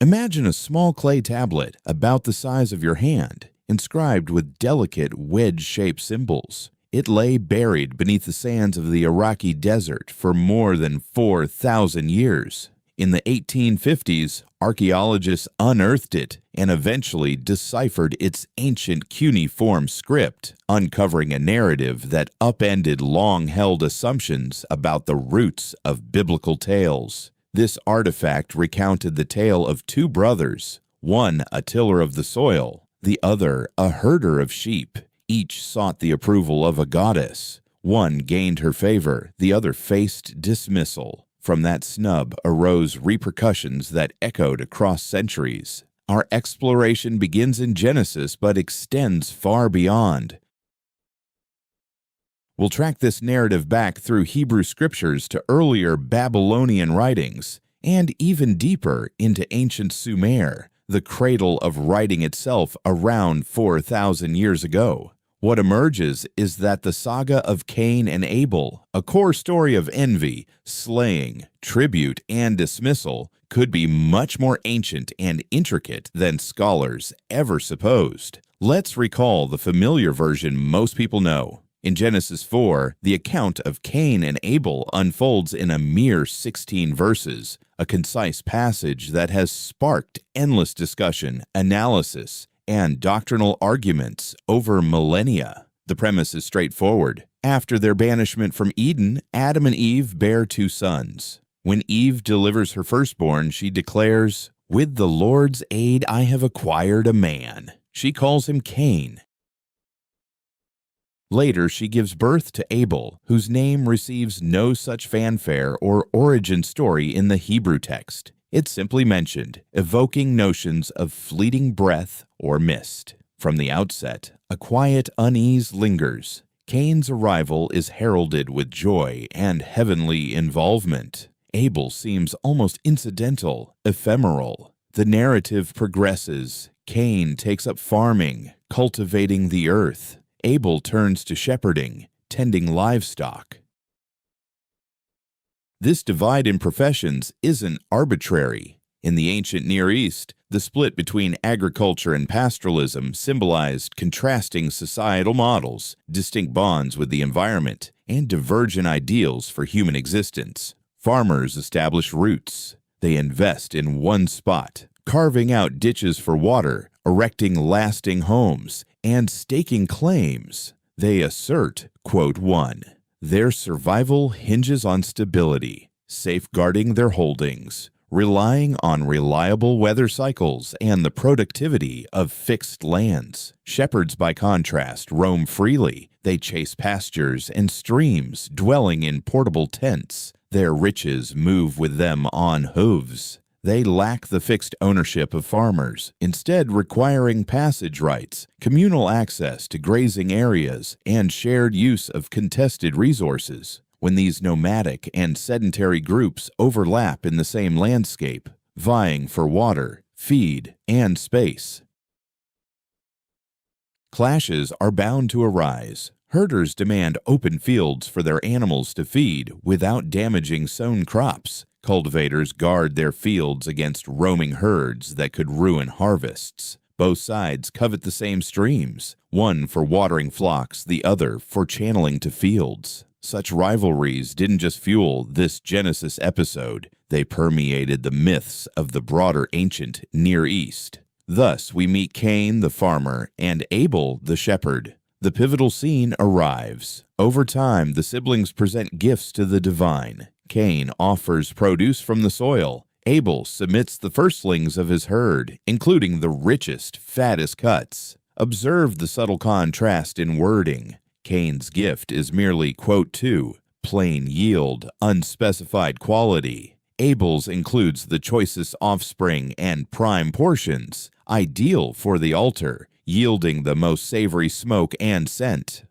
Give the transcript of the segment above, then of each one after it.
Imagine a small clay tablet about the size of your hand, inscribed with delicate wedge-shaped symbols. It lay buried beneath the sands of the Iraqi desert for more than 4,000 years. In the 1850s, archaeologists unearthed it and eventually deciphered its ancient cuneiform script, uncovering a narrative that upended long-held assumptions about the roots of biblical tales. This artifact recounted the tale of two brothers, one a tiller of the soil, the other a herder of sheep. Each sought the approval of a goddess. One gained her favor, the other faced dismissal. From that snub arose repercussions that echoed across centuries. Our exploration begins in Genesis but extends far beyond. We'll track this narrative back through Hebrew scriptures to earlier Babylonian writings, and even deeper into ancient Sumer, the cradle of writing itself around 4,000 years ago. What emerges is that the saga of Cain and Abel, a core story of envy, slaying, tribute, and dismissal, could be much more ancient and intricate than scholars ever supposed. Let's recall the familiar version most people know. In Genesis 4, the account of Cain and Abel unfolds in a mere 16 verses, a concise passage that has sparked endless discussion, analysis, and doctrinal arguments over millennia. The premise is straightforward. After their banishment from Eden, Adam and Eve bear two sons. When Eve delivers her firstborn, she declares, "With the Lord's aid I have acquired a man." She calls him Cain. Later, she gives birth to Abel, whose name receives no such fanfare or origin story in the Hebrew text. It's simply mentioned, evoking notions of fleeting breath or mist. From the outset, a quiet unease lingers. Cain's arrival is heralded with joy and heavenly involvement. Abel seems almost incidental, ephemeral. The narrative progresses. Cain takes up farming, cultivating the earth. Abel turns to shepherding, tending livestock. This divide in professions isn't arbitrary. In the ancient Near East, the split between agriculture and pastoralism symbolized contrasting societal models, distinct bonds with the environment, and divergent ideals for human existence. Farmers establish roots. They invest in one spot, carving out ditches for water, erecting lasting homes, and staking claims. They assert, quote 1, their survival hinges on stability, safeguarding their holdings, relying on reliable weather cycles and the productivity of fixed lands. Shepherds, by contrast, roam freely. They chase pastures and streams, dwelling in portable tents. Their riches move with them on hooves. They lack the fixed ownership of farmers, instead requiring passage rights, communal access to grazing areas, and shared use of contested resources. When these nomadic and sedentary groups overlap in the same landscape, vying for water, feed, and space, clashes are bound to arise. Herders demand open fields for their animals to feed without damaging sown crops. Cultivators guard their fields against roaming herds that could ruin harvests. Both sides covet the same streams, one for watering flocks, the other for channeling to fields. Such rivalries didn't just fuel this Genesis episode, they permeated the myths of the broader ancient Near East. Thus, we meet Cain, the farmer, and Abel, the shepherd. The pivotal scene arrives. Over time, the siblings present gifts to the divine. Cain offers produce from the soil. Abel submits the firstlings of his herd, including the richest, fattest cuts. Observe the subtle contrast in wording. Cain's gift is merely, quote 2, plain yield, unspecified quality. Abel's includes the choicest offspring and prime portions, ideal for the altar, yielding the most savory smoke and scent.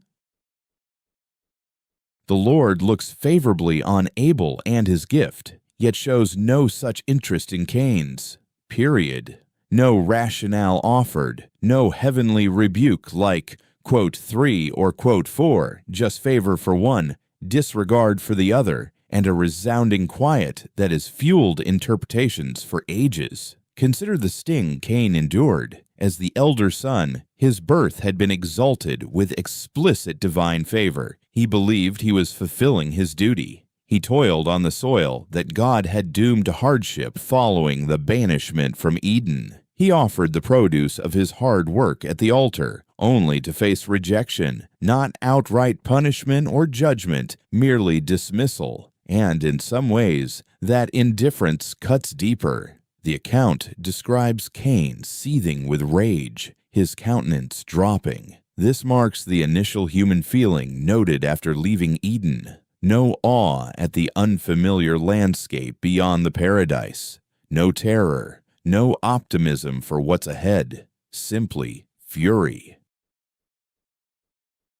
The Lord looks favorably on Abel and his gift, yet shows no such interest in Cain's. Period. No rationale offered, no heavenly rebuke like, quote 3 or quote 4, just favor for one, disregard for the other, and a resounding quiet that has fueled interpretations for ages. Consider the sting Cain endured. As the elder son, his birth had been exalted with explicit divine favor. He believed he was fulfilling his duty. He toiled on the soil that God had doomed to hardship following the banishment from Eden. He offered the produce of his hard work at the altar, only to face rejection, not outright punishment or judgment, merely dismissal. And in some ways, that indifference cuts deeper. The account describes Cain seething with rage, his countenance dropping. This marks the initial human feeling noted after leaving Eden. No awe at the unfamiliar landscape beyond the paradise. No terror. No optimism for what's ahead. Simply fury.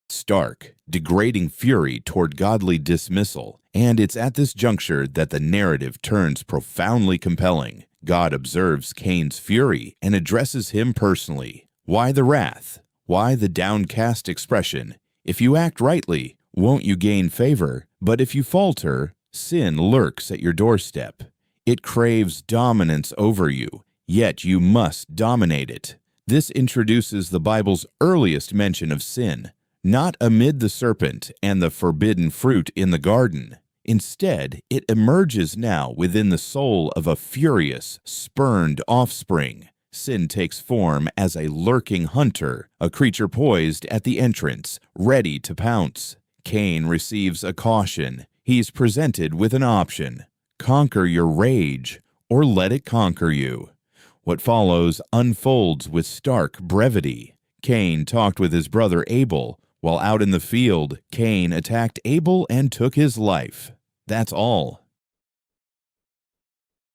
Stark, degrading fury toward godly dismissal. And it's at this juncture that the narrative turns profoundly compelling. God observes Cain's fury and addresses him personally. Why the wrath? Why the downcast expression? If you act rightly, won't you gain favor? But if you falter, sin lurks at your doorstep. It craves dominance over you, yet you must dominate it. This introduces the Bible's earliest mention of sin, not amid the serpent and the forbidden fruit in the garden. Instead, it emerges now within the soul of a furious, spurned offspring. Sin takes form as a lurking hunter, a creature poised at the entrance, ready to pounce. Cain receives a caution. He's presented with an option. Conquer your rage, or let it conquer you. What follows unfolds with stark brevity. Cain talked with his brother Abel. While out in the field, Cain attacked Abel and took his life. That's all.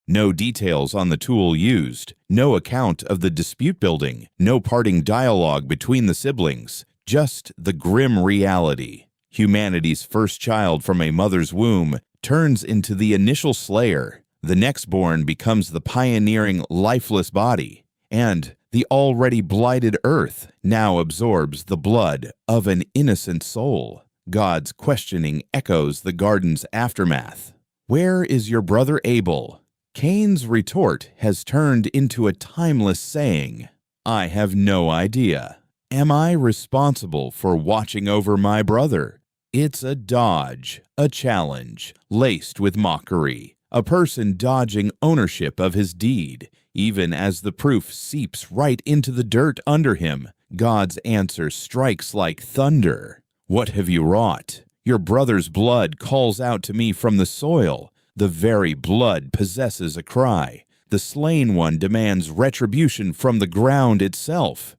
No details on the tool used, no account of the dispute building, no parting dialogue between the siblings, just the grim reality. Humanity's first child from a mother's womb turns into the initial slayer. The next born becomes the pioneering, lifeless body. And the already blighted earth now absorbs the blood of an innocent soul. God's questioning echoes the garden's aftermath. Where is your brother Abel? Cain's retort has turned into a timeless saying. I have no idea. Am I responsible for watching over my brother? It's a dodge, a challenge, laced with mockery. A person dodging ownership of his deed. Even as the proof seeps right into the dirt under him, God's answer strikes like thunder. What have you wrought? Your brother's blood calls out to me from the soil. The very blood possesses a cry. The slain one demands retribution from the ground itself.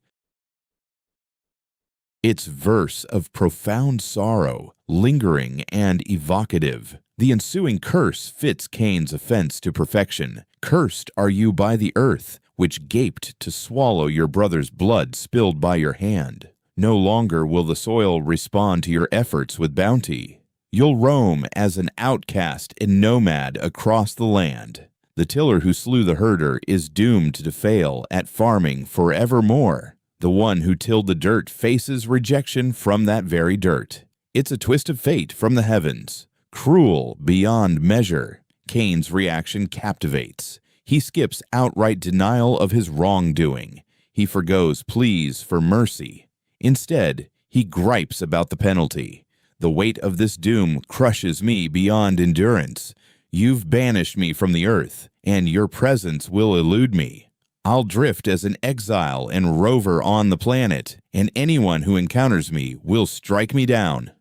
It's verse of profound sorrow, lingering and evocative. The ensuing curse fits Cain's offense to perfection. Cursed are you by the earth, which gaped to swallow your brother's blood spilled by your hand. No longer will the soil respond to your efforts with bounty. You'll roam as an outcast and nomad across the land. The tiller who slew the herder is doomed to fail at farming forevermore. The one who tilled the dirt faces rejection from that very dirt. It's a twist of fate from the heavens. Cruel beyond measure. Cain's reaction captivates. He skips outright denial of his wrongdoing. He forgoes pleas for mercy. Instead, he gripes about the penalty. The weight of this doom crushes me beyond endurance. You've banished me from the earth, and your presence will elude me. I'll drift as an exile and rover on the planet, and anyone who encounters me will strike me down.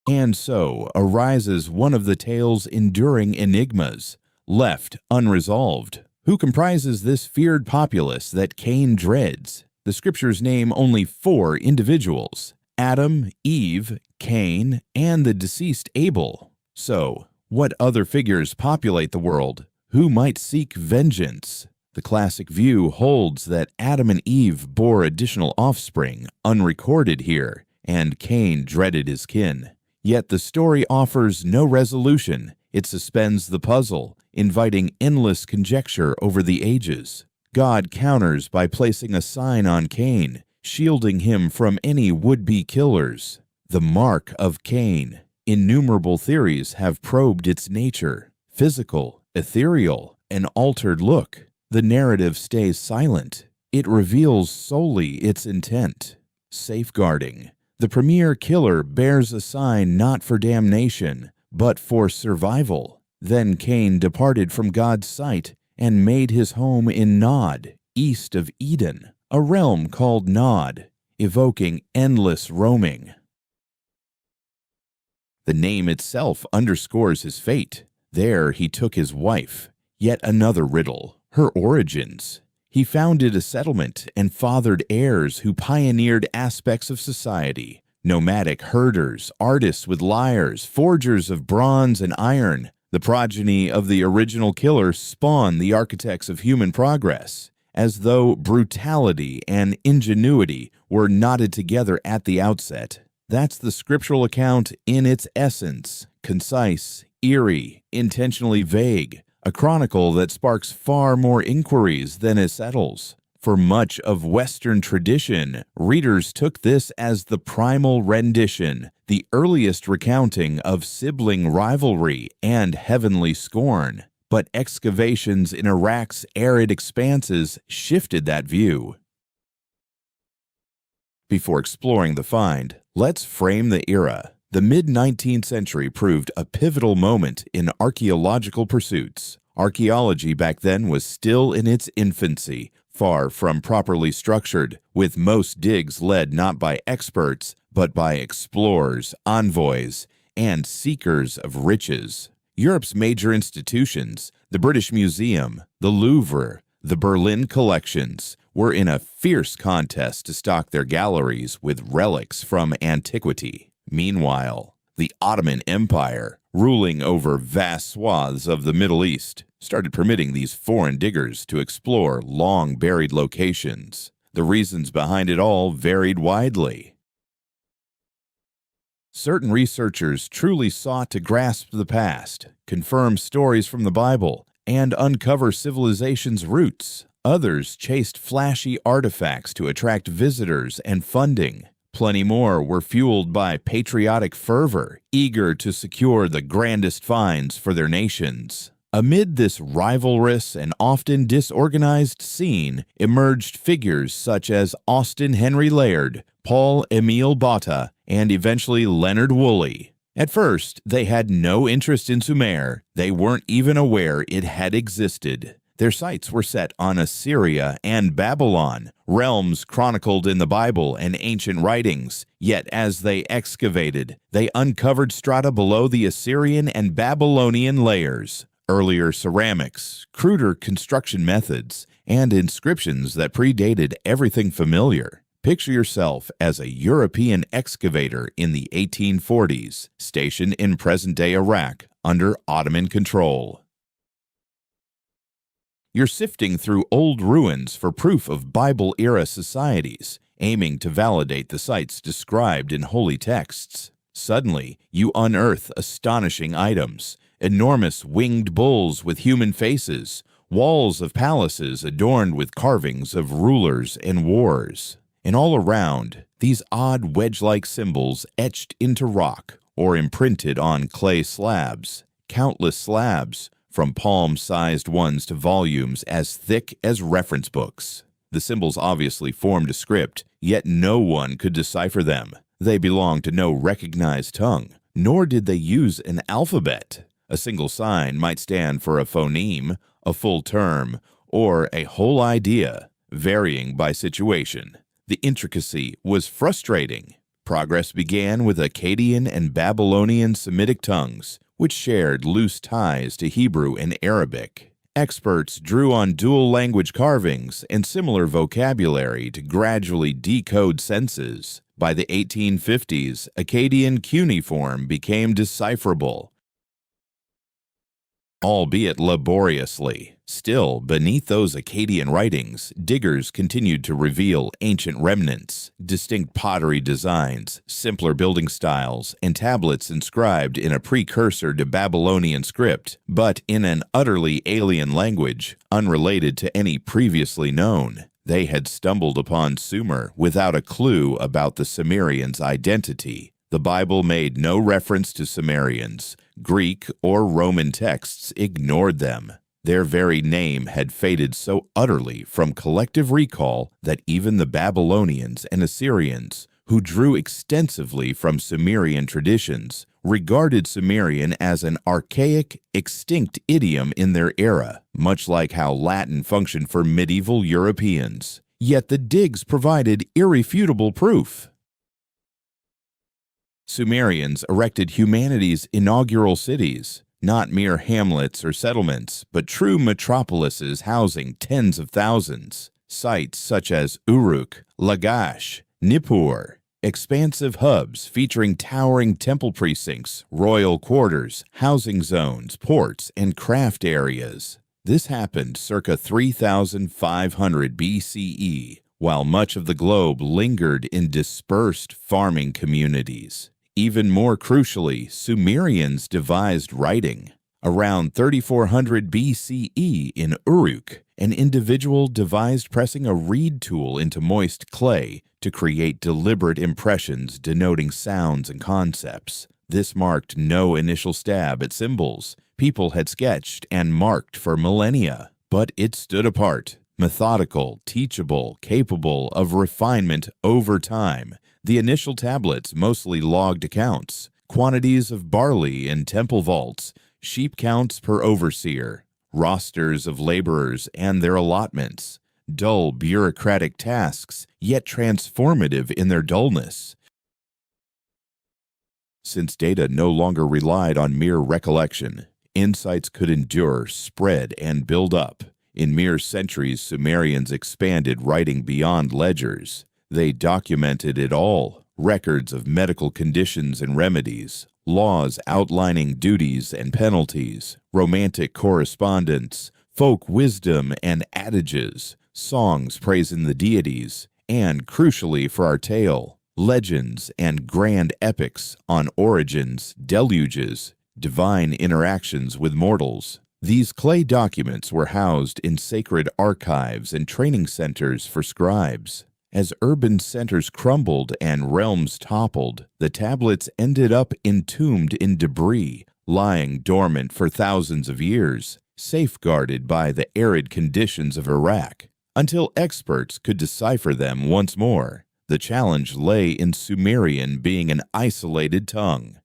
And so arises one of the tale's enduring enigmas, left unresolved. Who comprises this feared populace that Cain dreads? The scriptures name only 4 individuals: Adam, Eve, Cain, and the deceased Abel. So, what other figures populate the world? Who might seek vengeance? The classic view holds that Adam and Eve bore additional offspring, unrecorded here, and Cain dreaded his kin. Yet the story offers no resolution. It suspends the puzzle, inviting endless conjecture over the ages. God counters by placing a sign on Cain, shielding him from any would-be killers. The mark of Cain. Innumerable theories have probed its nature: physical, ethereal, an altered look. The narrative stays silent. It reveals solely its intent. Safeguarding. The premier killer bears a sign not for damnation, but for survival. Then Cain departed from God's sight and made his home in Nod, east of Eden, a realm called Nod, evoking endless roaming. The name itself underscores his fate. There he took his wife. Yet another riddle, her origins. He founded a settlement and fathered heirs who pioneered aspects of society. Nomadic herders, artists with lyres, forgers of bronze and iron. The progeny of the original killer spawned the architects of human progress, as though brutality and ingenuity were knotted together at the outset. That's the scriptural account in its essence, concise, eerie, intentionally vague, a chronicle that sparks far more inquiries than it settles. For much of Western tradition, readers took this as the primal rendition, the earliest recounting of sibling rivalry and heavenly scorn. But excavations in Iraq's arid expanses shifted that view. Before exploring the find, let's frame the era. The mid-19th century proved a pivotal moment in archaeological pursuits. Archaeology back then was still in its infancy, far from properly structured, with most digs led not by experts, but by explorers, envoys, and seekers of riches. Europe's major institutions, the British Museum, the Louvre, the Berlin collections, were in a fierce contest to stock their galleries with relics from antiquity. Meanwhile, the Ottoman Empire, ruling over vast swaths of the Middle East, started permitting these foreign diggers to explore long-buried locations. The reasons behind it all varied widely. Certain researchers truly sought to grasp the past, confirm stories from the Bible, and uncover civilization's roots. Others chased flashy artifacts to attract visitors and funding. Plenty more were fueled by patriotic fervor, eager to secure the grandest finds for their nations. Amid this rivalrous and often disorganized scene emerged figures such as Austin Henry Layard, Paul Emile Botta, and eventually Leonard Woolley. At first, they had no interest in Sumer. They weren't even aware it had existed. Their sights were set on Assyria and Babylon, realms chronicled in the Bible and ancient writings. Yet as they excavated, they uncovered strata below the Assyrian and Babylonian layers, earlier ceramics, cruder construction methods, and inscriptions that predated everything familiar. Picture yourself as a European excavator in the 1840s, stationed in present-day Iraq under Ottoman control. You're sifting through old ruins for proof of Bible-era societies, aiming to validate the sites described in holy texts. Suddenly, you unearth astonishing items: enormous winged bulls with human faces, walls of palaces adorned with carvings of rulers and wars. And all around, these odd wedge-like symbols etched into rock or imprinted on clay slabs. Countless slabs, from palm-sized ones to volumes as thick as reference books. The symbols obviously formed a script, yet no one could decipher them. They belonged to no recognized tongue, nor did they use an alphabet. A single sign might stand for a phoneme, a full term, or a whole idea, varying by situation. The intricacy was frustrating. Progress began with Akkadian and Babylonian Semitic tongues, which shared loose ties to Hebrew and Arabic. Experts drew on dual-language carvings and similar vocabulary to gradually decode senses. By the 1850s, Akkadian cuneiform became decipherable, albeit laboriously. Still, beneath those Akkadian writings, diggers continued to reveal ancient remnants, distinct pottery designs, simpler building styles, and tablets inscribed in a precursor to Babylonian script, but in an utterly alien language, unrelated to any previously known. They had stumbled upon Sumer without a clue about the Sumerians' identity. The Bible made no reference to Sumerians. Greek or Roman texts ignored them. Their very name had faded so utterly from collective recall that even the Babylonians and Assyrians, who drew extensively from Sumerian traditions, regarded Sumerian as an archaic, extinct idiom in their era, much like how Latin functioned for medieval Europeans. Yet the digs provided irrefutable proof. Sumerians erected humanity's inaugural cities, not mere hamlets or settlements, but true metropolises housing tens of thousands. Sites such as Uruk, Lagash, Nippur, expansive hubs featuring towering temple precincts, royal quarters, housing zones, ports, and craft areas. This happened circa 3500 BCE, while much of the globe lingered in dispersed farming communities. Even more crucially, Sumerians devised writing. Around 3400 BCE in Uruk, an individual devised pressing a reed tool into moist clay to create deliberate impressions denoting sounds and concepts. This marked no initial stab at symbols people had sketched and marked for millennia, but it stood apart, methodical, teachable, capable of refinement over time. The initial tablets mostly logged accounts, quantities of barley in temple vaults, sheep counts per overseer, rosters of laborers and their allotments, dull bureaucratic tasks, yet transformative in their dullness. Since data no longer relied on mere recollection, insights could endure, spread, and build up. In mere centuries, Sumerians expanded writing beyond ledgers. They documented it all: records of medical conditions and remedies, laws outlining duties and penalties, romantic correspondence, folk wisdom and adages, songs praising the deities, and, crucially for our tale, legends and grand epics on origins, deluges, divine interactions with mortals. These clay documents were housed in sacred archives and training centers for scribes. As urban centers crumbled and realms toppled, the tablets ended up entombed in debris, lying dormant for thousands of years, safeguarded by the arid conditions of Iraq, until experts could decipher them once more. The challenge lay in Sumerian being an isolated tongue,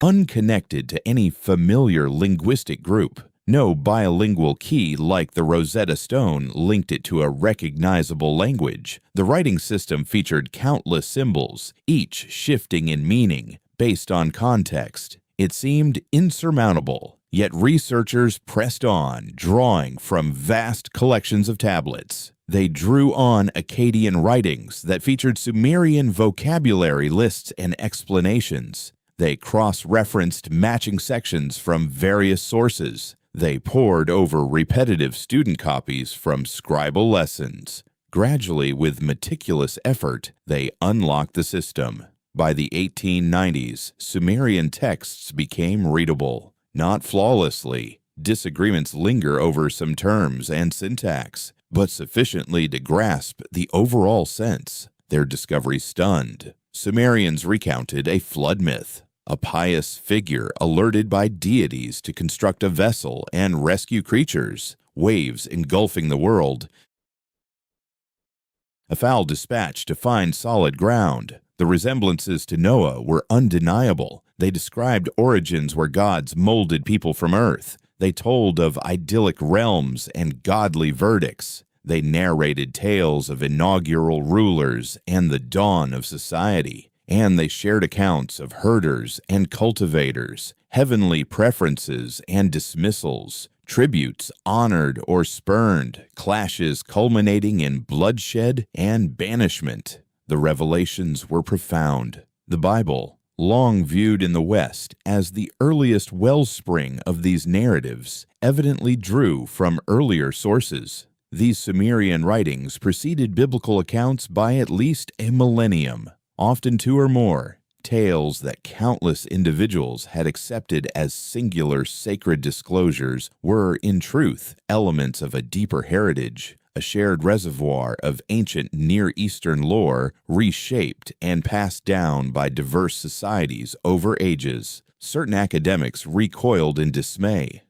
unconnected to any familiar linguistic group. No bilingual key like the Rosetta Stone linked it to a recognizable language. The writing system featured countless symbols, each shifting in meaning based on context. It seemed insurmountable, yet researchers pressed on, drawing from vast collections of tablets. They drew on Akkadian writings that featured Sumerian vocabulary lists and explanations. They cross-referenced matching sections from various sources. They pored over repetitive student copies from scribal lessons. Gradually, with meticulous effort, they unlocked the system. By the 1890s, Sumerian texts became readable, not flawlessly. Disagreements linger over some terms and syntax, but sufficiently to grasp the overall sense. Their discovery stunned. Sumerians recounted a flood myth, a pious figure alerted by deities to construct a vessel and rescue creatures, waves engulfing the world. A foul dispatch to find solid ground. The resemblances to Noah were undeniable. They described origins where gods molded people from earth. They told of idyllic realms and godly verdicts. They narrated tales of inaugural rulers and the dawn of society. And they shared accounts of herders and cultivators, heavenly preferences and dismissals, tributes honored or spurned, clashes culminating in bloodshed and banishment. The revelations were profound. The Bible, long viewed in the West as the earliest wellspring of these narratives, evidently drew from earlier sources. These Sumerian writings preceded biblical accounts by at least a millennium. Often two or more, tales that countless individuals had accepted as singular sacred disclosures were, in truth, elements of a deeper heritage, a shared reservoir of ancient Near Eastern lore reshaped and passed down by diverse societies over ages. Certain academics recoiled in dismay.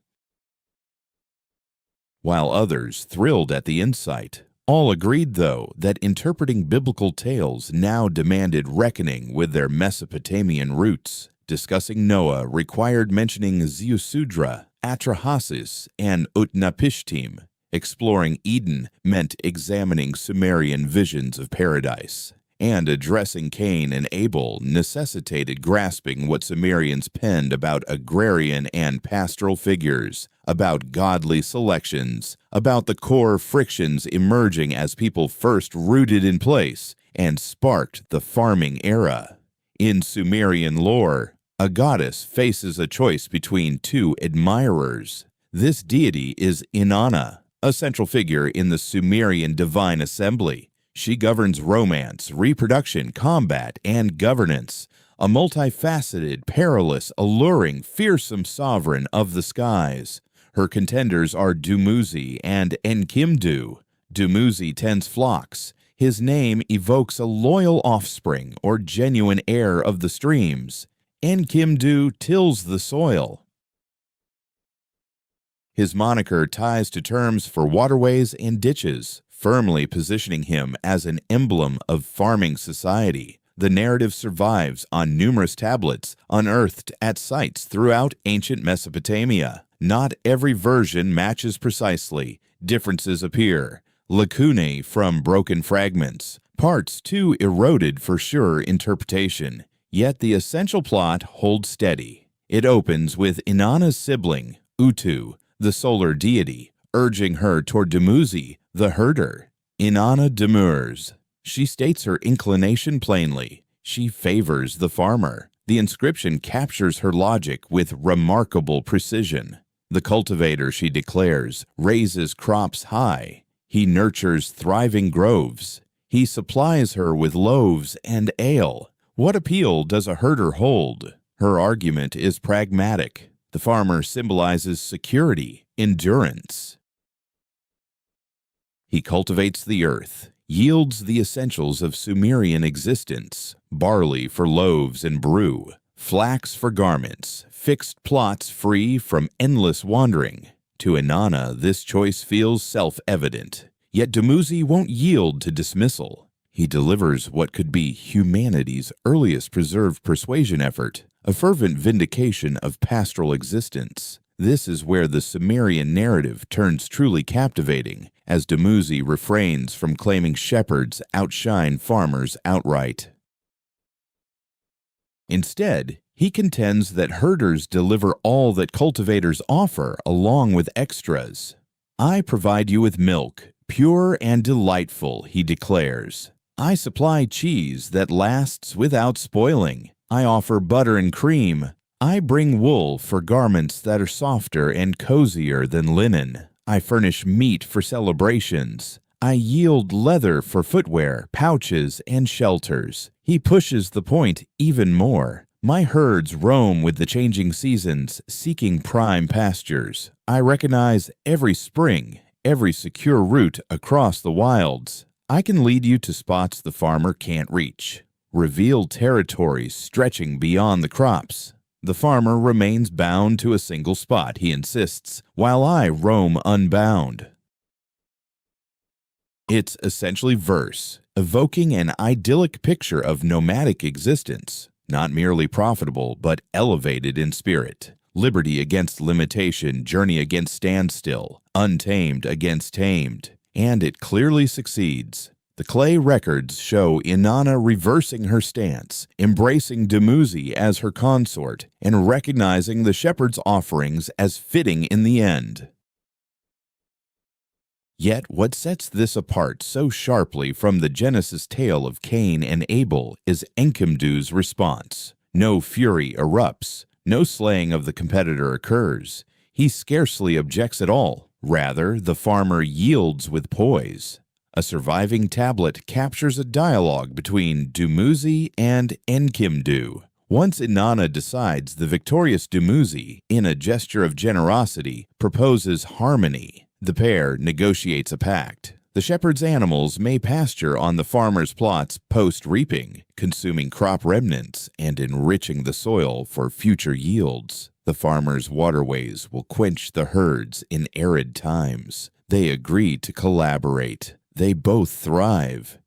while others thrilled at the insight. All agreed, though, that interpreting biblical tales now demanded reckoning with their Mesopotamian roots. Discussing Noah required mentioning Ziusudra, Atrahasis, and Utnapishtim. Exploring Eden meant examining Sumerian visions of paradise. And addressing Cain and Abel necessitated grasping what Sumerians penned about agrarian and pastoral figures, about godly selections, about the core frictions emerging as people first rooted in place and sparked the farming era. In Sumerian lore, a goddess faces a choice between two admirers. This deity is Inanna, a central figure in the Sumerian divine assembly. She governs romance, reproduction, combat, and governance, a multifaceted, perilous, alluring, fearsome sovereign of the skies. Her contenders are Dumuzi and Enkimdu. Dumuzi tends flocks. His name evokes a loyal offspring or genuine heir of the streams. Enkimdu tills the soil. His moniker ties to terms for waterways and ditches, firmly positioning him as an emblem of farming society. The narrative survives on numerous tablets unearthed at sites throughout ancient Mesopotamia. Not every version matches precisely. Differences appear. Lacunae from broken fragments. Parts too eroded for sure interpretation. Yet the essential plot holds steady. It opens with Inanna's sibling, Utu, the solar deity, urging her toward Dumuzi, the herder. Inanna demurs. She states her inclination plainly. She favors the farmer. The inscription captures her logic with remarkable precision. The cultivator, she declares, raises crops high. He nurtures thriving groves. He supplies her with loaves and ale. What appeal does a herder hold? Her argument is pragmatic. The farmer symbolizes security, endurance. He cultivates the earth, yields the essentials of Sumerian existence, barley for loaves and brew, flax for garments, fixed plots free from endless wandering. To Inanna, this choice feels self-evident, yet Dumuzi won't yield to dismissal. He delivers what could be humanity's earliest preserved persuasion effort, a fervent vindication of pastoral existence. This is where the Sumerian narrative turns truly captivating, as Dumuzi refrains from claiming shepherds outshine farmers outright. Instead, he contends that herders deliver all that cultivators offer along with extras. I provide you with milk, pure and delightful, he declares. I supply cheese that lasts without spoiling. I offer butter and cream. I bring wool for garments that are softer and cozier than linen. I furnish meat for celebrations. I yield leather for footwear, pouches, and shelters. He pushes the point even more. My herds roam with the changing seasons, seeking prime pastures. I recognize every spring, every secure route across the wilds. I can lead you to spots the farmer can't reach. Reveal territories stretching beyond the crops. The farmer remains bound to a single spot, he insists, while I roam unbound. It's essentially verse, evoking an idyllic picture of nomadic existence, not merely profitable, but elevated in spirit. Liberty against limitation, journey against standstill, untamed against tamed. And it clearly succeeds. The clay records show Inanna reversing her stance, embracing Dumuzi as her consort, and recognizing the shepherd's offerings as fitting in the end. Yet what sets this apart so sharply from the Genesis tale of Cain and Abel is Enkimdu's response. No fury erupts, no slaying of the competitor occurs. He scarcely objects at all. Rather, the farmer yields with poise. A surviving tablet captures a dialogue between Dumuzi and Enkimdu. Once Inanna decides, the victorious Dumuzi, in a gesture of generosity, proposes harmony. The pair negotiates a pact. The shepherd's animals may pasture on the farmer's plots post-reaping, consuming crop remnants and enriching the soil for future yields. The farmers' waterways will quench the herds in arid times. They agree to collaborate. They both thrive.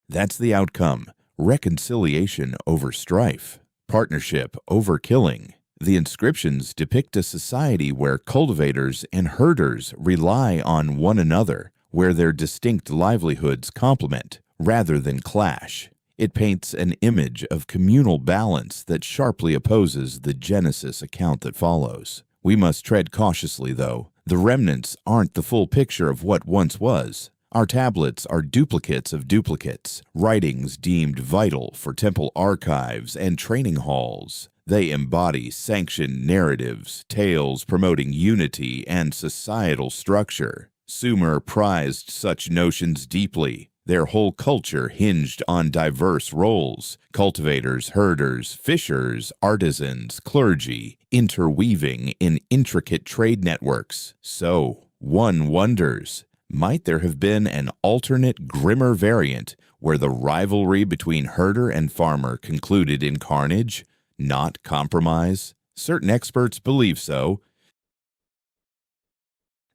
That's the outcome. Reconciliation over strife. Partnership over killing. The inscriptions depict a society where cultivators and herders rely on one another, where their distinct livelihoods complement rather than clash. It paints an image of communal balance that sharply opposes the Genesis account that follows. We must tread cautiously, though. The remnants aren't the full picture of what once was. Our tablets are duplicates of duplicates, writings deemed vital for temple archives and training halls. They embody sanctioned narratives, tales promoting unity and societal structure. Sumer prized such notions deeply. Their whole culture hinged on diverse roles: cultivators, herders, fishers, artisans, clergy, interweaving in intricate trade networks. So, one wonders, might there have been an alternate, grimmer variant where the rivalry between herder and farmer concluded in carnage, not compromise? Certain experts believe so.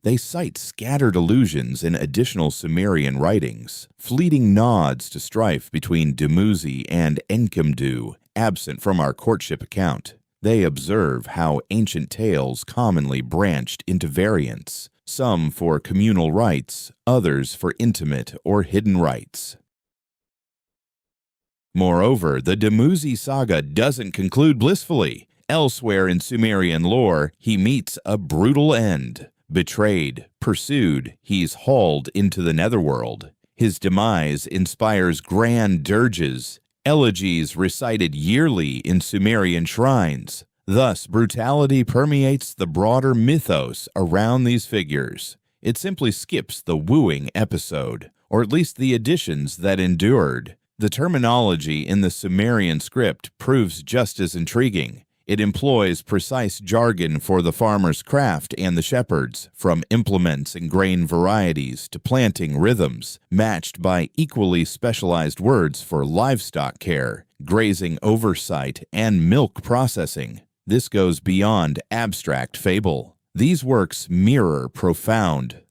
They cite scattered allusions in additional Sumerian writings, fleeting nods to strife between Dumuzi and Enkidu, absent from our courtship account. They observe how ancient tales commonly branched into variants, some for communal rites, others for intimate or hidden rites. Moreover, the Dumuzi saga doesn't conclude blissfully. Elsewhere in Sumerian lore, he meets a brutal end. Betrayed, pursued, he's hauled into the netherworld. His demise inspires grand dirges, elegies recited yearly in Sumerian shrines. Thus, brutality permeates the broader mythos around these figures. It simply skips the wooing episode, or at least the additions that endured. The terminology in the Sumerian script proves just as intriguing. It employs precise jargon for the farmer's craft and the shepherd's, from implements and grain varieties to planting rhythms, matched by equally specialized words for livestock care, grazing oversight, and milk processing. This goes beyond abstract fable. These works mirror profound,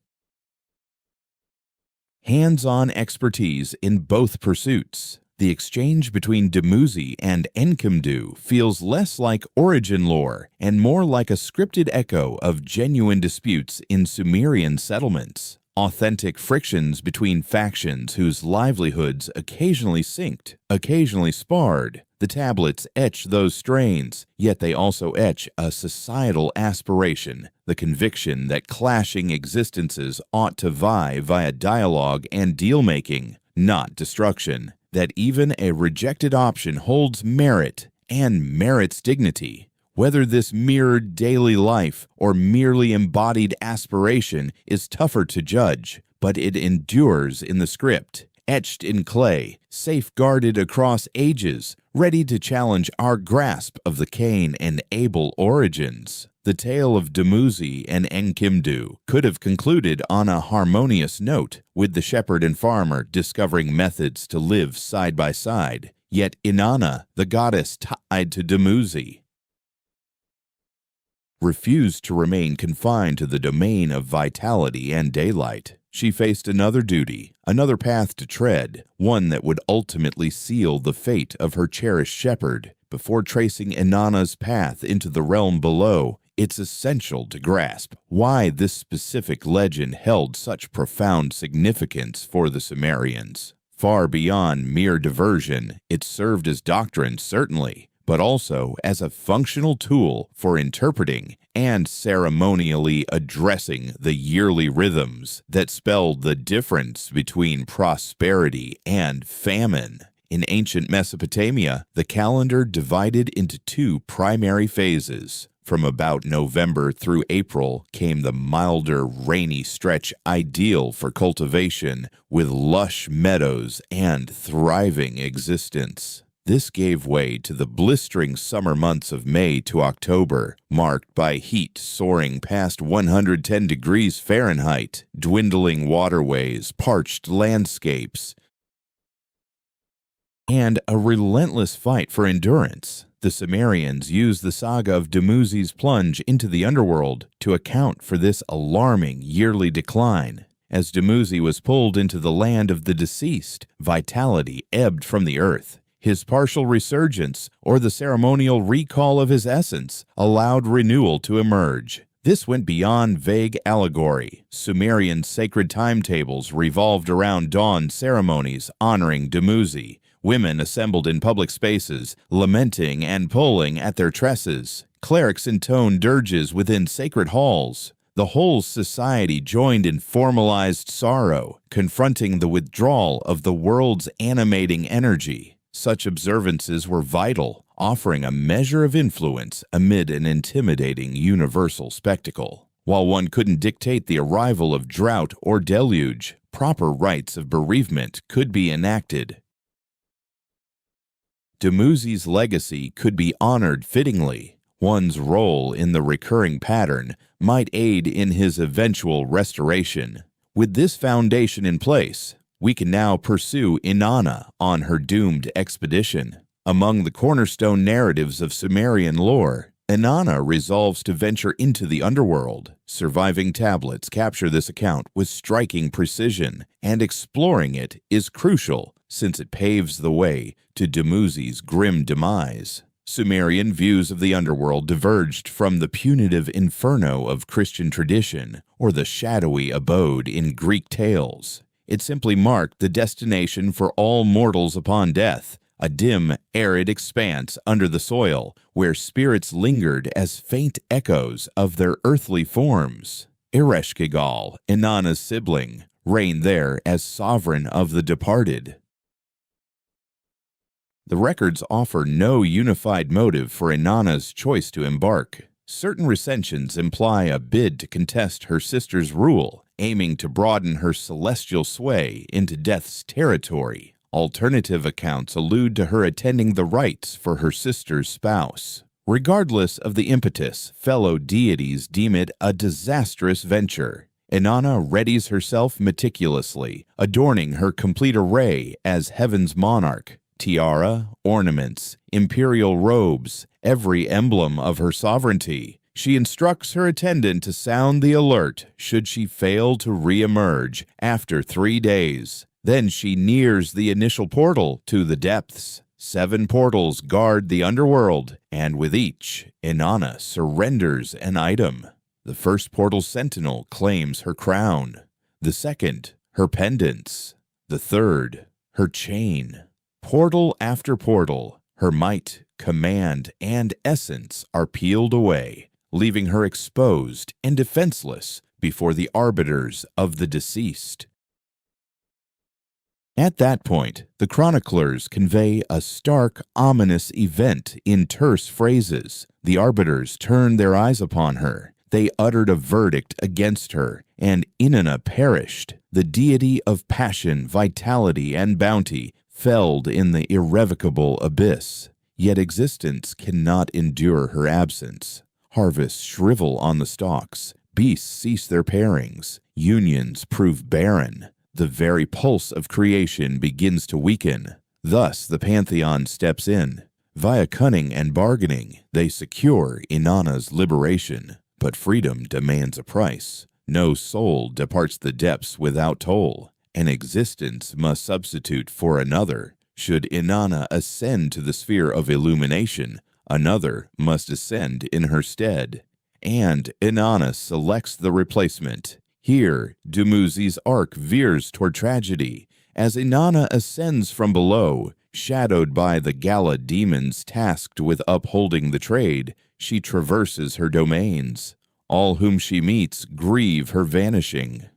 hands-on expertise in both pursuits. The exchange between Dumuzi and Enkidu feels less like origin lore and more like a scripted echo of genuine disputes in Sumerian settlements. Authentic frictions between factions whose livelihoods occasionally synced, occasionally sparred. The tablets etch those strains, yet they also etch a societal aspiration, the conviction that clashing existences ought to vie via dialogue and deal-making, not destruction. That even a rejected option holds merit and merits dignity. Whether this mirrored daily life or merely embodied aspiration is tougher to judge, but it endures in the script, etched in clay, safeguarded across ages, ready to challenge our grasp of the Cain and Abel origins. The tale of Dumuzi and Enkidu could have concluded on a harmonious note, with the shepherd and farmer discovering methods to live side by side, yet Inanna, the goddess tied to Dumuzi, refused to remain confined to the domain of vitality and daylight. She faced another duty, another path to tread, one that would ultimately seal the fate of her cherished shepherd. Before tracing Inanna's path into the realm below, it's essential to grasp why this specific legend held such profound significance for the Sumerians. Far beyond mere diversion, it served as doctrine, certainly, but also as a functional tool for interpreting and ceremonially addressing the yearly rhythms that spelled the difference between prosperity and famine. In ancient Mesopotamia, the calendar divided into two primary phases. From about November through April came the milder, rainy stretch ideal for cultivation, with lush meadows and thriving existence. This gave way to the blistering summer months of May to October, marked by heat soaring past 110 degrees Fahrenheit, dwindling waterways, parched landscapes, and a relentless fight for endurance. The Sumerians used the saga of Dumuzi's plunge into the underworld to account for this alarming yearly decline. As Dumuzi was pulled into the land of the deceased, vitality ebbed from the earth. His partial resurgence, or the ceremonial recall of his essence, allowed renewal to emerge. This went beyond vague allegory. Sumerian sacred timetables revolved around dawn ceremonies honoring Dumuzi. Women assembled in public spaces, lamenting and pulling at their tresses. Clerics intoned dirges within sacred halls. The whole society joined in formalized sorrow, confronting the withdrawal of the world's animating energy. Such observances were vital, offering a measure of influence amid an intimidating universal spectacle. While one couldn't dictate the arrival of drought or deluge, proper rites of bereavement could be enacted. Dumuzi's legacy could be honored fittingly. One's role in the recurring pattern might aid in his eventual restoration. With this foundation in place, we can now pursue Inanna on her doomed expedition. Among the cornerstone narratives of Sumerian lore, Inanna resolves to venture into the underworld. Surviving tablets capture this account with striking precision, and exploring it is crucial since it paves the way to Dumuzi's grim demise. Sumerian views of the underworld diverged from the punitive inferno of Christian tradition or the shadowy abode in Greek tales. It simply marked the destination for all mortals upon death, a dim, arid expanse under the soil where spirits lingered as faint echoes of their earthly forms. Ereshkigal, Inanna's sibling, reigned there as sovereign of the departed. The records offer no unified motive for Inanna's choice to embark. Certain recensions imply a bid to contest her sister's rule, aiming to broaden her celestial sway into death's territory. Alternative accounts allude to her attending the rites for her sister's spouse. Regardless of the impetus, fellow deities deem it a disastrous venture. Inanna readies herself meticulously, adorning her complete array as heaven's monarch. Tiara, ornaments, imperial robes, every emblem of her sovereignty. She instructs her attendant to sound the alert should she fail to re-emerge after 3 days. Then she nears the initial portal to the depths. 7 portals guard the underworld, and with each, Inanna surrenders an item. The first portal sentinel claims her crown. The second, her pendants. The third, her chain. Portal after portal, her might, command, and essence are peeled away, leaving her exposed and defenseless before the arbiters of the deceased. At that point, the chroniclers convey a stark, ominous event in terse phrases. The arbiters turned their eyes upon her. They uttered a verdict against her, and Inanna perished. The deity of passion, vitality, and bounty felled in the irrevocable abyss. Yet existence cannot endure her absence. Harvests shrivel on the stalks. Beasts cease their pairings. Unions prove barren. The very pulse of creation begins to weaken. Thus the pantheon steps in. Via cunning and bargaining, they secure Inanna's liberation. But freedom demands a price. No soul departs the depths without toll. An existence must substitute for another. Should Inanna ascend to the sphere of illumination, another must ascend in her stead. And Inanna selects the replacement. Here, Dumuzi's arc veers toward tragedy. As Inanna ascends from below, shadowed by the gala demons tasked with upholding the trade, she traverses her domains. All whom she meets grieve her vanishing.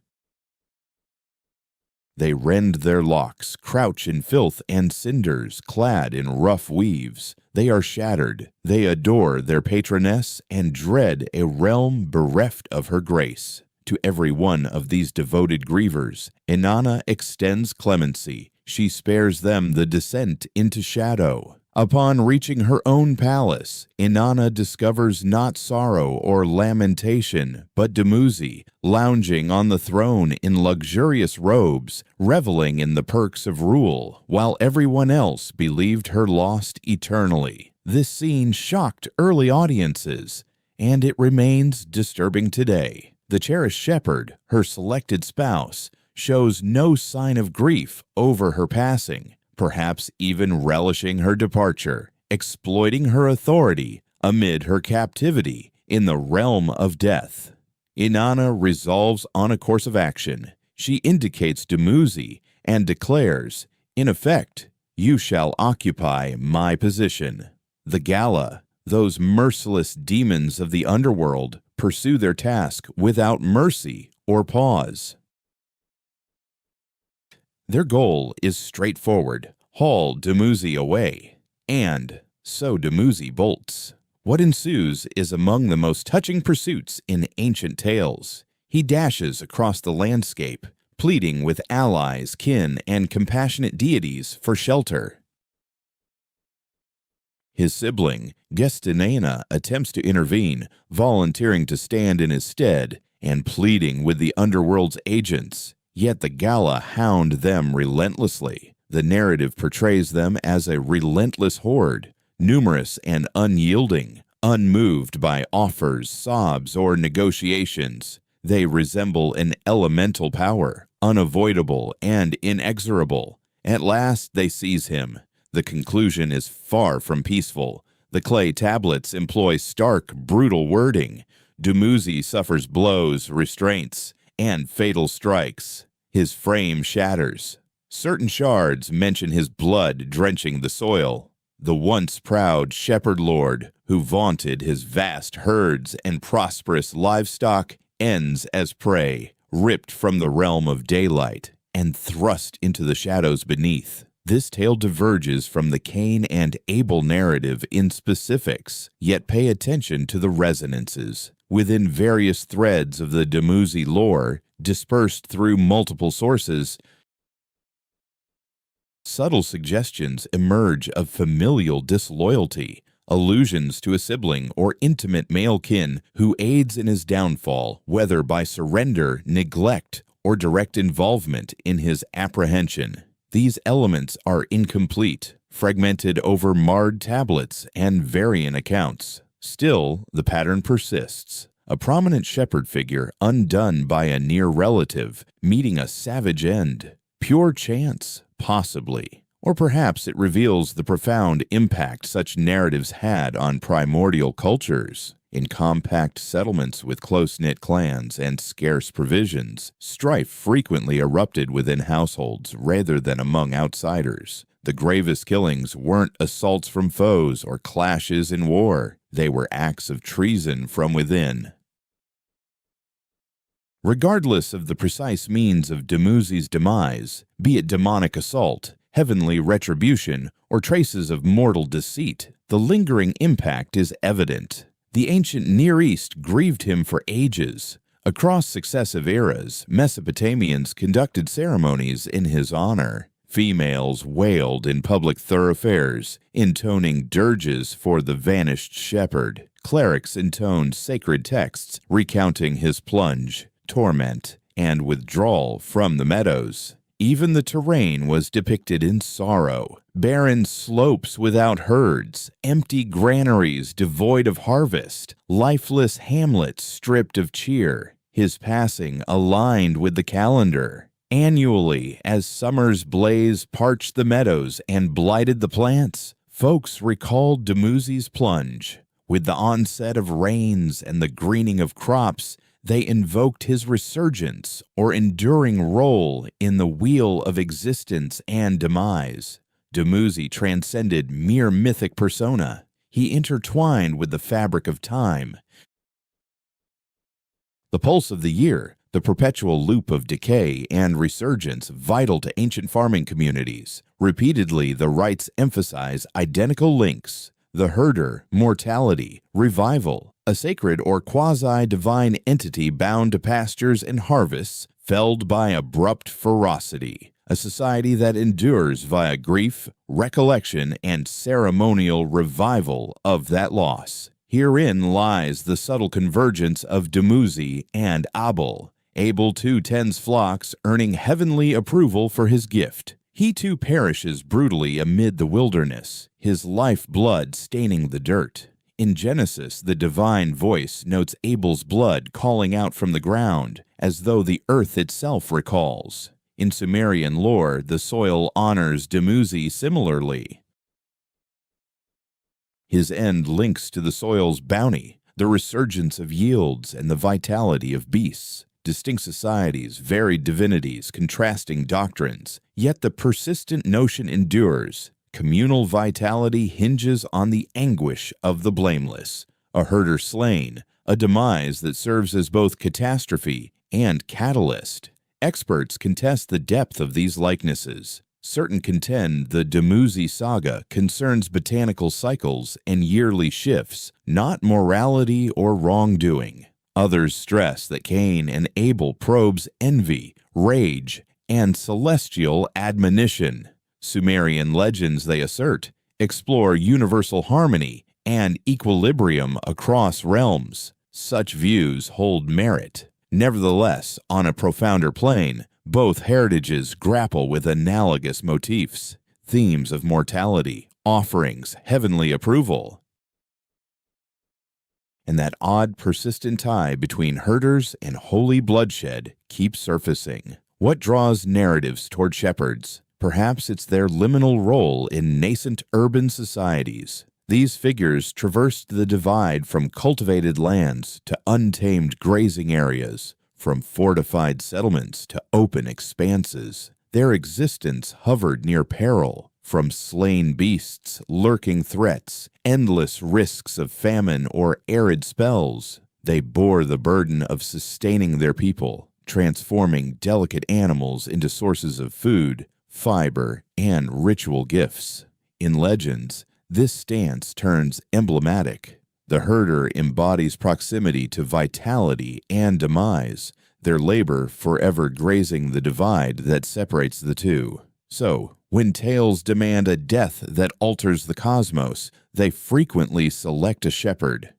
They rend their locks, crouch in filth and cinders, clad in rough weaves. They are shattered. They adore their patroness and dread a realm bereft of her grace. To every one of these devoted grievers, Inanna extends clemency. She spares them the descent into shadow. Upon reaching her own palace, Inanna discovers not sorrow or lamentation, but Dumuzi, lounging on the throne in luxurious robes, reveling in the perks of rule, while everyone else believed her lost eternally. This scene shocked early audiences, and it remains disturbing today. The cherished shepherd, her selected spouse, shows no sign of grief over her passing, perhaps even relishing her departure, exploiting her authority amid her captivity in the realm of death. Inanna resolves on a course of action. She indicates Dumuzi and declares, in effect, "You shall occupy my position." The Gala, those merciless demons of the underworld, pursue their task without mercy or pause. Their goal is straightforward: haul Dumuzi away. And so Dumuzi bolts. What ensues is among the most touching pursuits in ancient tales. He dashes across the landscape, pleading with allies, kin, and compassionate deities for shelter. His sibling, Gestinena, attempts to intervene, volunteering to stand in his stead and pleading with the underworld's agents. Yet the Gala hound them relentlessly. The narrative portrays them as a relentless horde, numerous and unyielding, unmoved by offers, sobs, or negotiations. They resemble an elemental power, unavoidable and inexorable. At last they seize him. The conclusion is far from peaceful. The clay tablets employ stark, brutal wording. Dumuzi suffers blows, restraints, and fatal strikes. His frame shatters. Certain shards mention his blood drenching the soil. The once proud shepherd lord, who vaunted his vast herds and prosperous livestock, ends as prey, ripped from the realm of daylight and thrust into the shadows beneath. This tale diverges from the Cain and Abel narrative in specifics, yet pay attention to the resonances. Within various threads of the Dumuzi lore, dispersed through multiple sources, subtle suggestions emerge of familial disloyalty, allusions to a sibling or intimate male kin who aids in his downfall, whether by surrender, neglect, or direct involvement in his apprehension. These elements are incomplete, fragmented over marred tablets and variant accounts. Still, the pattern persists. A prominent shepherd figure undone by a near relative, meeting a savage end. Pure chance, possibly. Or perhaps it reveals the profound impact such narratives had on primordial cultures. In compact settlements with close-knit clans and scarce provisions, strife frequently erupted within households rather than among outsiders. The gravest killings weren't assaults from foes or clashes in war. They were acts of treason from within. Regardless of the precise means of Dumuzi's demise, be it demonic assault, heavenly retribution, or traces of mortal deceit, the lingering impact is evident. The ancient Near East grieved him for ages. Across successive eras, Mesopotamians conducted ceremonies in his honor. Females wailed in public thoroughfares, intoning dirges for the vanished shepherd. Clerics intoned sacred texts recounting his plunge, torment, and withdrawal from the meadows. Even the terrain was depicted in sorrow. Barren slopes without herds, empty granaries devoid of harvest, lifeless hamlets stripped of cheer. His passing aligned with the calendar. Annually, as summer's blaze parched the meadows and blighted the plants, folks recalled Dumuzi's plunge. With the onset of rains and the greening of crops, they invoked his resurgence or enduring role in the wheel of existence and demise. Dumuzi transcended mere mythic persona. He intertwined with the fabric of time. The pulse of the year, the perpetual loop of decay and resurgence vital to ancient farming communities. Repeatedly, the rites emphasize identical links: the herder, mortality, revival, a sacred or quasi-divine entity bound to pastures and harvests, felled by abrupt ferocity, a society that endures via grief, recollection, and ceremonial revival of that loss. Herein lies the subtle convergence of Dumuzi and Abel. Abel too tends flocks, earning heavenly approval for his gift. He too perishes brutally amid the wilderness, his life blood staining the dirt. In Genesis, the divine voice notes Abel's blood calling out from the ground, as though the earth itself recalls. In Sumerian lore, the soil honors Dumuzi similarly. His end links to the soil's bounty, the resurgence of yields, and the vitality of beasts. Distinct societies, varied divinities, contrasting doctrines, yet the persistent notion endures. Communal vitality hinges on the anguish of the blameless. A herder slain, a demise that serves as both catastrophe and catalyst. Experts contest the depth of these likenesses. Certain contend the Dumuzi saga concerns botanical cycles and yearly shifts, not morality or wrongdoing. Others stress that Cain and Abel probes envy, rage, and celestial admonition. Sumerian legends, they assert, explore universal harmony and equilibrium across realms. Such views hold merit. Nevertheless, on a profounder plane, both heritages grapple with analogous motifs, themes of mortality, offerings, heavenly approval. And that odd, persistent tie between herders and holy bloodshed keeps surfacing. What draws narratives toward shepherds? Perhaps it's their liminal role in nascent urban societies. These figures traversed the divide from cultivated lands to untamed grazing areas, from fortified settlements to open expanses. Their existence hovered near peril, from slain beasts, lurking threats, endless risks of famine or arid spells. They bore the burden of sustaining their people, transforming delicate animals into sources of food, fiber, and ritual gifts. In legends, this stance turns emblematic. The herder embodies proximity to vitality and demise, their labor forever grazing the divide that separates the two. So, when tales demand a death that alters the cosmos, they frequently select a shepherd.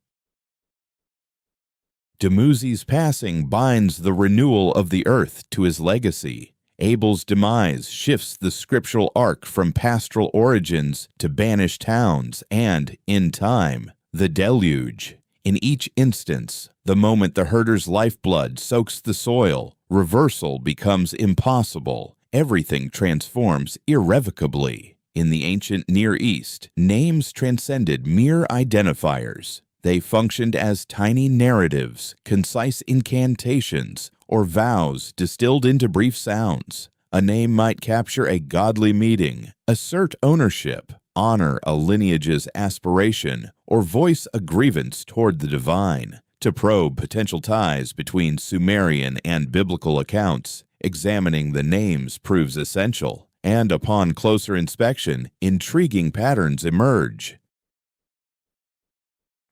Dumuzi's passing binds the renewal of the earth to his legacy. Abel's demise shifts the scriptural arc from pastoral origins to banished towns and, in time, the deluge. In each instance, the moment the herder's lifeblood soaks the soil, reversal becomes impossible. Everything transforms irrevocably. In the ancient Near East, names transcended mere identifiers. They functioned as tiny narratives, concise incantations, or vows distilled into brief sounds. A name might capture a godly meeting, assert ownership, honor a lineage's aspiration, or voice a grievance toward the divine. To probe potential ties between Sumerian and biblical accounts, examining the names proves essential, and upon closer inspection, intriguing patterns emerge.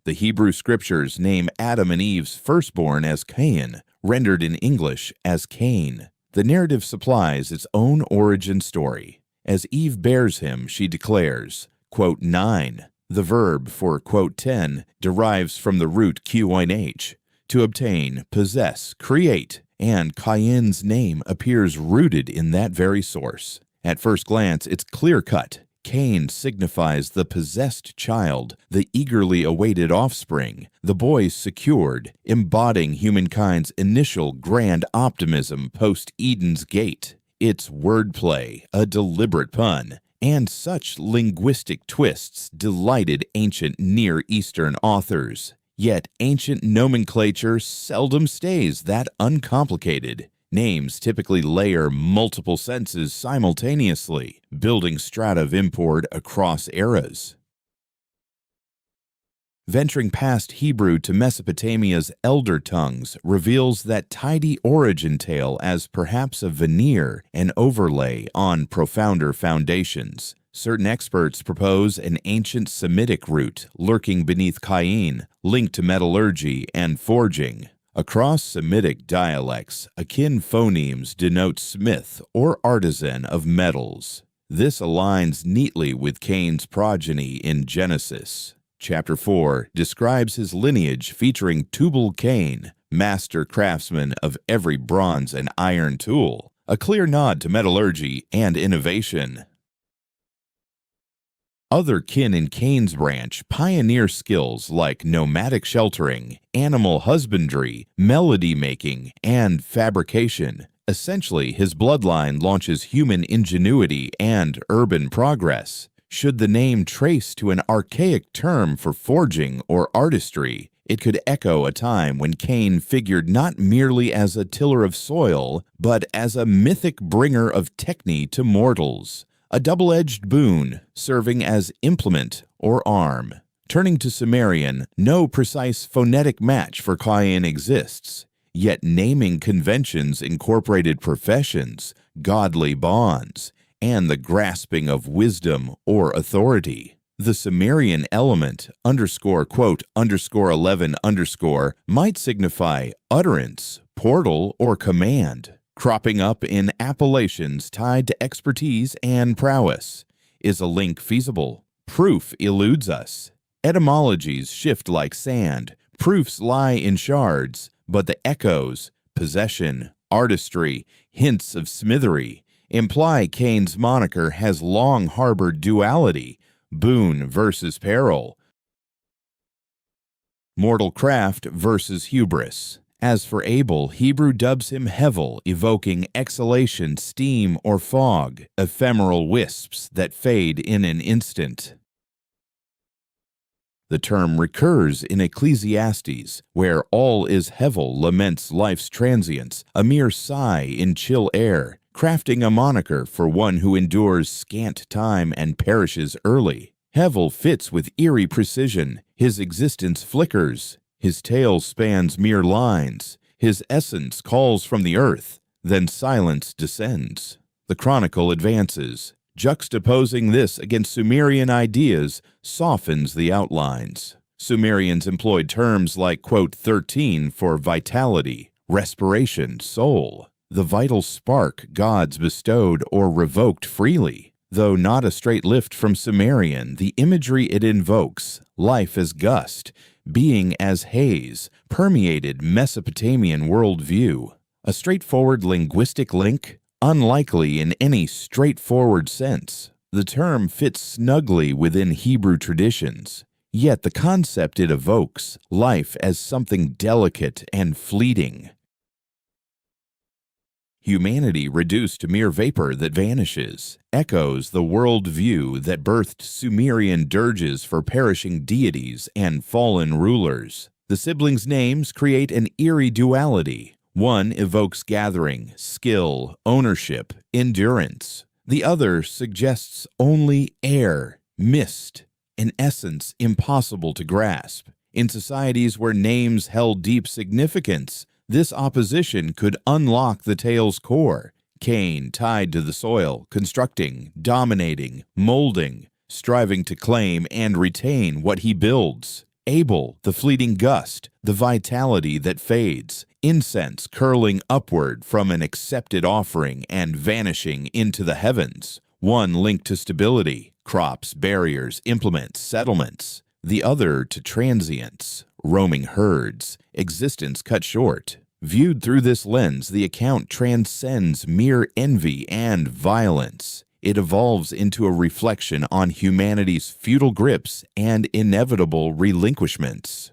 The Hebrew scriptures name Adam and Eve's firstborn as Cain, rendered in English as Cain. The narrative supplies its own origin story. As Eve bears him, she declares, quote, 9. The verb for, quote, 10 derives from the root koine, to obtain, possess, create, and Cain's name appears rooted in that very source. At first glance, it's clear-cut. Cain signifies the possessed child, the eagerly awaited offspring, the boy secured, embodying humankind's initial grand optimism post-Eden's gate. It's wordplay, a deliberate pun, and such linguistic twists delighted ancient Near Eastern authors. Yet ancient nomenclature seldom stays that uncomplicated. Names typically layer multiple senses simultaneously, building strata of import across eras. Venturing past Hebrew to Mesopotamia's elder tongues reveals that tidy origin tale as perhaps a veneer, an overlay on profounder foundations. Certain experts propose an ancient Semitic root lurking beneath Cain, linked to metallurgy and forging. Across Semitic dialects, akin phonemes denote smith or artisan of metals. This aligns neatly with Cain's progeny in Genesis. Chapter 4 describes his lineage featuring Tubal-Cain, master craftsman of every bronze and iron tool. a clear nod to metallurgy and innovation. Other kin in Cain's branch pioneer skills like nomadic sheltering, animal husbandry, melody making, and fabrication. Essentially, his bloodline launches human ingenuity and urban progress. Should the name trace to an archaic term for forging or artistry, it could echo a time when Cain figured not merely as a tiller of soil, but as a mythic bringer of techne to mortals. A double-edged boon, serving as implement or arm. Turning to Sumerian, no precise phonetic match for Cain exists, yet naming conventions incorporated professions, godly bonds, and the grasping of wisdom or authority. The Sumerian element _11_ might signify utterance, portal, or command, cropping up in appellations tied to expertise and prowess. Is a link feasible? Proof eludes us. Etymologies shift like sand. Proofs lie in shards, but the echoes, possession, artistry, hints of smithery, imply Cain's moniker has long harbored duality, boon versus peril, mortal craft versus hubris. As for Abel, Hebrew dubs him Hevel, evoking exhalation, steam, or fog, ephemeral wisps that fade in an instant. The term recurs in Ecclesiastes, where all is Hevel laments life's transience, a mere sigh in chill air, crafting a moniker for one who endures scant time and perishes early. Hevel fits with eerie precision. His existence flickers. His tale spans mere lines. His essence calls from the earth. Then silence descends. The chronicle advances. Juxtaposing this against Sumerian ideas softens the outlines. Sumerians employed terms like, quote, 13 for vitality, respiration, soul, the vital spark gods bestowed or revoked freely. Though not a straight lift from Sumerian, the imagery it invokes, life as gust, being as haze, permeated Mesopotamian worldview. A straightforward linguistic link? Unlikely in any straightforward sense. The term fits snugly within Hebrew traditions, yet the concept it evokes, life as something delicate and fleeting. Humanity reduced to mere vapor that vanishes, echoes the worldview that birthed Sumerian dirges for perishing deities and fallen rulers. The siblings' names create an eerie duality. One evokes gathering, skill, ownership, endurance. The other suggests only air, mist, an essence impossible to grasp. In societies where names held deep significance, this opposition could unlock the tale's core. Cain tied to the soil, constructing, dominating, molding, striving to claim and retain what he builds. Abel, the fleeting gust, the vitality that fades, incense curling upward from an accepted offering and vanishing into the heavens. One linked to stability, crops, barriers, implements, settlements. The other to transience, roaming herds, existence cut short. Viewed through this lens, the account transcends mere envy and violence. It evolves into a reflection on humanity's futile grips and inevitable relinquishments.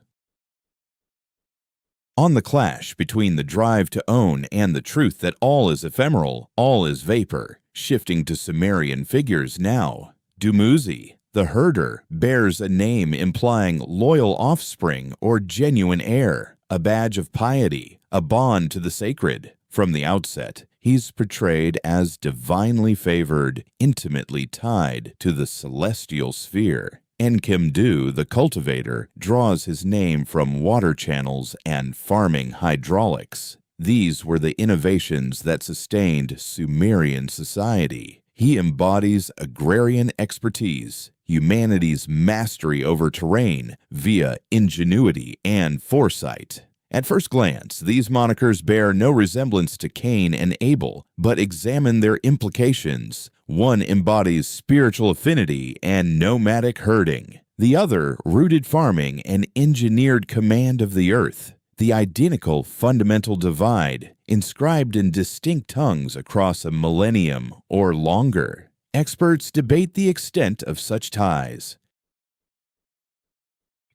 On the clash between the drive to own and the truth that all is ephemeral, all is vapor, shifting to Sumerian figures now. Dumuzi, the herder, bears a name implying loyal offspring or genuine heir, a badge of piety, a bond to the sacred. From the outset, he's portrayed as divinely favored, intimately tied to the celestial sphere. Enkidu, the cultivator, draws his name from water channels and farming hydraulics. These were the innovations that sustained Sumerian society. He embodies agrarian expertise, humanity's mastery over terrain via ingenuity and foresight. At first glance, these monikers bear no resemblance to Cain and Abel, but examine their implications. One embodies spiritual affinity and nomadic herding. The other, rooted farming and engineered command of the earth. The identical fundamental divide, inscribed in distinct tongues across a millennium or longer. Experts debate the extent of such ties.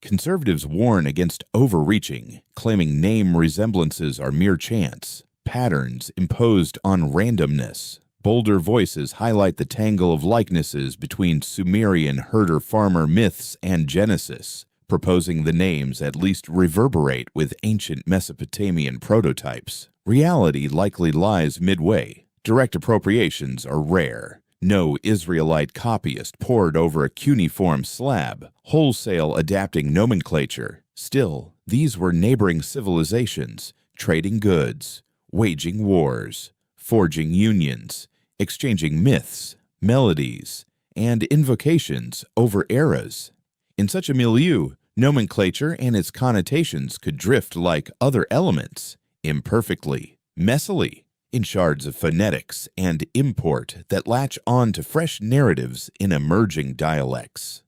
Conservatives warn against overreaching, claiming name resemblances are mere chance, patterns imposed on randomness. Bolder voices highlight the tangle of likenesses between Sumerian herder-farmer myths and Genesis, proposing the names at least reverberate with ancient Mesopotamian prototypes. Reality likely lies midway. Direct appropriations are rare. No Israelite copyist pored over a cuneiform slab, wholesale adapting nomenclature. Still, these were neighboring civilizations, trading goods, waging wars, forging unions, exchanging myths, melodies, and invocations over eras. In such a milieu, nomenclature and its connotations could drift like other elements, imperfectly, messily, in shards of phonetics and import that latch on to fresh narratives in emerging dialects.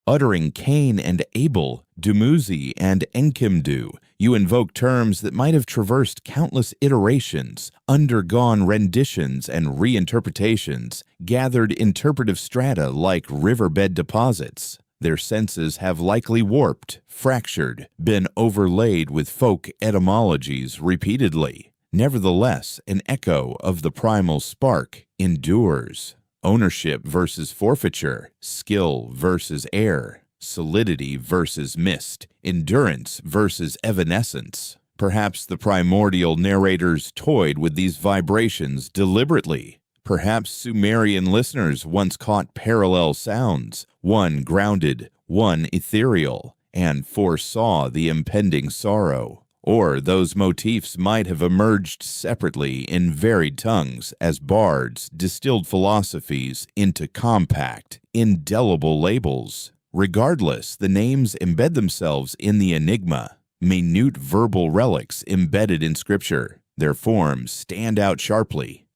Uttering Cain and Abel, Dumuzi and Enkimdu, you invoke terms that might have traversed countless iterations, undergone renditions and reinterpretations, gathered interpretive strata like riverbed deposits. Their senses have likely warped, fractured, been overlaid with folk etymologies repeatedly. Nevertheless, an echo of the primal spark endures. Ownership versus forfeiture, skill versus air, solidity versus mist, endurance versus evanescence. Perhaps the primordial narrators toyed with these vibrations deliberately. Perhaps Sumerian listeners once caught parallel sounds, one grounded, one ethereal, and foresaw the impending sorrow. Or those motifs might have emerged separately in varied tongues as bards distilled philosophies into compact, indelible labels. Regardless, the names embed themselves in the enigma, minute verbal relics embedded in scripture. Their forms stand out sharply.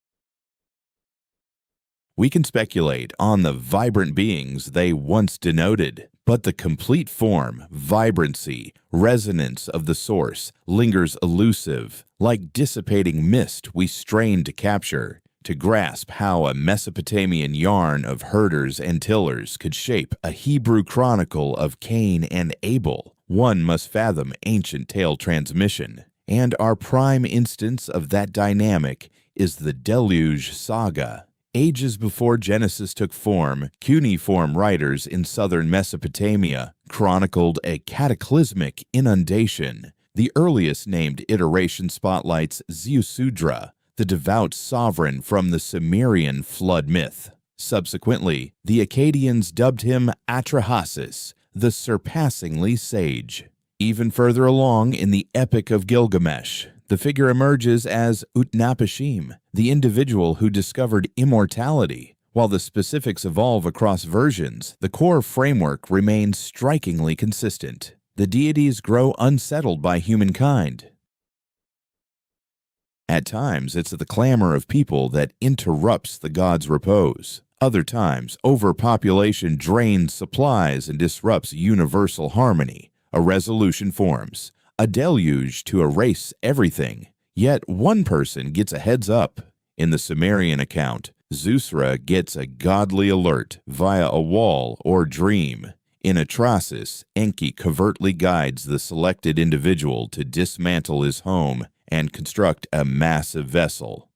We can speculate on the vibrant beings they once denoted, but the complete form, vibrancy, resonance of the source lingers elusive, like dissipating mist we strain to capture. To grasp how a Mesopotamian yarn of herders and tillers could shape a Hebrew chronicle of Cain and Abel, one must fathom ancient tale transmission. And our prime instance of that dynamic is the Deluge saga. Ages before Genesis took form, cuneiform writers in southern Mesopotamia chronicled a cataclysmic inundation. The earliest named iteration spotlights Ziusudra, the devout sovereign from the Sumerian flood myth. Subsequently, the Akkadians dubbed him Atrahasis, the surpassingly sage. Even further along in the Epic of Gilgamesh, the figure emerges as Utnapishtim, the individual who discovered immortality. While the specifics evolve across versions, the core framework remains strikingly consistent. The deities grow unsettled by humankind. At times, it's the clamor of people that interrupts the gods' repose. Other times, overpopulation drains supplies and disrupts universal harmony. A resolution forms, a deluge to erase everything. Yet one person gets a heads up. In the Sumerian account, Zusra gets a godly alert via a wall or dream. In Atrasis, Enki covertly guides the selected individual to dismantle his home and construct a massive vessel.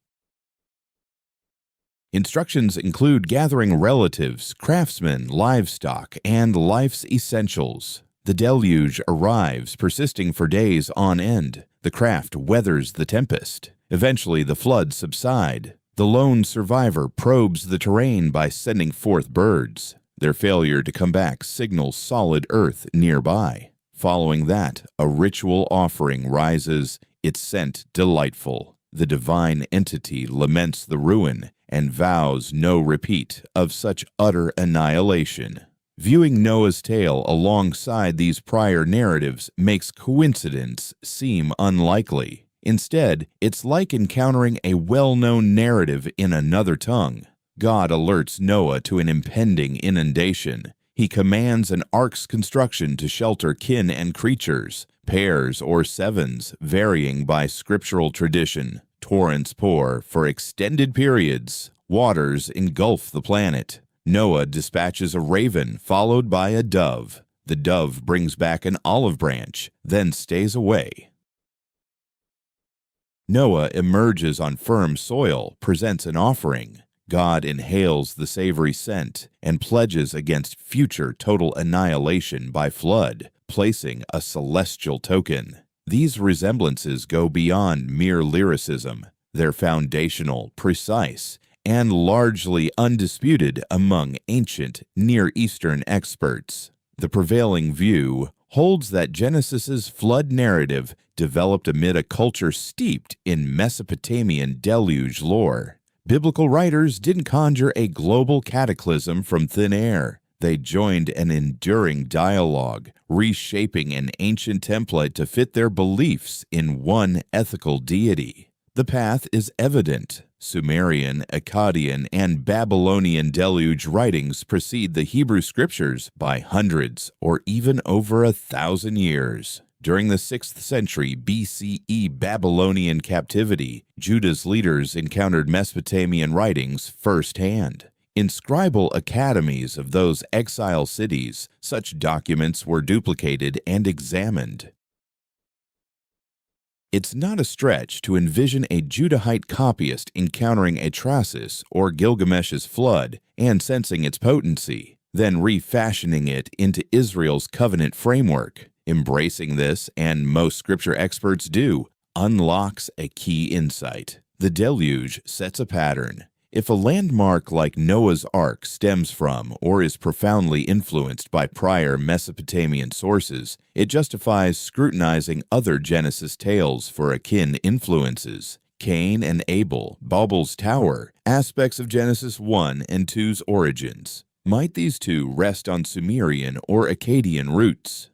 Instructions include gathering relatives, craftsmen, livestock, and life's essentials. The deluge arrives, persisting for days on end. The craft weathers the tempest. Eventually, the floods subside. The lone survivor probes the terrain by sending forth birds. Their failure to come back signals solid earth nearby. Following that, a ritual offering rises, its scent delightful. The divine entity laments the ruin and vows no repeat of such utter annihilation. Viewing Noah's tale alongside these prior narratives makes coincidence seem unlikely. Instead, it's like encountering a well-known narrative in another tongue. God alerts Noah to an impending inundation. He commands an ark's construction to shelter kin and creatures, pairs or sevens varying by scriptural tradition. Torrents pour for extended periods. Waters engulf the planet. Noah dispatches a raven followed by a dove. The dove brings back an olive branch, then stays away. Noah emerges on firm soil, presents an offering. God inhales the savory scent and pledges against future total annihilation by flood, placing a celestial token. These resemblances go beyond mere lyricism. They're foundational, precise, and largely undisputed among ancient Near Eastern experts. The prevailing view holds that Genesis's flood narrative developed amid a culture steeped in Mesopotamian deluge lore. Biblical writers didn't conjure a global cataclysm from thin air. They joined an enduring dialogue, reshaping an ancient template to fit their beliefs in one ethical deity. The path is evident. Sumerian, Akkadian, and Babylonian deluge writings precede the Hebrew scriptures by hundreds or even over 1,000 years. During the 6th century BCE Babylonian captivity, Judah's leaders encountered Mesopotamian writings firsthand. In scribal academies of those exile cities, such documents were duplicated and examined. It's not a stretch to envision a Judahite copyist encountering Atrahasis or Gilgamesh's flood and sensing its potency, then refashioning it into Israel's covenant framework. Embracing this, and most scripture experts do, unlocks a key insight. The deluge sets a pattern. If a landmark like Noah's Ark stems from or is profoundly influenced by prior Mesopotamian sources, it justifies scrutinizing other Genesis tales for akin influences. Cain and Abel, Babel's Tower, aspects of Genesis 1 and 2's origins. Might these two rest on Sumerian or Akkadian roots?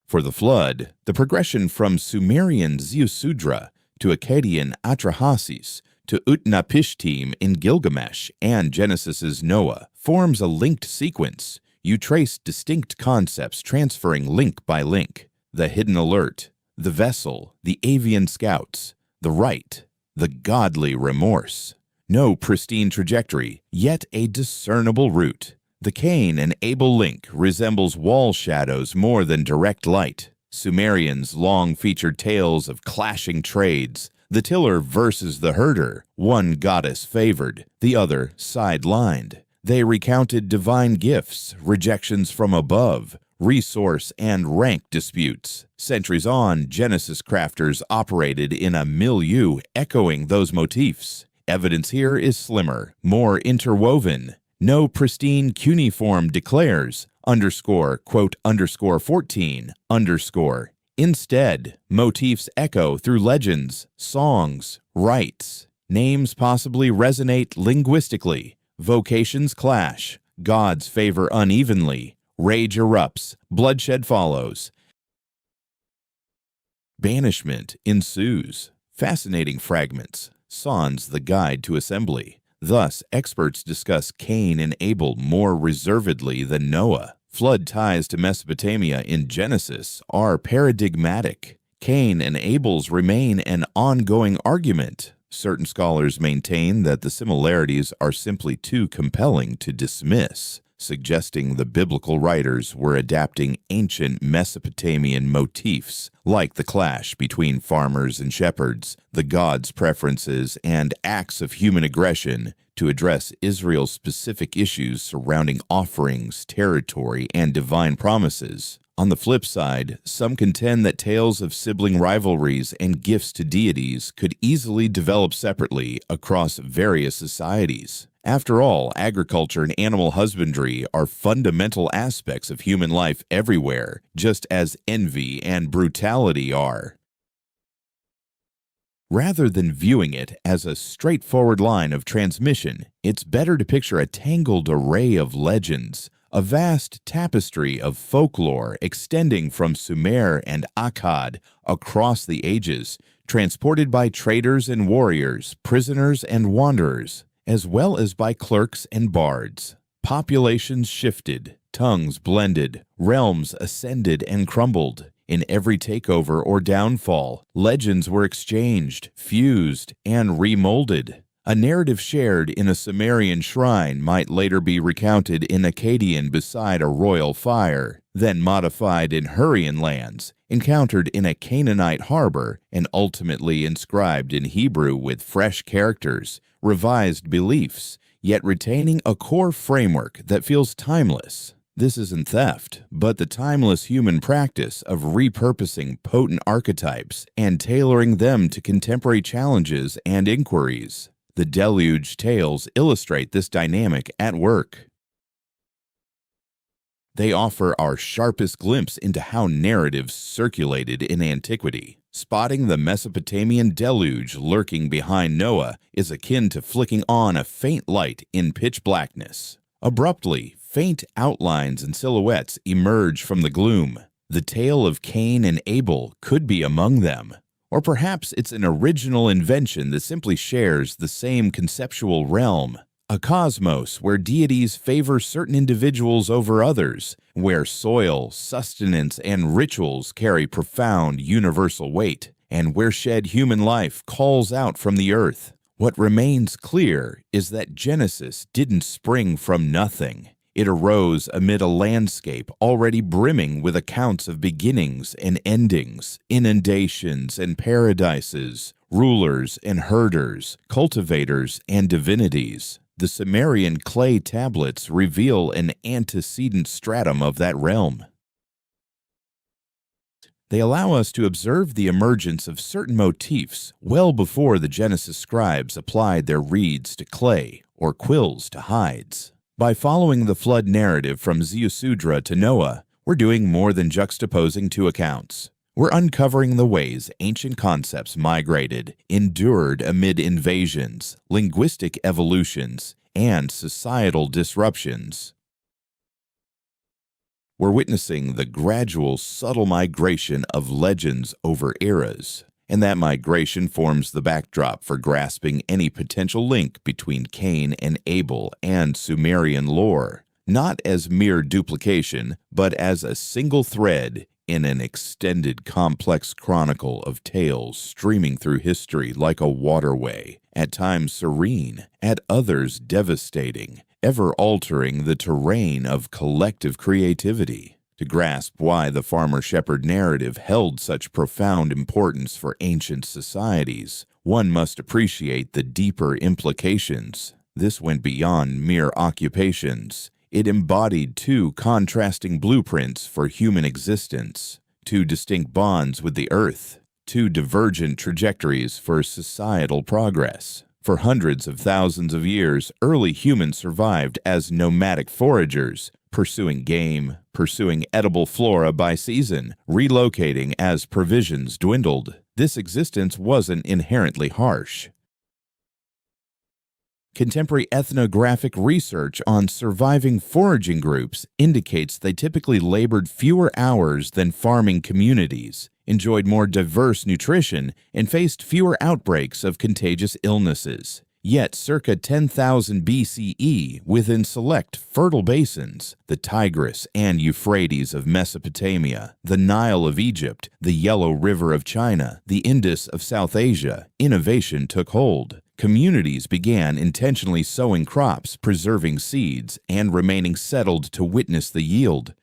For the flood, the progression from Sumerian Ziusudra to Akkadian Atrahasis to Utnapishtim in Gilgamesh and Genesis's Noah forms a linked sequence. You trace distinct concepts transferring link by link: the hidden alert, the vessel, the avian scouts, the right, the godly remorse. No pristine trajectory, yet a discernible route. The Cain and Abel link resembles wall shadows more than direct light. Sumerians long featured tales of clashing trades, the tiller versus the herder, one goddess favored, the other sidelined. They recounted divine gifts, rejections from above, resource and rank disputes. Centuries on, Genesis crafters operated in a milieu echoing those motifs. Evidence here is slimmer, more interwoven. No pristine cuneiform declares, quote, _14, _. Instead, motifs echo through legends, songs, rites. Names possibly resonate linguistically. Vocations clash. Gods favor unevenly. Rage erupts. Bloodshed follows. Banishment ensues. Fascinating fragments. Sans the guide to assembly. Thus, experts discuss Cain and Abel more reservedly than Noah. Flood ties to Mesopotamia in Genesis are paradigmatic. Cain and Abel's remain an ongoing argument. Certain scholars maintain that the similarities are simply too compelling to dismiss, suggesting the biblical writers were adapting ancient Mesopotamian motifs, like the clash between farmers and shepherds, the gods' preferences, and acts of human aggression, to address Israel's specific issues surrounding offerings, territory, and divine promises. On the flip side, some contend that tales of sibling rivalries and gifts to deities could easily develop separately across various societies. After all, agriculture and animal husbandry are fundamental aspects of human life everywhere, just as envy and brutality are. Rather than viewing it as a straightforward line of transmission, it's better to picture a tangled array of legends, a vast tapestry of folklore extending from Sumer and Akkad across the ages, transported by traders and warriors, prisoners and wanderers, as well as by clerks and bards. Populations shifted, tongues blended, realms ascended and crumbled. In every takeover or downfall, legends were exchanged, fused, and remolded. A narrative shared in a Sumerian shrine might later be recounted in Akkadian beside a royal fire, then modified in Hurrian lands, encountered in a Canaanite harbor, and ultimately inscribed in Hebrew with fresh characters, revised beliefs, yet retaining a core framework that feels timeless. This isn't theft, but the timeless human practice of repurposing potent archetypes and tailoring them to contemporary challenges and inquiries. The deluge tales illustrate this dynamic at work. They offer our sharpest glimpse into how narratives circulated in antiquity. Spotting the Mesopotamian deluge lurking behind Noah is akin to flicking on a faint light in pitch blackness. Abruptly, faint outlines and silhouettes emerge from the gloom. The tale of Cain and Abel could be among them. Or perhaps it's an original invention that simply shares the same conceptual realm. A cosmos where deities favor certain individuals over others, where soil, sustenance, and rituals carry profound universal weight, and where shed human life calls out from the earth. What remains clear is that Genesis didn't spring from nothing. It arose amid a landscape already brimming with accounts of beginnings and endings, inundations and paradises, rulers and herders, cultivators and divinities. The Sumerian clay tablets reveal an antecedent stratum of that realm. They allow us to observe the emergence of certain motifs well before the Genesis scribes applied their reeds to clay or quills to hides. By following the flood narrative from Ziusudra to Noah, we're doing more than juxtaposing two accounts. We're uncovering the ways ancient concepts migrated, endured amid invasions, linguistic evolutions, and societal disruptions. We're witnessing the gradual, subtle migration of legends over eras, and that migration forms the backdrop for grasping any potential link between Cain and Abel and Sumerian lore, not as mere duplication, but as a single thread in an extended, complex chronicle of tales streaming through history like a waterway, at times serene, at others devastating, ever altering the terrain of collective creativity. To grasp why the farmer-shepherd narrative held such profound importance for ancient societies, one must appreciate the deeper implications. This went beyond mere occupations. It embodied two contrasting blueprints for human existence, two distinct bonds with the earth, two divergent trajectories for societal progress. For hundreds of thousands of years, early humans survived as nomadic foragers, pursuing game, pursuing edible flora by season, relocating as provisions dwindled. This existence wasn't inherently harsh. Contemporary ethnographic research on surviving foraging groups indicates they typically labored fewer hours than farming communities, enjoyed more diverse nutrition, and faced fewer outbreaks of contagious illnesses. Yet circa 10,000 BCE, within select fertile basins, the Tigris and Euphrates of Mesopotamia, the Nile of Egypt, the Yellow River of China, the Indus of South Asia, innovation took hold. Communities began intentionally sowing crops, preserving seeds, and remaining settled to witness the yield.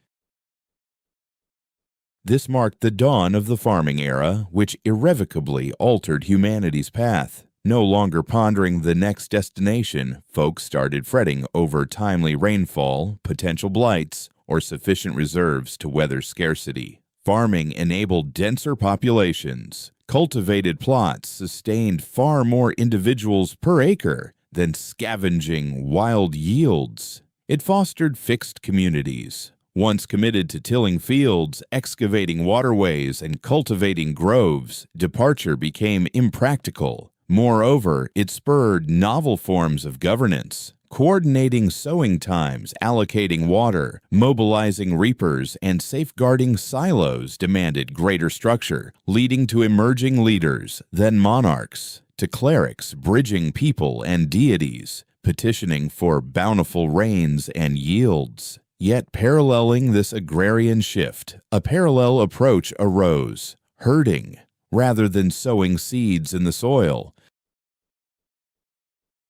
This marked the dawn of the farming era, which irrevocably altered humanity's path. No longer pondering the next destination, folks started fretting over timely rainfall, potential blights, or sufficient reserves to weather scarcity. Farming enabled denser populations. Cultivated plots sustained far more individuals per acre than scavenging wild yields. It fostered fixed communities. Once committed to tilling fields, excavating waterways, and cultivating groves, departure became impractical. Moreover, it spurred novel forms of governance. Coordinating sowing times, allocating water, mobilizing reapers, and safeguarding silos demanded greater structure, leading to emerging leaders, then monarchs, to clerics bridging people and deities, petitioning for bountiful rains and yields. Yet paralleling this agrarian shift, a parallel approach arose, herding, rather than sowing seeds in the soil.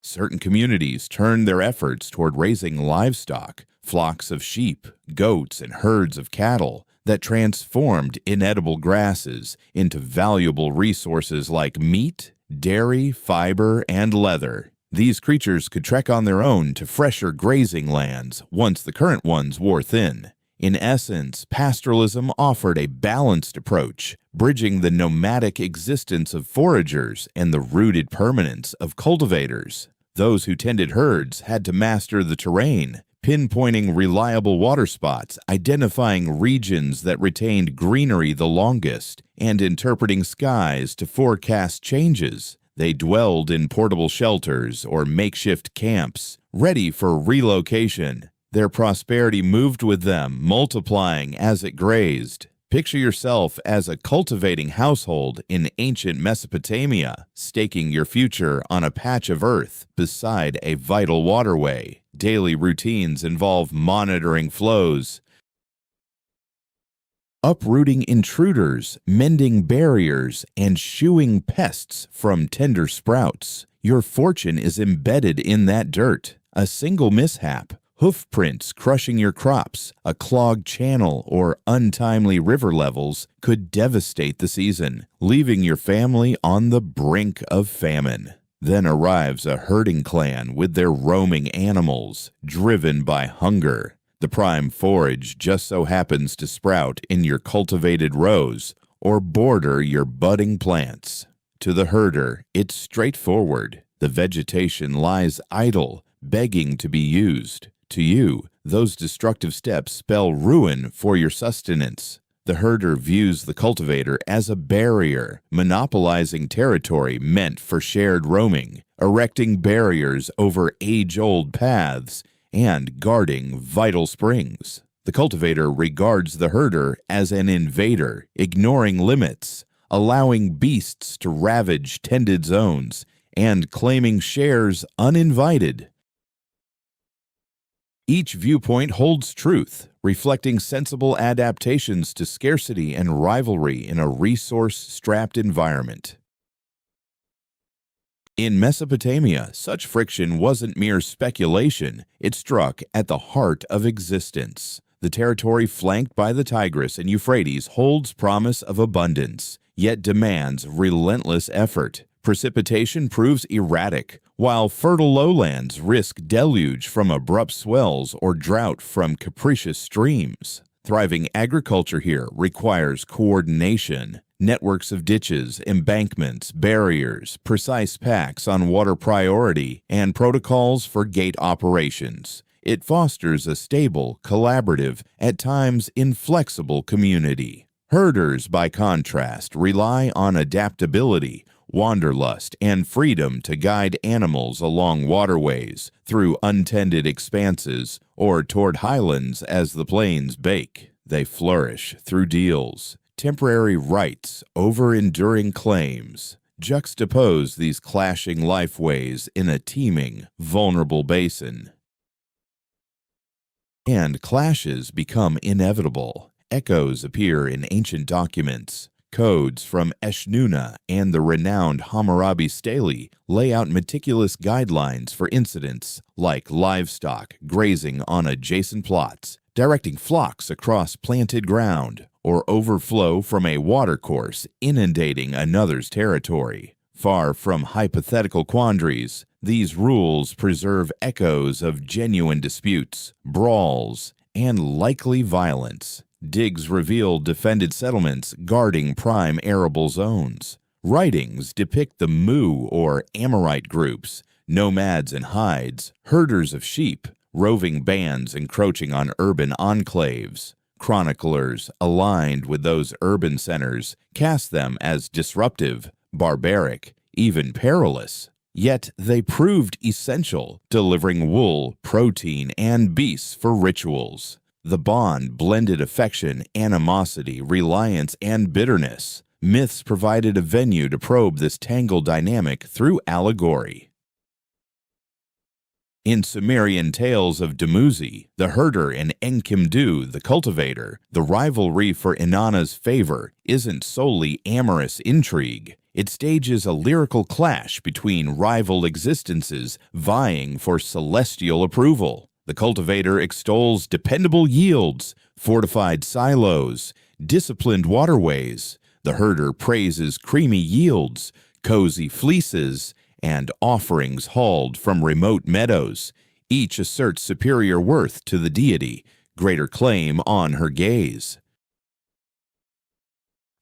Certain communities turned their efforts toward raising livestock, flocks of sheep, goats, and herds of cattle that transformed inedible grasses into valuable resources like meat, dairy, fiber, and leather. These creatures could trek on their own to fresher grazing lands once the current ones wore thin. In essence, pastoralism offered a balanced approach, bridging the nomadic existence of foragers and the rooted permanence of cultivators. Those who tended herds had to master the terrain, pinpointing reliable water spots, identifying regions that retained greenery the longest, and interpreting skies to forecast changes. They dwelled in portable shelters or makeshift camps, ready for relocation. Their prosperity moved with them, multiplying as it grazed. Picture yourself as a cultivating household in ancient Mesopotamia, staking your future on a patch of earth beside a vital waterway. Daily routines involve monitoring flows, uprooting intruders, mending barriers, and shooing pests from tender sprouts. Your fortune is embedded in that dirt. A single mishap, hoof prints crushing your crops, a clogged channel, or untimely river levels could devastate the season, leaving your family on the brink of famine. Then arrives a herding clan with their roaming animals, driven by hunger. The prime forage just so happens to sprout in your cultivated rows or border your budding plants. To the herder, it's straightforward. The vegetation lies idle, begging to be used. To you, those destructive steps spell ruin for your sustenance. The herder views the cultivator as a barrier, monopolizing territory meant for shared roaming, erecting barriers over age-old paths, and guarding vital springs. The cultivator regards the herder as an invader, ignoring limits, allowing beasts to ravage tended zones, and claiming shares uninvited. Each viewpoint holds truth, reflecting sensible adaptations to scarcity and rivalry in a resource-strapped environment. In Mesopotamia, such friction wasn't mere speculation, it struck at the heart of existence. The territory flanked by the Tigris and Euphrates holds promise of abundance, yet demands relentless effort. Precipitation proves erratic, while fertile lowlands risk deluge from abrupt swells or drought from capricious streams. Thriving agriculture here requires coordination, networks of ditches, embankments, barriers, precise packs on water priority, and protocols for gate operations. It fosters a stable, collaborative, at times inflexible community. Herders, by contrast, rely on adaptability, wanderlust, and freedom to guide animals along waterways, through untended expanses, or toward highlands as the plains bake. They flourish through deals, temporary rights over enduring claims. Juxtapose these clashing lifeways in a teeming, vulnerable basin, and clashes become inevitable. Echoes appear in ancient documents. Codes from Eshnunna and the renowned Hammurabi Stele lay out meticulous guidelines for incidents like livestock grazing on adjacent plots, directing flocks across planted ground, or overflow from a watercourse inundating another's territory. Far from hypothetical quandaries, these rules preserve echoes of genuine disputes, brawls, and likely violence. Digs reveal defended settlements guarding prime arable zones. Writings depict the Mu or Amorite groups, nomads in hides, herders of sheep, roving bands encroaching on urban enclaves. Chroniclers aligned with those urban centers cast them as disruptive, barbaric, even perilous. Yet they proved essential, delivering wool, protein, and beasts for rituals. The bond blended affection, animosity, reliance, and bitterness. Myths provided a venue to probe this tangled dynamic through allegory. In Sumerian tales of Dumuzi, the herder, and Enkidu, the cultivator, the rivalry for Inanna's favor isn't solely amorous intrigue. It stages a lyrical clash between rival existences vying for celestial approval. The cultivator extols dependable yields, fortified silos, disciplined waterways. The herder praises creamy yields, cozy fleeces, and offerings hauled from remote meadows. Each asserts superior worth to the deity, greater claim on her gaze.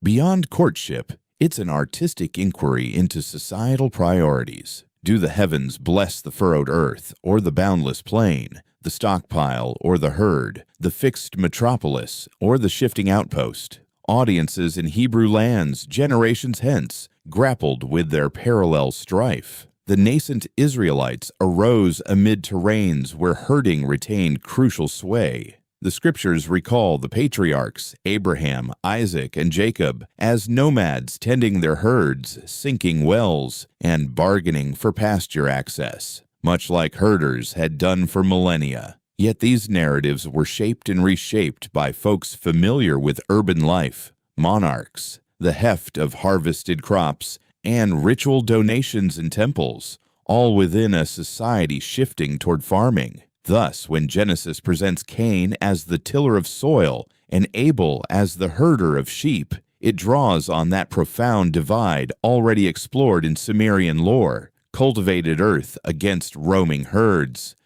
Beyond courtship, it's an artistic inquiry into societal priorities. Do the heavens bless the furrowed earth or the boundless plain, the stockpile or the herd, the fixed metropolis or the shifting outpost? Audiences in Hebrew lands generations hence grappled with their parallel strife. The nascent Israelites arose amid terrains where herding retained crucial sway. The scriptures recall the patriarchs, Abraham, Isaac, and Jacob, as nomads tending their herds, sinking wells, and bargaining for pasture access, much like herders had done for millennia. Yet these narratives were shaped and reshaped by folks familiar with urban life, monarchs, the heft of harvested crops, and ritual donations in temples, all within a society shifting toward farming. Thus, when Genesis presents Cain as the tiller of soil and Abel as the herder of sheep, it draws on that profound divide already explored in Sumerian lore: cultivated earth against roaming herds,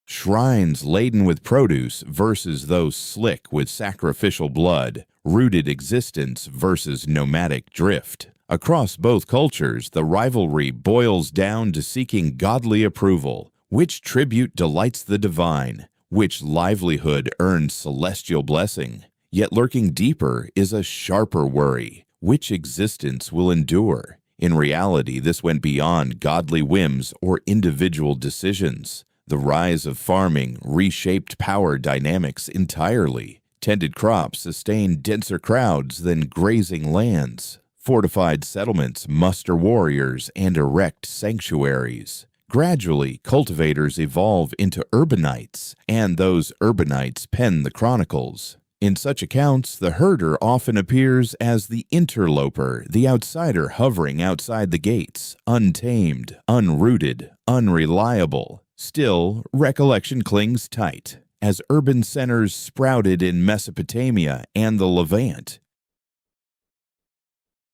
shrines laden with produce versus those slick with sacrificial blood, rooted existence versus nomadic drift. Across both cultures, the rivalry boils down to seeking godly approval. Which tribute delights the divine? Which livelihood earns celestial blessing? Yet lurking deeper is a sharper worry: which existence will endure? In reality, this went beyond godly whims or individual decisions. The rise of farming reshaped power dynamics entirely. Tended crops sustained denser crowds than grazing lands. Fortified settlements muster warriors and erect sanctuaries. Gradually, cultivators evolve into urbanites, and those urbanites pen the chronicles. In such accounts, the herder often appears as the interloper, the outsider hovering outside the gates, untamed, unrooted, unreliable. Still, recollection clings tight. As urban centers sprouted in Mesopotamia and the Levant,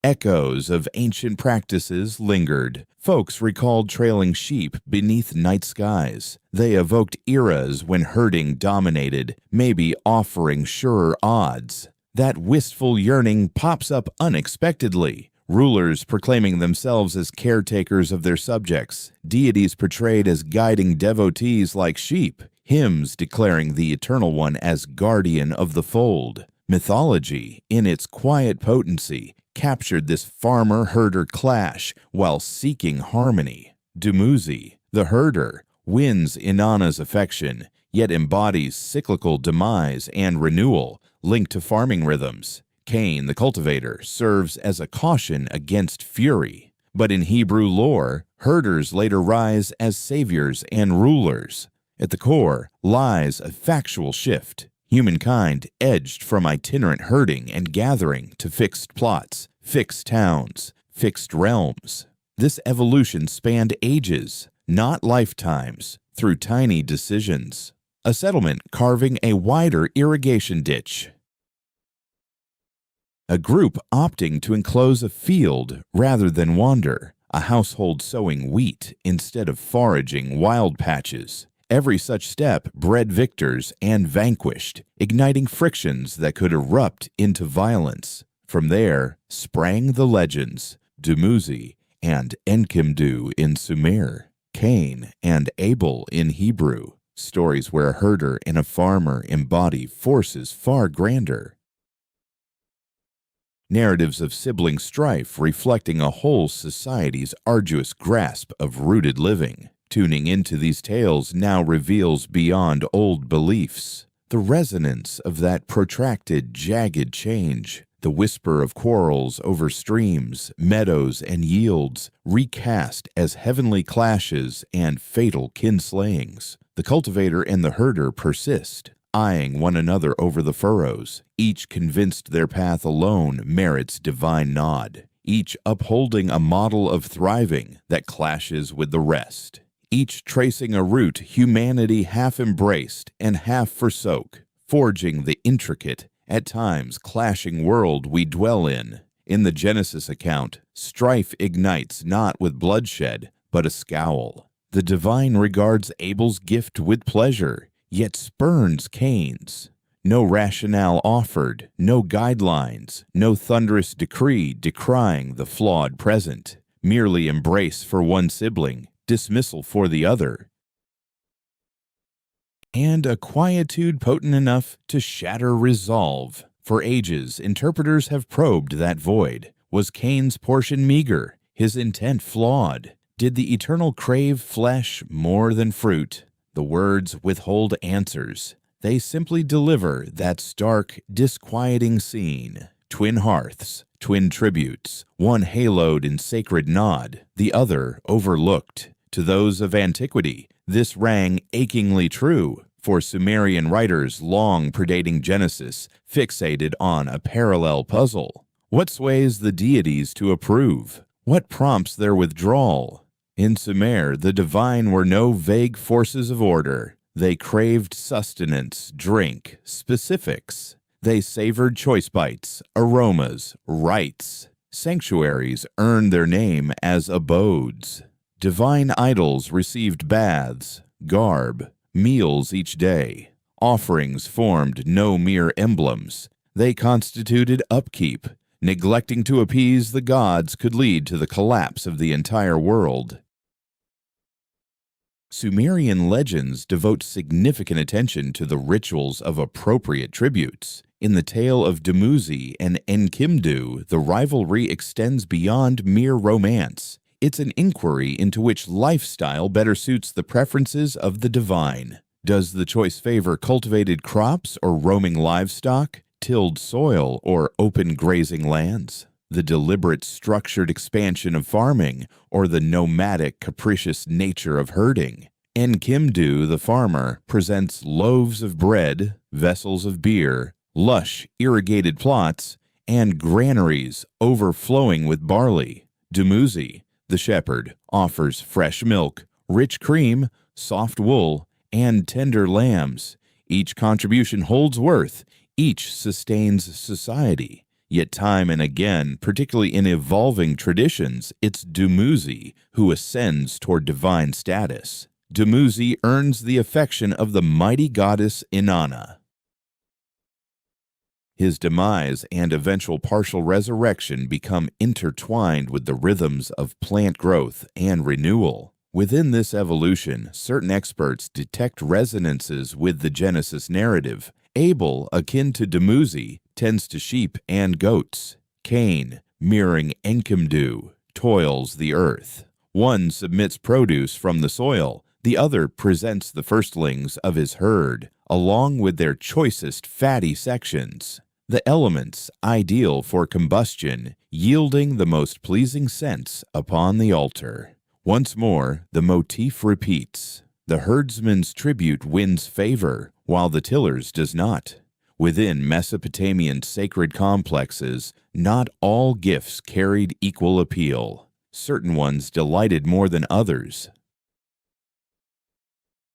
echoes of ancient practices lingered. Folks recalled trailing sheep beneath night skies. They evoked eras when herding dominated, maybe offering surer odds. That wistful yearning pops up unexpectedly. Rulers proclaiming themselves as caretakers of their subjects, deities portrayed as guiding devotees like sheep, hymns declaring the Eternal One as guardian of the fold. Mythology, in its quiet potency, captured this farmer-herder clash while seeking harmony. Dumuzi, the herder, wins Inanna's affection, yet embodies cyclical demise and renewal linked to farming rhythms. Cain, the cultivator, serves as a caution against fury. But in Hebrew lore, herders later rise as saviors and rulers. At the core lies a factual shift. Humankind edged from itinerant herding and gathering to fixed plots, fixed towns, fixed realms. This evolution spanned ages, not lifetimes, through tiny decisions. A settlement carving a wider irrigation ditch. A group opting to enclose a field rather than wander. A household sowing wheat instead of foraging wild patches. Every such step bred victors and vanquished, igniting frictions that could erupt into violence. From there sprang the legends: Dumuzi and Enkidu in Sumer, Cain and Abel in Hebrew, stories where a herder and a farmer embody forces far grander. Narratives of sibling strife reflecting a whole society's arduous grasp of rooted living. Tuning into these tales now reveals beyond old beliefs the resonance of that protracted, jagged change, the whisper of quarrels over streams, meadows, and yields, recast as heavenly clashes and fatal kinslayings. The cultivator and the herder persist, eyeing one another over the furrows, each convinced their path alone merits divine nod, each upholding a model of thriving that clashes with the rest, each tracing a route humanity half embraced and half forsook, forging the intricate, at times clashing world we dwell in. In the Genesis account, strife ignites not with bloodshed, but a scowl. The divine regards Abel's gift with pleasure, yet spurns Cain's. No rationale offered, no guidelines, no thunderous decree decrying the flawed present. Merely embrace for one sibling, dismissal for the other, and a quietude potent enough to shatter resolve. For ages, interpreters have probed that void. Was Cain's portion meager, his intent flawed? Did the Eternal crave flesh more than fruit? The words withhold answers. They simply deliver that stark, disquieting scene. Twin hearths, twin tributes, one haloed in sacred nod, the other overlooked. To those of antiquity, this rang achingly true, for Sumerian writers long predating Genesis fixated on a parallel puzzle. What sways the deities to approve? What prompts their withdrawal? In Sumer, the divine were no vague forces of order. They craved sustenance, drink, specifics. They savored choice bites, aromas, rites. Sanctuaries earned their name as abodes. Divine idols received baths, garb, meals each day. Offerings formed no mere emblems. They constituted upkeep. Neglecting to appease the gods could lead to the collapse of the entire world. Sumerian legends devote significant attention to the rituals of appropriate tributes. In the tale of Dumuzi and Enkidu, the rivalry extends beyond mere romance. It's an inquiry into which lifestyle better suits the preferences of the divine. Does the choice favor cultivated crops or roaming livestock, tilled soil or open grazing lands? The deliberate structured expansion of farming or the nomadic capricious nature of herding? Enkidu, the farmer, presents loaves of bread, vessels of beer, lush irrigated plots, and granaries overflowing with barley. Dumuzi, the shepherd, offers fresh milk, rich cream, soft wool, and tender lambs. Each contribution holds worth, each sustains society. Yet time and again, particularly in evolving traditions, it's Dumuzi who ascends toward divine status. Dumuzi earns the affection of the mighty goddess Inanna. His demise and eventual partial resurrection become intertwined with the rhythms of plant growth and renewal. Within this evolution, certain experts detect resonances with the Genesis narrative. Abel, akin to Dumuzi, tends to sheep and goats. Cain, mirroring Enkidu, toils the earth. One submits produce from the soil, the other presents the firstlings of his herd, along with their choicest fatty sections. The elements ideal for combustion, yielding the most pleasing scents upon the altar. Once more, the motif repeats. The herdsman's tribute wins favor, while the tiller's does not. Within Mesopotamian sacred complexes, not all gifts carried equal appeal. Certain ones delighted more than others.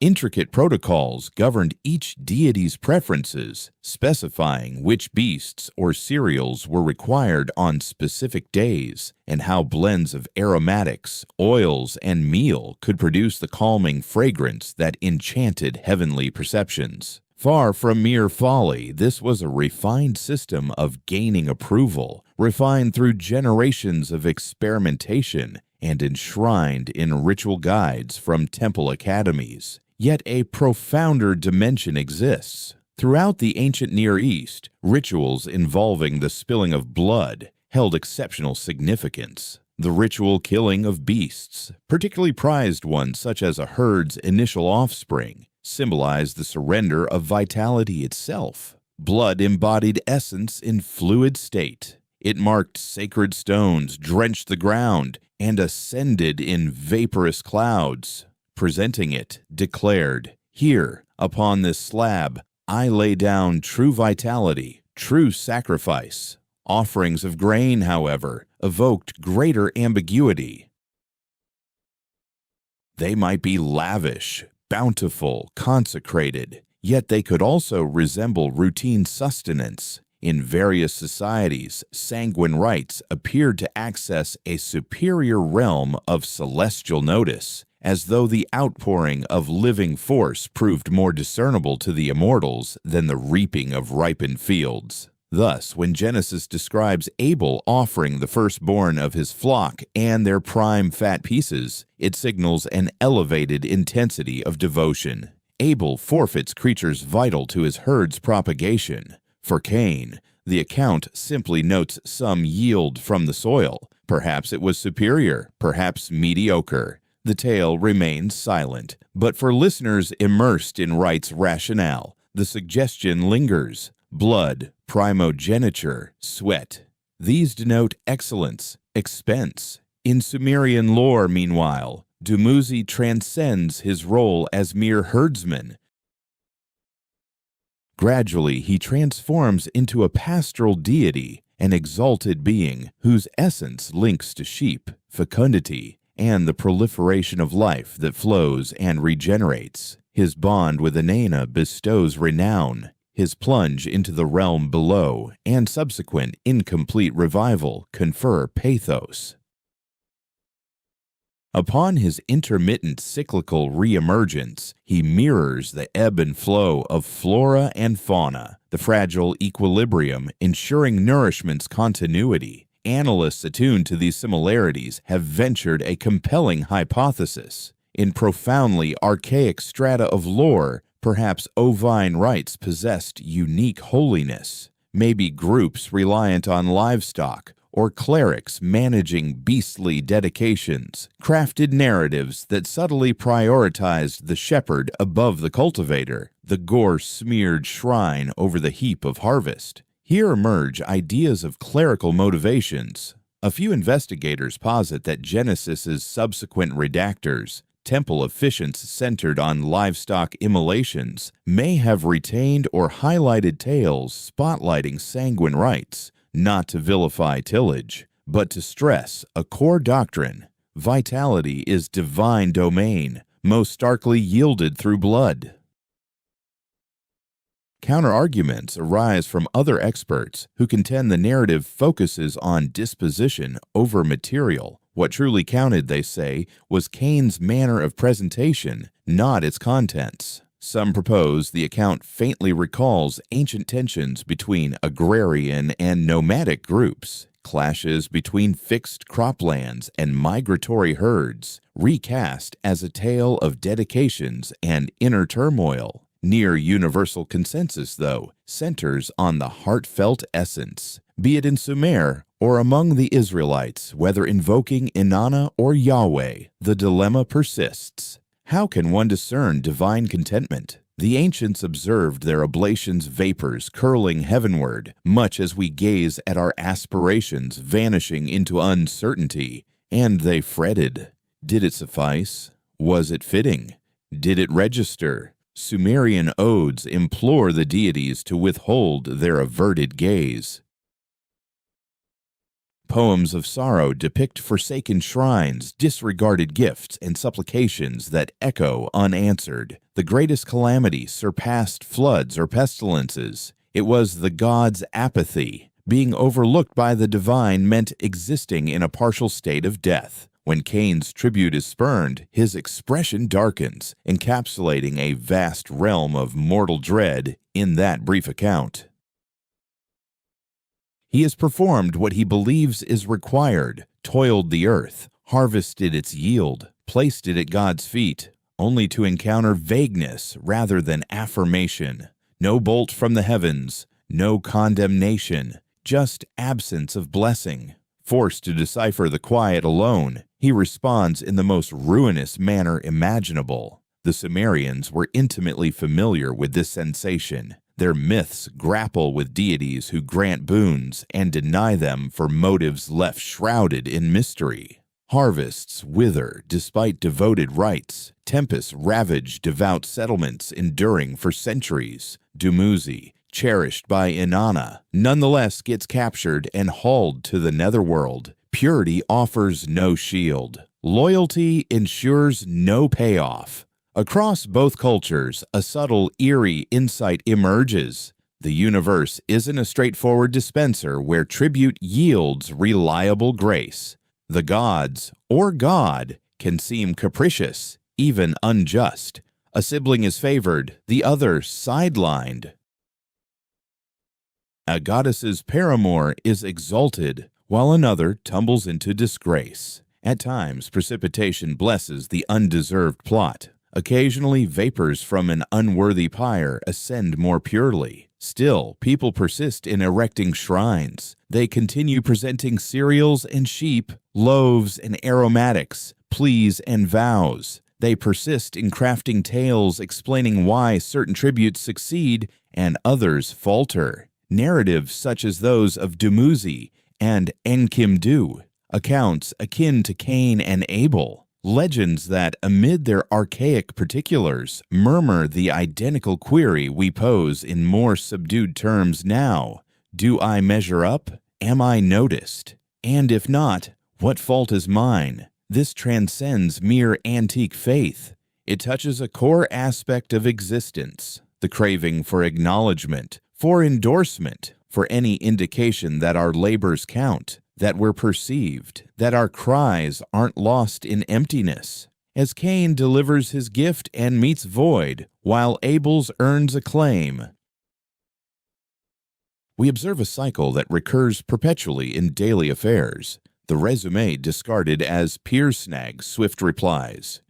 Intricate protocols governed each deity's preferences, specifying which beasts or cereals were required on specific days, and how blends of aromatics, oils, and meal could produce the calming fragrance that enchanted heavenly perceptions. Far from mere folly, this was a refined system of gaining approval, refined through generations of experimentation and enshrined in ritual guides from temple academies. Yet a profounder dimension exists. Throughout the ancient Near East, rituals involving the spilling of blood held exceptional significance. The ritual killing of beasts, particularly prized ones such as a herd's initial offspring, symbolized the surrender of vitality itself. Blood embodied essence in fluid state. It marked sacred stones, drenched the ground, and ascended in vaporous clouds. Presenting it, declared, "Here, upon this slab, I lay down true vitality, true sacrifice." Offerings of grain, however, evoked greater ambiguity. They might be lavish, bountiful, consecrated, yet they could also resemble routine sustenance. In various societies, sanguine rites appeared to access a superior realm of celestial notice, as though the outpouring of living force proved more discernible to the immortals than the reaping of ripened fields. Thus, when Genesis describes Abel offering the firstborn of his flock and their prime fat pieces, it signals an elevated intensity of devotion. Abel forfeits creatures vital to his herd's propagation. For Cain, the account simply notes some yield from the soil. Perhaps it was superior, perhaps mediocre. The tale remains silent, but for listeners immersed in rite's rationale, the suggestion lingers. Blood, primogeniture, sweat. These denote excellence, expense. In Sumerian lore, meanwhile, Dumuzi transcends his role as mere herdsman. Gradually, he transforms into a pastoral deity, an exalted being whose essence links to sheep, fecundity, and the proliferation of life that flows and regenerates. His bond with Inanna bestows renown. His plunge into the realm below and subsequent incomplete revival confer pathos. Upon his intermittent cyclical reemergence, he mirrors the ebb and flow of flora and fauna, the fragile equilibrium ensuring nourishment's continuity. Analysts attuned to these similarities have ventured a compelling hypothesis. In profoundly archaic strata of lore, perhaps ovine rites possessed unique holiness. Maybe groups reliant on livestock or clerics managing beastly dedications crafted narratives that subtly prioritized the shepherd above the cultivator, the gore-smeared shrine over the heap of harvest. Here emerge ideas of clerical motivations. A few investigators posit that Genesis's subsequent redactors, temple officiants centered on livestock immolations, may have retained or highlighted tales spotlighting sanguine rites, not to vilify tillage, but to stress a core doctrine. Vitality is divine domain, most starkly yielded through blood. Counter-arguments arise from other experts who contend the narrative focuses on disposition over material. What truly counted, they say, was Cain's manner of presentation, not its contents. Some propose the account faintly recalls ancient tensions between agrarian and nomadic groups, clashes between fixed croplands and migratory herds, recast as a tale of dedications and inner turmoil. Near universal consensus, though, centers on the heartfelt essence. Be it in Sumer or among the Israelites, whether invoking Inanna or Yahweh, the dilemma persists. How can one discern divine contentment? The ancients observed their oblations' vapors curling heavenward, much as we gaze at our aspirations vanishing into uncertainty, and they fretted. Did it suffice? Was it fitting? Did it register? Sumerian odes implore the deities to withhold their averted gaze. Poems of sorrow depict forsaken shrines, disregarded gifts, and supplications that echo unanswered. The greatest calamity surpassed floods or pestilences. It was the gods' apathy. Being overlooked by the divine meant existing in a partial state of death. When Cain's tribute is spurned, his expression darkens, encapsulating a vast realm of mortal dread in that brief account. He has performed what he believes is required, toiled the earth, harvested its yield, placed it at God's feet, only to encounter vagueness rather than affirmation. No bolt from the heavens, no condemnation, just absence of blessing. Forced to decipher the quiet alone, he responds in the most ruinous manner imaginable. The Sumerians were intimately familiar with this sensation. Their myths grapple with deities who grant boons and deny them for motives left shrouded in mystery. Harvests wither despite devoted rites. Tempests ravage devout settlements enduring for centuries. Dumuzi, cherished by Inanna, nonetheless gets captured and hauled to the netherworld. Purity offers no shield. Loyalty ensures no payoff. Across both cultures, a subtle, eerie insight emerges. The universe isn't a straightforward dispenser where tribute yields reliable grace. The gods, or God, can seem capricious, even unjust. A sibling is favored, the other sidelined. A goddess's paramour is exalted, while another tumbles into disgrace. At times, precipitation blesses the undeserved plot. Occasionally, vapors from an unworthy pyre ascend more purely. Still, people persist in erecting shrines. They continue presenting cereals and sheep, loaves and aromatics, pleas and vows. They persist in crafting tales explaining why certain tributes succeed and others falter. Narratives such as those of Dumuzi and Enkidu, accounts akin to Cain and Abel, legends that, amid their archaic particulars, murmur the identical query we pose in more subdued terms now. Do I measure up? Am I noticed? And if not, what fault is mine? This transcends mere antique faith. It touches a core aspect of existence, the craving for acknowledgement, for endorsement, for any indication that our labors count, that we're perceived, that our cries aren't lost in emptiness. As Cain delivers his gift and meets void, while Abel's earns acclaim. We observe a cycle that recurs perpetually in daily affairs, the resume discarded as peer snag swift replies.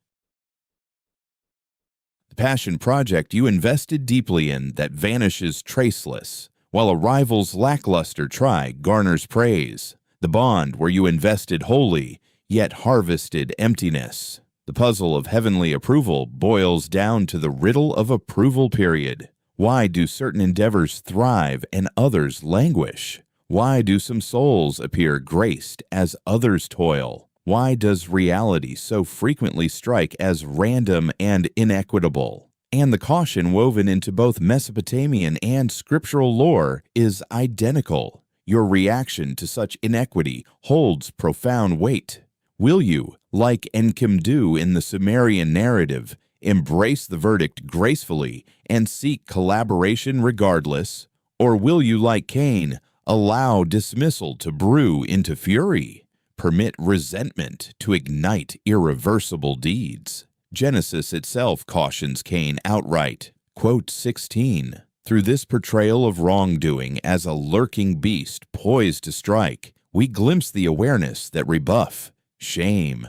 The passion project you invested deeply in that vanishes traceless, while a rival's lackluster try garners praise. The bond where you invested wholly, yet harvested emptiness. The puzzle of heavenly approval boils down to the riddle of approval period. Why do certain endeavors thrive and others languish? Why do some souls appear graced as others toil? Why does reality so frequently strike as random and inequitable? And the caution woven into both Mesopotamian and scriptural lore is identical. Your reaction to such inequity holds profound weight. Will you, like Enkidu in the Sumerian narrative, embrace the verdict gracefully and seek collaboration regardless? Or will you, like Cain, allow dismissal to brew into fury? Permit resentment to ignite irreversible deeds? Genesis itself cautions Cain outright. Quote 16. Through this portrayal of wrongdoing as a lurking beast poised to strike, we glimpse the awareness that rebuff, shame,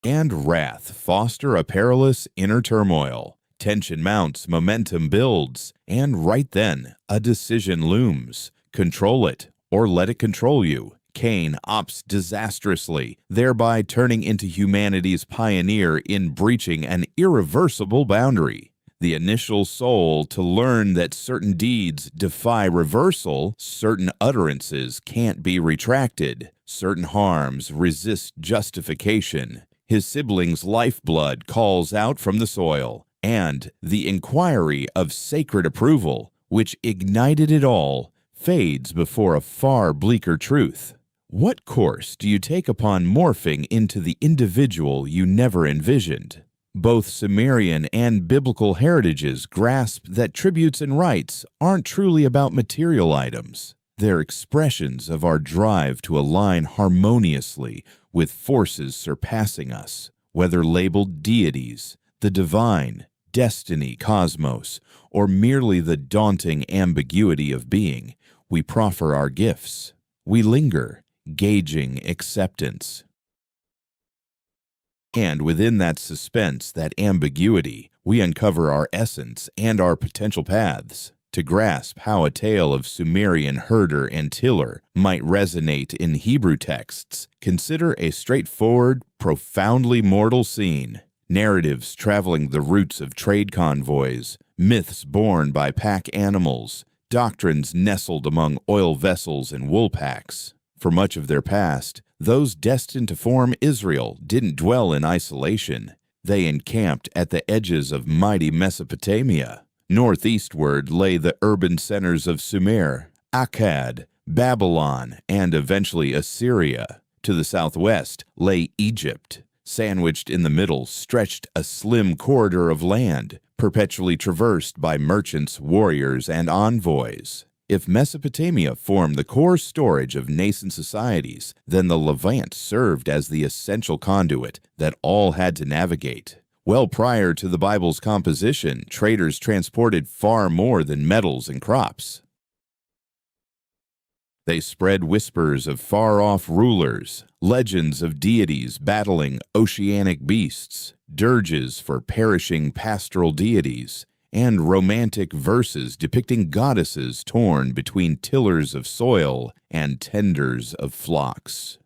and wrath foster a perilous inner turmoil. Tension mounts, momentum builds, and right then, a decision looms. Control it, or let it control you. Cain opts disastrously, thereby turning into humanity's pioneer in breaching an irreversible boundary. The initial soul to learn that certain deeds defy reversal, certain utterances can't be retracted, certain harms resist justification. His sibling's lifeblood calls out from the soil, and the inquiry of sacred approval, which ignited it all, fades before a far bleaker truth. What course do you take upon morphing into the individual you never envisioned? Both Sumerian and biblical heritages grasp that tributes and rites aren't truly about material items. They're expressions of our drive to align harmoniously with forces surpassing us, whether labeled deities, the divine, destiny, cosmos, or merely the daunting ambiguity of being. We proffer our gifts. We linger, gauging acceptance. And within that suspense, that ambiguity, we uncover our essence and our potential paths. To grasp how a tale of Sumerian herder and tiller might resonate in Hebrew texts, consider a straightforward, profoundly mortal scene. Narratives traveling the routes of trade convoys, myths born by pack animals, doctrines nestled among oil vessels and wool packs. For much of their past, those destined to form Israel didn't dwell in isolation. They encamped at the edges of mighty Mesopotamia. Northeastward lay the urban centers of Sumer, Akkad, Babylon, and eventually Assyria. To the southwest lay Egypt. Sandwiched in the middle stretched a slim corridor of land, perpetually traversed by merchants, warriors, and envoys. If Mesopotamia formed the core storage of nascent societies, then the Levant served as the essential conduit that all had to navigate. Well prior to the Bible's composition, traders transported far more than metals and crops. They spread whispers of far-off rulers, legends of deities battling oceanic beasts, dirges for perishing pastoral deities, and romantic verses depicting goddesses torn between tillers of soil and tenders of flocks.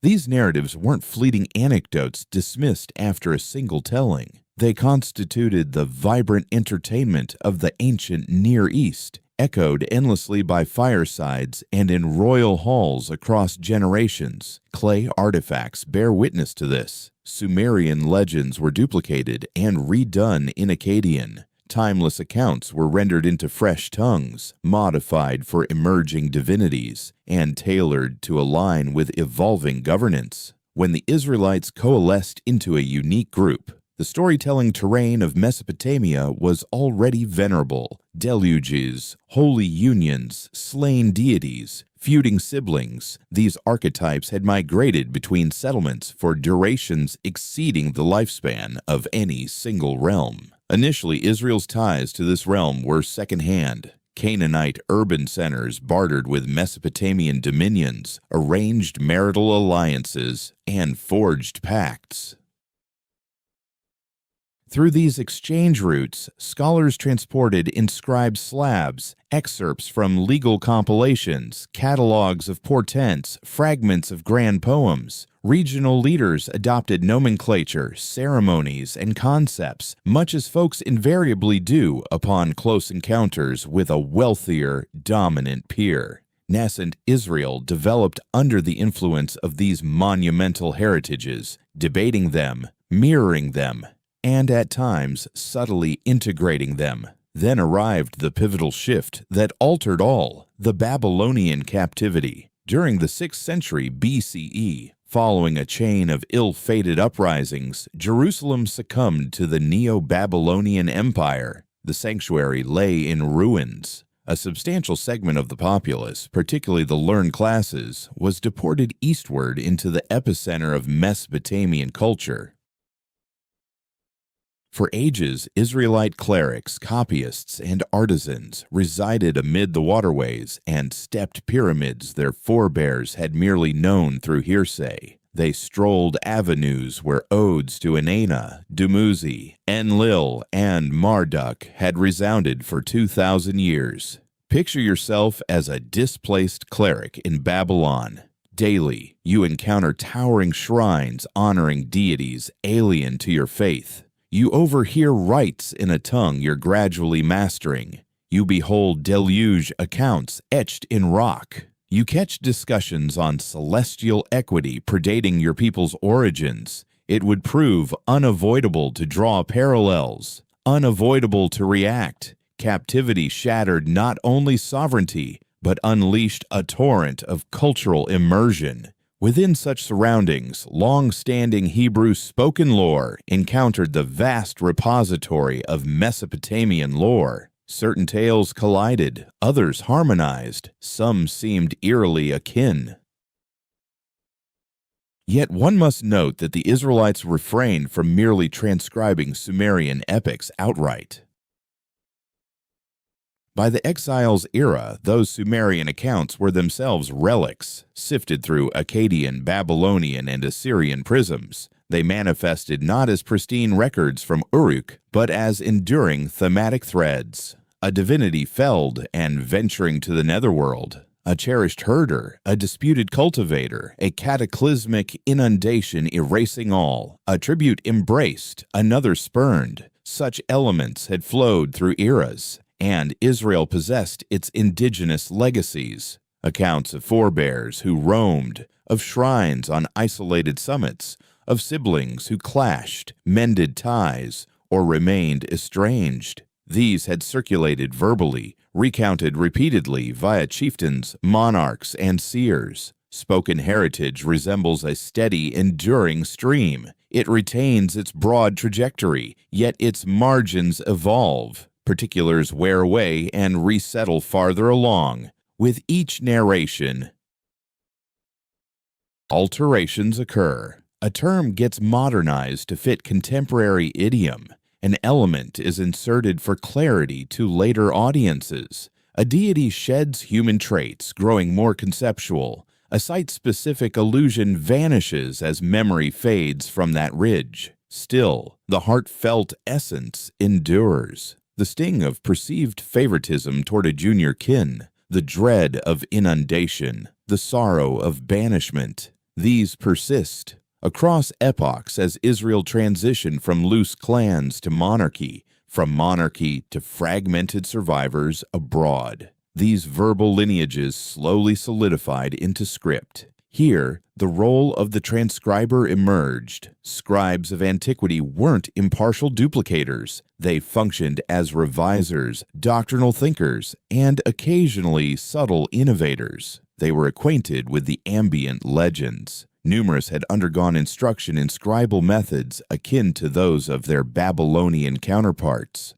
These narratives weren't fleeting anecdotes dismissed after a single telling. They constituted the vibrant entertainment of the ancient Near East, echoed endlessly by firesides and in royal halls across generations. Clay artifacts bear witness to this. Sumerian legends were duplicated and redone in Akkadian. Timeless accounts were rendered into fresh tongues, modified for emerging divinities, and tailored to align with evolving governance. When the Israelites coalesced into a unique group, the storytelling terrain of Mesopotamia was already venerable. Deluges, holy unions, slain deities, feuding siblings, these archetypes had migrated between settlements for durations exceeding the lifespan of any single realm. Initially, Israel's ties to this realm were second-hand. Canaanite urban centers bartered with Mesopotamian dominions, arranged marital alliances, and forged pacts. Through these exchange routes, scholars transported inscribed slabs, excerpts from legal compilations, catalogs of portents, fragments of grand poems. Regional leaders adopted nomenclature, ceremonies, and concepts, much as folks invariably do upon close encounters with a wealthier, dominant peer. Nascent Israel developed under the influence of these monumental heritages, debating them, mirroring them, and at times subtly integrating them. Then arrived the pivotal shift that altered all, the Babylonian captivity. During the 6th century BCE, following a chain of ill-fated uprisings, Jerusalem succumbed to the Neo-Babylonian Empire. The sanctuary lay in ruins. A substantial segment of the populace, particularly the learned classes, was deported eastward into the epicenter of Mesopotamian culture. For ages, Israelite clerics, copyists, and artisans resided amid the waterways and stepped pyramids their forebears had merely known through hearsay. They strolled avenues where odes to Inanna, Dumuzi, Enlil, and Marduk had resounded for 2,000 years. Picture yourself as a displaced cleric in Babylon. Daily, you encounter towering shrines honoring deities alien to your faith. You overhear rites in a tongue you're gradually mastering. You behold deluge accounts etched in rock. You catch discussions on celestial equity predating your people's origins. It would prove unavoidable to draw parallels, unavoidable to react. Captivity shattered not only sovereignty, but unleashed a torrent of cultural immersion. Within such surroundings, long-standing Hebrew spoken lore encountered the vast repository of Mesopotamian lore. Certain tales collided, others harmonized, some seemed eerily akin. Yet one must note that the Israelites refrained from merely transcribing Sumerian epics outright. By the exile's era, those Sumerian accounts were themselves relics, sifted through Akkadian, Babylonian, and Assyrian prisms. They manifested not as pristine records from Uruk, but as enduring thematic threads. A divinity felled and venturing to the netherworld, a cherished herder, a disputed cultivator, a cataclysmic inundation erasing all, a tribute embraced, another spurned. Such elements had flowed through eras, and Israel possessed its indigenous legacies, accounts of forebears who roamed, of shrines on isolated summits, of siblings who clashed, mended ties, or remained estranged. These had circulated verbally, recounted repeatedly via chieftains, monarchs, and seers. Spoken heritage resembles a steady, enduring stream. It retains its broad trajectory, yet its margins evolve. Particulars wear away and resettle farther along. With each narration, alterations occur. A term gets modernized to fit contemporary idiom. An element is inserted for clarity to later audiences. A deity sheds human traits, growing more conceptual. A site-specific allusion vanishes as memory fades from that ridge. Still, the heartfelt essence endures. The sting of perceived favoritism toward a junior kin, the dread of inundation, the sorrow of banishment, these persist across epochs as Israel transitioned from loose clans to monarchy, from monarchy to fragmented survivors abroad. These verbal lineages slowly solidified into script. Here, the role of the transcriber emerged. Scribes of antiquity weren't impartial duplicators. They functioned as revisers, doctrinal thinkers, and occasionally subtle innovators. They were acquainted with the ambient legends. Numerous had undergone instruction in scribal methods akin to those of their Babylonian counterparts.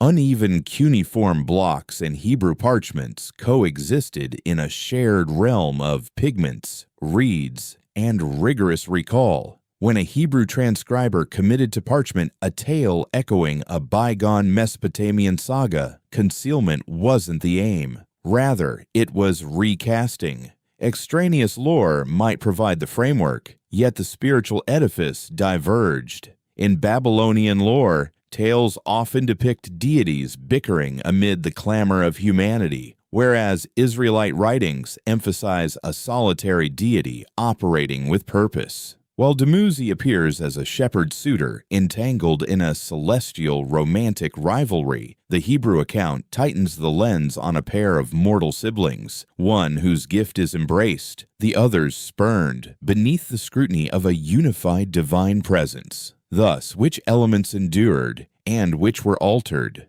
Uneven cuneiform blocks and Hebrew parchments coexisted in a shared realm of pigments, reeds, and rigorous recall. When a Hebrew transcriber committed to parchment a tale echoing a bygone Mesopotamian saga, concealment wasn't the aim. Rather, it was recasting. Extraneous lore might provide the framework, yet the spiritual edifice diverged. In Babylonian lore, tales often depict deities bickering amid the clamor of humanity, whereas Israelite writings emphasize a solitary deity operating with purpose. While Dumuzi appears as a shepherd suitor entangled in a celestial romantic rivalry, the Hebrew account tightens the lens on a pair of mortal siblings, one whose gift is embraced, the other's spurned, beneath the scrutiny of a unified divine presence. Thus, which elements endured and which were altered?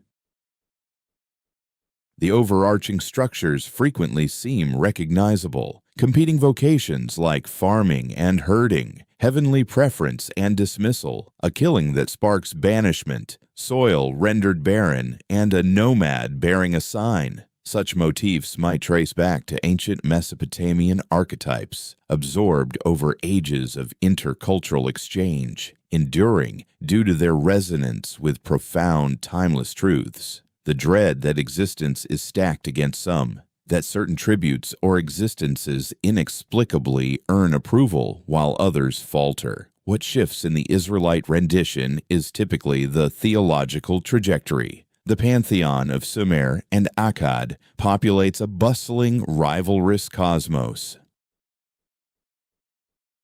The overarching structures frequently seem recognizable. Competing vocations like farming and herding, heavenly preference and dismissal, a killing that sparks banishment, soil rendered barren, and a nomad bearing a sign. Such motifs might trace back to ancient Mesopotamian archetypes, absorbed over ages of intercultural exchange, enduring due to their resonance with profound, timeless truths. The dread that existence is stacked against some, that certain tributes or existences inexplicably earn approval while others falter. What shifts in the Israelite rendition is typically the theological trajectory. The pantheon of Sumer and Akkad populates a bustling, rivalrous cosmos.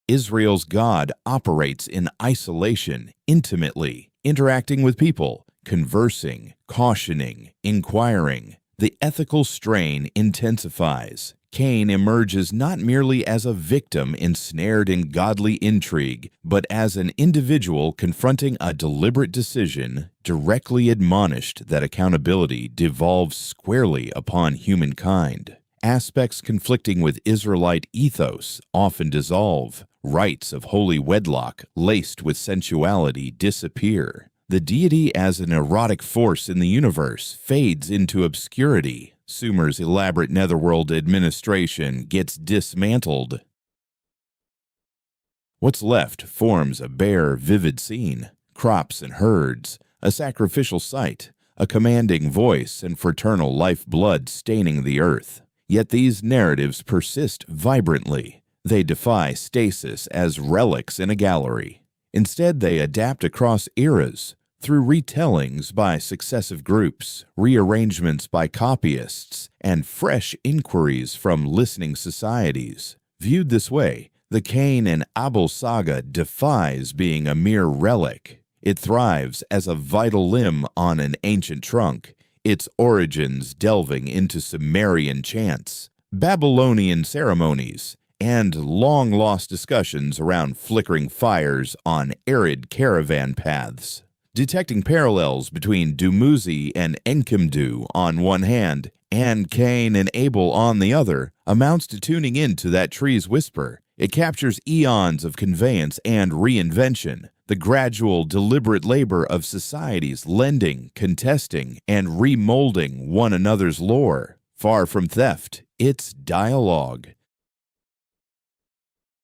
Israel's God operates in isolation, intimately, interacting with people, conversing, cautioning, inquiring. The ethical strain intensifies. Cain emerges not merely as a victim ensnared in godly intrigue, but as an individual confronting a deliberate decision, directly admonished that accountability devolves squarely upon humankind. Aspects conflicting with Israelite ethos often dissolve. Rites of holy wedlock, laced with sensuality, disappear. The deity as an erotic force in the universe fades into obscurity. Sumer's elaborate netherworld administration gets dismantled. What's left forms a bare, vivid scene, crops and herds, a sacrificial site, a commanding voice and fraternal lifeblood staining the earth. Yet these narratives persist vibrantly. They defy stasis as relics in a gallery. Instead, they adapt across eras, through retellings by successive groups, rearrangements by copyists, and fresh inquiries from listening societies. Viewed this way, the Cain and Abel saga defies being a mere relic. It thrives as a vital limb on an ancient trunk, its origins delving into Sumerian chants, Babylonian ceremonies, and long-lost discussions around flickering fires on arid caravan paths. Detecting parallels between Dumuzi and Enkidu on one hand and Cain and Abel on the other amounts to tuning into that tree's whisper. It captures eons of conveyance and reinvention, the gradual, deliberate labor of societies lending, contesting, and remolding one another's lore. Far from theft, it's dialogue.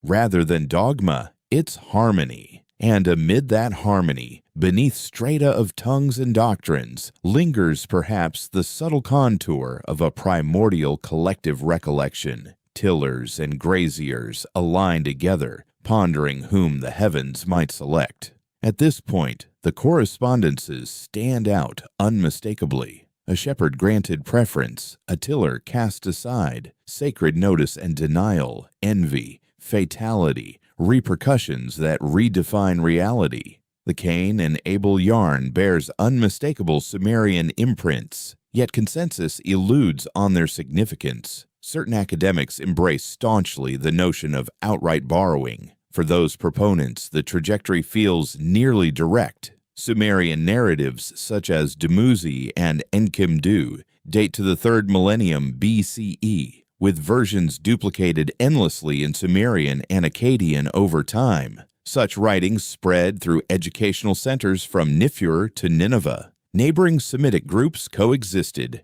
Rather than dogma, it's harmony. And amid that harmony, beneath strata of tongues and doctrines, lingers perhaps the subtle contour of a primordial collective recollection. Tillers and graziers align together, pondering whom the heavens might select. At this point, the correspondences stand out unmistakably. A shepherd granted preference, a tiller cast aside, sacred notice and denial, envy, fatality, repercussions that redefine reality. The Cain and Abel yarn bears unmistakable Sumerian imprints, yet consensus eludes on their significance. Certain academics embrace staunchly the notion of outright borrowing. For those proponents, the trajectory feels nearly direct. Sumerian narratives such as Dumuzi and Enkidu date to the 3rd millennium BCE, with versions duplicated endlessly in Sumerian and Akkadian over time. Such writings spread through educational centers from Nippur to Nineveh. Neighboring Semitic groups coexisted,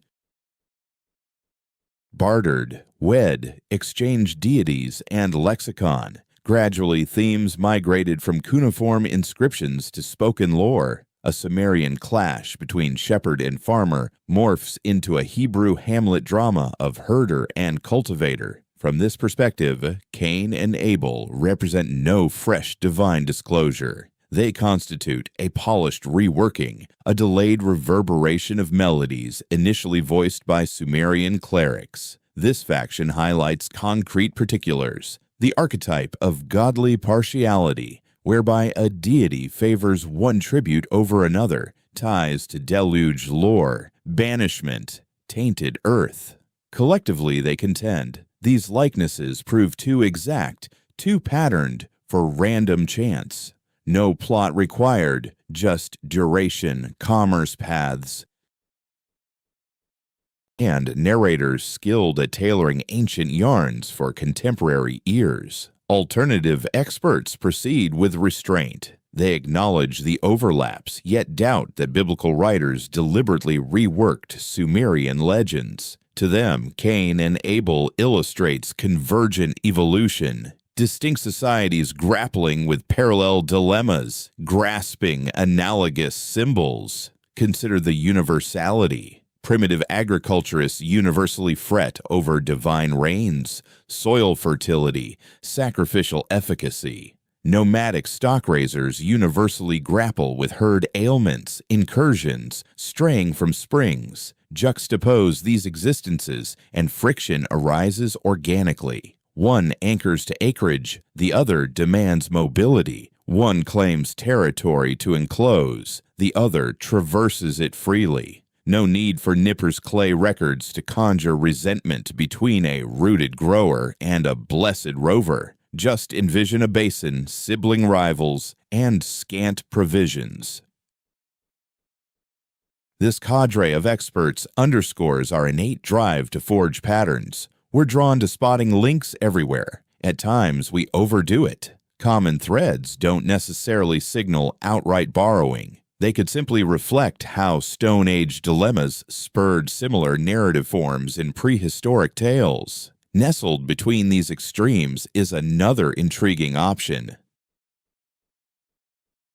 bartered, wed, exchanged deities and lexicon. Gradually, themes migrated from cuneiform inscriptions to spoken lore. A Sumerian clash between shepherd and farmer morphs into a Hebrew Hamlet drama of herder and cultivator. From this perspective, Cain and Abel represent no fresh divine disclosure. They constitute a polished reworking, a delayed reverberation of melodies initially voiced by Sumerian clerics. This faction highlights concrete particulars, the archetype of godly partiality, whereby a deity favors one tribute over another, ties to deluge lore, banishment, tainted earth. Collectively, they contend, these likenesses prove too exact, too patterned for random chance. No plot required, just duration, commerce paths, and narrators skilled at tailoring ancient yarns for contemporary ears. Alternative experts proceed with restraint. They acknowledge the overlaps, yet doubt that biblical writers deliberately reworked Sumerian legends. To them, Cain and Abel illustrates convergent evolution, distinct societies grappling with parallel dilemmas, grasping analogous symbols. Consider the universality. Primitive agriculturists universally fret over divine rains, soil fertility, sacrificial efficacy. Nomadic stock raisers universally grapple with herd ailments, incursions, straying from springs. Juxtapose these existences, and friction arises organically. One anchors to acreage, the other demands mobility. One claims territory to enclose, the other traverses it freely. No need for Nippur's clay records to conjure resentment between a rooted grower and a blessed rover. Just envision a basin, sibling rivals, and scant provisions. This cadre of experts underscores our innate drive to forge patterns. We're drawn to spotting links everywhere. At times, we overdo it. Common threads don't necessarily signal outright borrowing. They could simply reflect how Stone Age dilemmas spurred similar narrative forms in prehistoric tales. Nestled between these extremes is another intriguing option.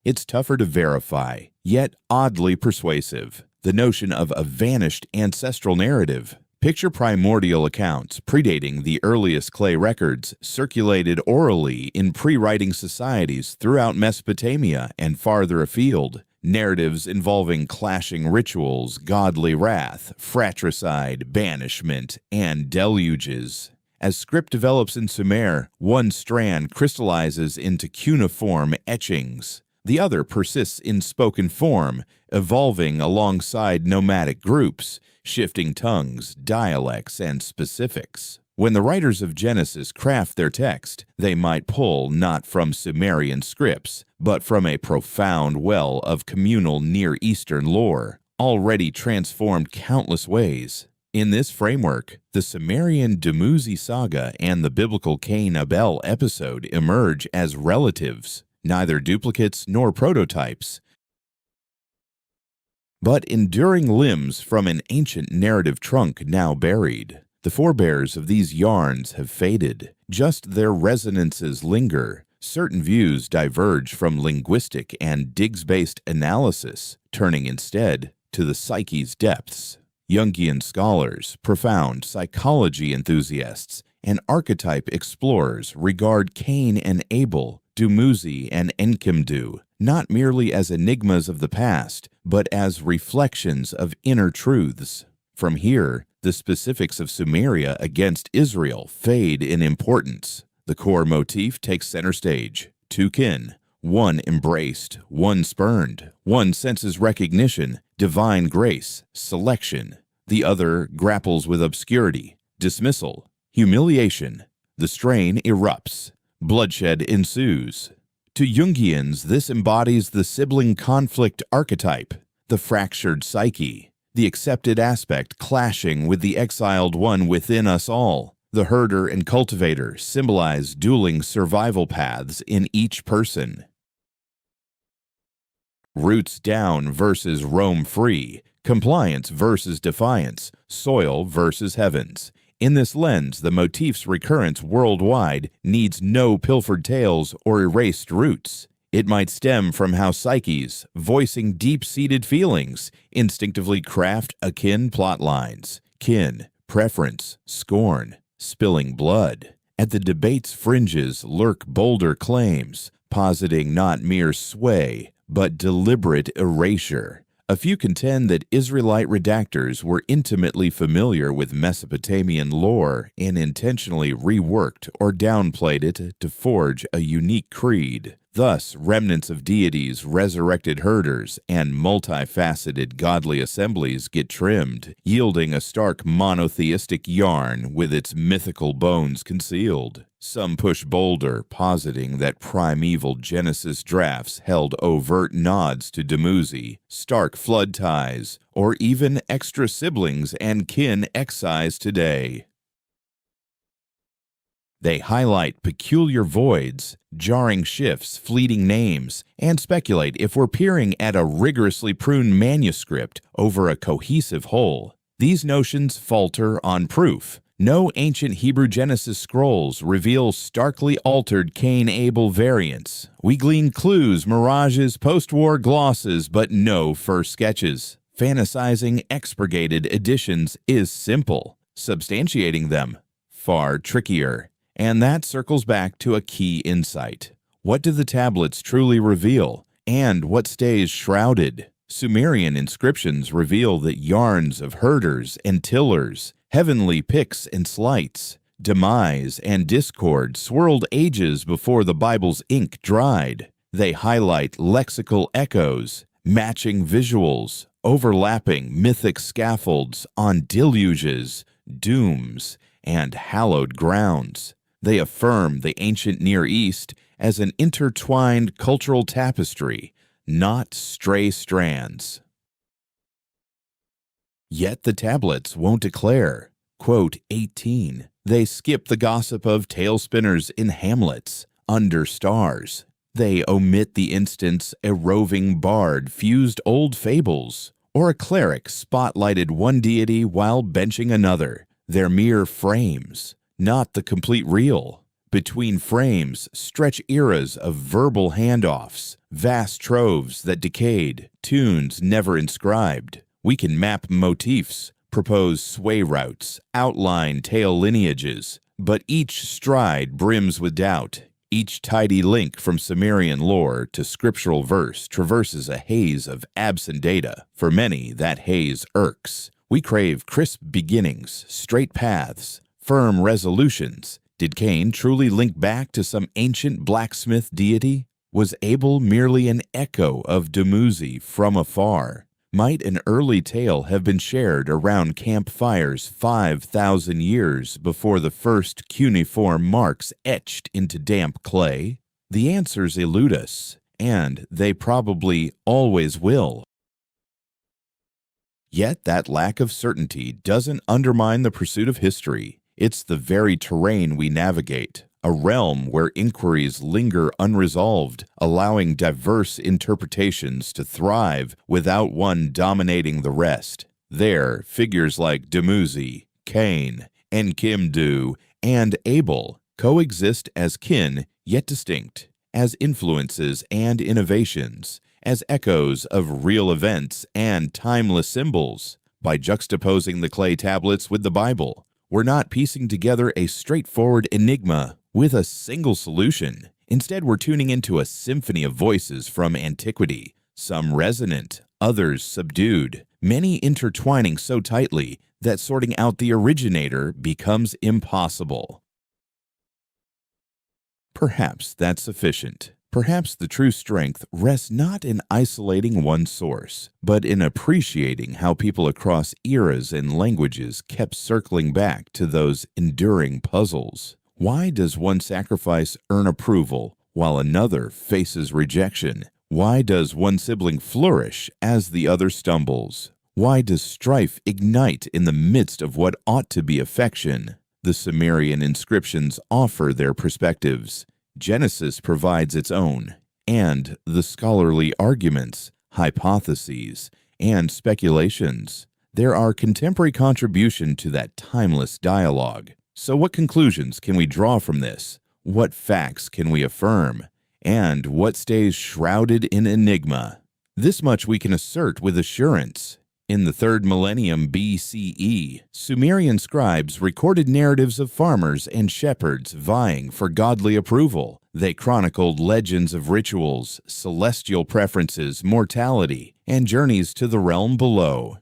It's tougher to verify, yet oddly persuasive. The notion of a vanished ancestral narrative. Picture primordial accounts predating the earliest clay records circulated orally in pre-writing societies throughout Mesopotamia and farther afield. Narratives involving clashing rituals, godly wrath, fratricide, banishment, and deluges. As script develops in Sumer, one strand crystallizes into cuneiform etchings. The other persists in spoken form, evolving alongside nomadic groups, shifting tongues, dialects, and specifics. When the writers of Genesis craft their text, they might pull not from Sumerian scripts, but from a profound well of communal Near Eastern lore, already transformed countless ways. In this framework, the Sumerian Dumuzi saga and the biblical Cain-Abel episode emerge as relatives, neither duplicates nor prototypes, but enduring limbs from an ancient narrative trunk now buried. The forebears of these yarns have faded, just their resonances linger. Certain views diverge from linguistic and digs-based analysis, turning instead to the psyche's depths. Jungian scholars, profound psychology enthusiasts, and archetype explorers regard Cain and Abel, Dumuzi and Enkidu, not merely as enigmas of the past, but as reflections of inner truths. From here, the specifics of Sumeria against Israel fade in importance. The core motif takes center stage. Two kin, one embraced, one spurned, one senses recognition, divine grace, selection. The other grapples with obscurity, dismissal, humiliation. The strain erupts. Bloodshed ensues. To Jungians, this embodies the sibling conflict archetype, the fractured psyche, the accepted aspect clashing with the exiled one within us all. The herder and cultivator symbolize dueling survival paths in each person. Roots down versus roam free, compliance versus defiance, soil versus heavens. In this lens, the motif's recurrence worldwide needs no pilfered tales or erased roots. It might stem from how psyches, voicing deep-seated feelings, instinctively craft akin plot lines. Kin, preference, scorn, spilling blood. At the debate's fringes lurk bolder claims, positing not mere sway, but deliberate erasure. A few contend that Israelite redactors were intimately familiar with Mesopotamian lore and intentionally reworked or downplayed it to forge a unique creed. Thus, remnants of deities, resurrected herders, and multifaceted godly assemblies get trimmed, yielding a stark monotheistic yarn with its mythical bones concealed. Some push bolder, positing that primeval Genesis drafts held overt nods to Dumuzi, stark flood ties, or even extra siblings and kin excised today. They highlight peculiar voids, jarring shifts, fleeting names, and speculate if we're peering at a rigorously pruned manuscript over a cohesive whole. These notions falter on proof. No ancient Hebrew Genesis scrolls reveal starkly altered Cain-Abel variants. We glean clues, mirages, post-war glosses, but no first sketches. Fantasizing expurgated editions is simple. Substantiating them, far trickier. And that circles back to a key insight. What do the tablets truly reveal, and what stays shrouded? Sumerian inscriptions reveal that yarns of herders and tillers, heavenly picks and slights, demise and discord swirled ages before the Bible's ink dried. They highlight lexical echoes, matching visuals, overlapping mythic scaffolds on deluges, dooms, and hallowed grounds. They affirm the ancient Near East as an intertwined cultural tapestry, not stray strands. Yet the tablets won't declare, quote, 18. They skip the gossip of tale spinners in hamlets, under stars. They omit the instance a roving bard fused old fables, or a cleric spotlighted one deity while benching another. They're mere frames, not the complete real. Between frames stretch eras of verbal handoffs, vast troves that decayed, tunes never inscribed. We can map motifs, propose sway routes, outline tale lineages, but each stride brims with doubt. Each tidy link from Sumerian lore to scriptural verse traverses a haze of absent data. For many, that haze irks. We crave crisp beginnings, straight paths, firm resolutions. Did Cain truly link back to some ancient blacksmith deity? Was Abel merely an echo of Dumuzi from afar? Might an early tale have been shared around campfires 5,000 years before the first cuneiform marks etched into damp clay? The answers elude us, and they probably always will. Yet that lack of certainty doesn't undermine the pursuit of history. It's the very terrain we navigate, a realm where inquiries linger unresolved, allowing diverse interpretations to thrive without one dominating the rest. There, figures like Dumuzi, Cain, Enkidu, and Abel coexist as kin yet distinct, as influences and innovations, as echoes of real events and timeless symbols. By juxtaposing the clay tablets with the Bible, we're not piecing together a straightforward enigma with a single solution. Instead, we're tuning into a symphony of voices from antiquity, some resonant, others subdued, many intertwining so tightly that sorting out the originator becomes impossible. Perhaps that's sufficient. Perhaps the true strength rests not in isolating one source, but in appreciating how people across eras and languages kept circling back to those enduring puzzles. Why does one sacrifice earn approval while another faces rejection? Why does one sibling flourish as the other stumbles? Why does strife ignite in the midst of what ought to be affection? The Sumerian inscriptions offer their perspectives. Genesis provides its own, and the scholarly arguments, hypotheses, and speculations. There are contemporary contributions to that timeless dialogue. So what conclusions can we draw from this? What facts can we affirm? And what stays shrouded in enigma? This much we can assert with assurance. In the 3rd millennium BCE, Sumerian scribes recorded narratives of farmers and shepherds vying for godly approval. They chronicled legends of rituals, celestial preferences, mortality, and journeys to the realm below.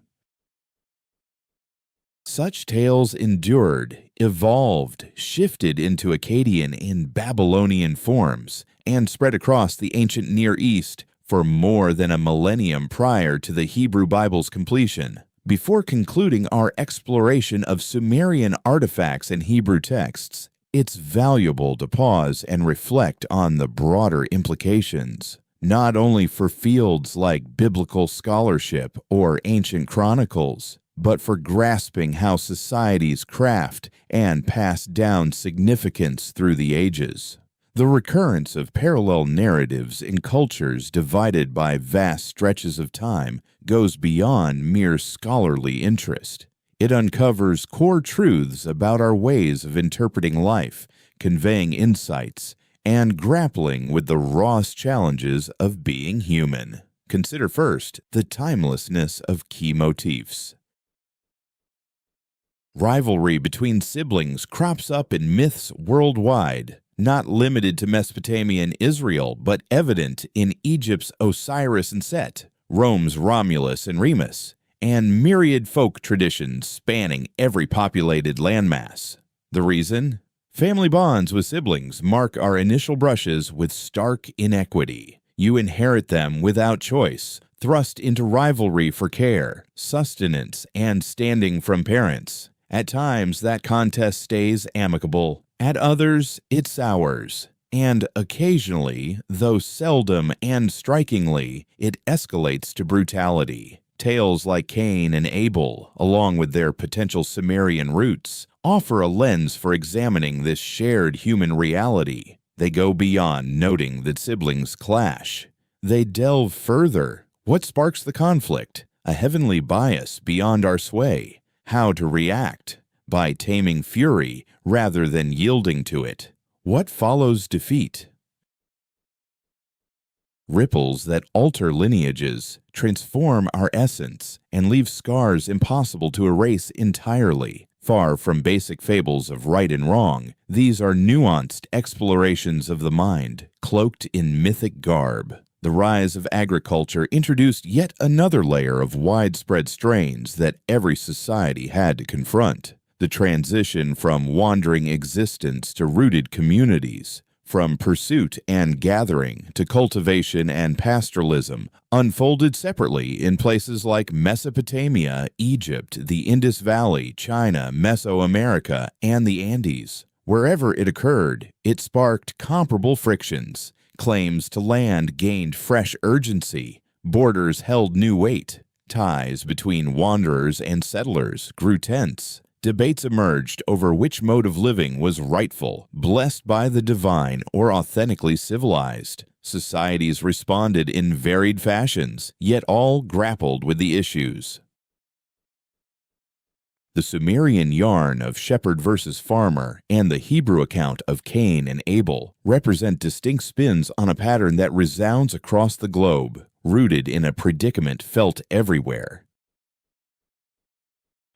Such tales endured, evolved, shifted into Akkadian and Babylonian forms, and spread across the ancient Near East for more than a millennium prior to the Hebrew Bible's completion. Before concluding our exploration of Sumerian artifacts and Hebrew texts, it's valuable to pause and reflect on the broader implications, not only for fields like biblical scholarship or ancient chronicles, but for grasping how societies craft and pass down significance through the ages. The recurrence of parallel narratives in cultures divided by vast stretches of time goes beyond mere scholarly interest. It uncovers core truths about our ways of interpreting life, conveying insights, and grappling with the rawest challenges of being human. Consider first the timelessness of key motifs. Rivalry between siblings crops up in myths worldwide, not limited to Mesopotamia and Israel, but evident in Egypt's Osiris and Set, Rome's Romulus and Remus, and myriad folk traditions spanning every populated landmass. The reason? Family bonds with siblings mark our initial brushes with stark inequity. You inherit them without choice, thrust into rivalry for care, sustenance, and standing from parents. At times, that contest stays amicable. At others, it sours. And occasionally, though seldom and strikingly, it escalates to brutality. Tales like Cain and Abel, along with their potential Sumerian roots, offer a lens for examining this shared human reality. They go beyond noting that siblings clash. They delve further. What sparks the conflict? A heavenly bias beyond our sway. How to react? By taming fury rather than yielding to it. What follows defeat? Ripples that alter lineages, transform our essence, and leave scars impossible to erase entirely. Far from basic fables of right and wrong, these are nuanced explorations of the mind, cloaked in mythic garb. The rise of agriculture introduced yet another layer of widespread strains that every society had to confront. The transition from wandering existence to rooted communities, from pursuit and gathering to cultivation and pastoralism, unfolded separately in places like Mesopotamia, Egypt, the Indus Valley, China, Mesoamerica, and the Andes. Wherever it occurred, it sparked comparable frictions. Claims to land gained fresh urgency. Borders held new weight. Ties between wanderers and settlers grew tense. Debates emerged over which mode of living was rightful, blessed by the divine, or authentically civilized. Societies responded in varied fashions, yet all grappled with the issues. The Sumerian yarn of shepherd versus farmer and the Hebrew account of Cain and Abel represent distinct spins on a pattern that resounds across the globe, rooted in a predicament felt everywhere.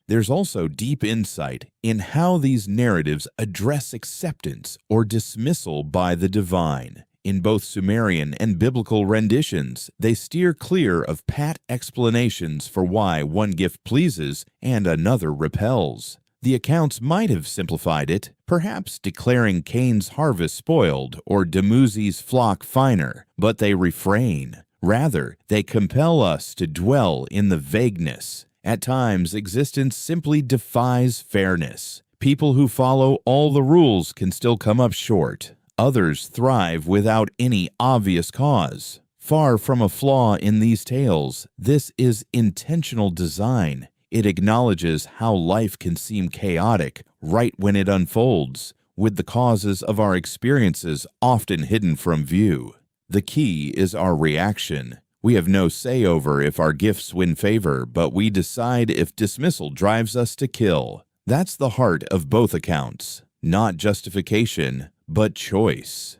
There's also deep insight in how these narratives address acceptance or dismissal by the divine. In both Sumerian and biblical renditions, they steer clear of pat explanations for why one gift pleases and another repels. The accounts might have simplified it, perhaps declaring Cain's harvest spoiled or Dumuzi's flock finer, but they refrain. Rather, they compel us to dwell in the vagueness. At times, existence simply defies fairness. People who follow all the rules can still come up short. Others thrive without any obvious cause. Far from a flaw in these tales, this is intentional design. It acknowledges how life can seem chaotic right when it unfolds, with the causes of our experiences often hidden from view. The key is our reaction. We have no say over if our gifts win favor, but we decide if dismissal drives us to kill. That's the heart of both accounts. Not justification, but choice.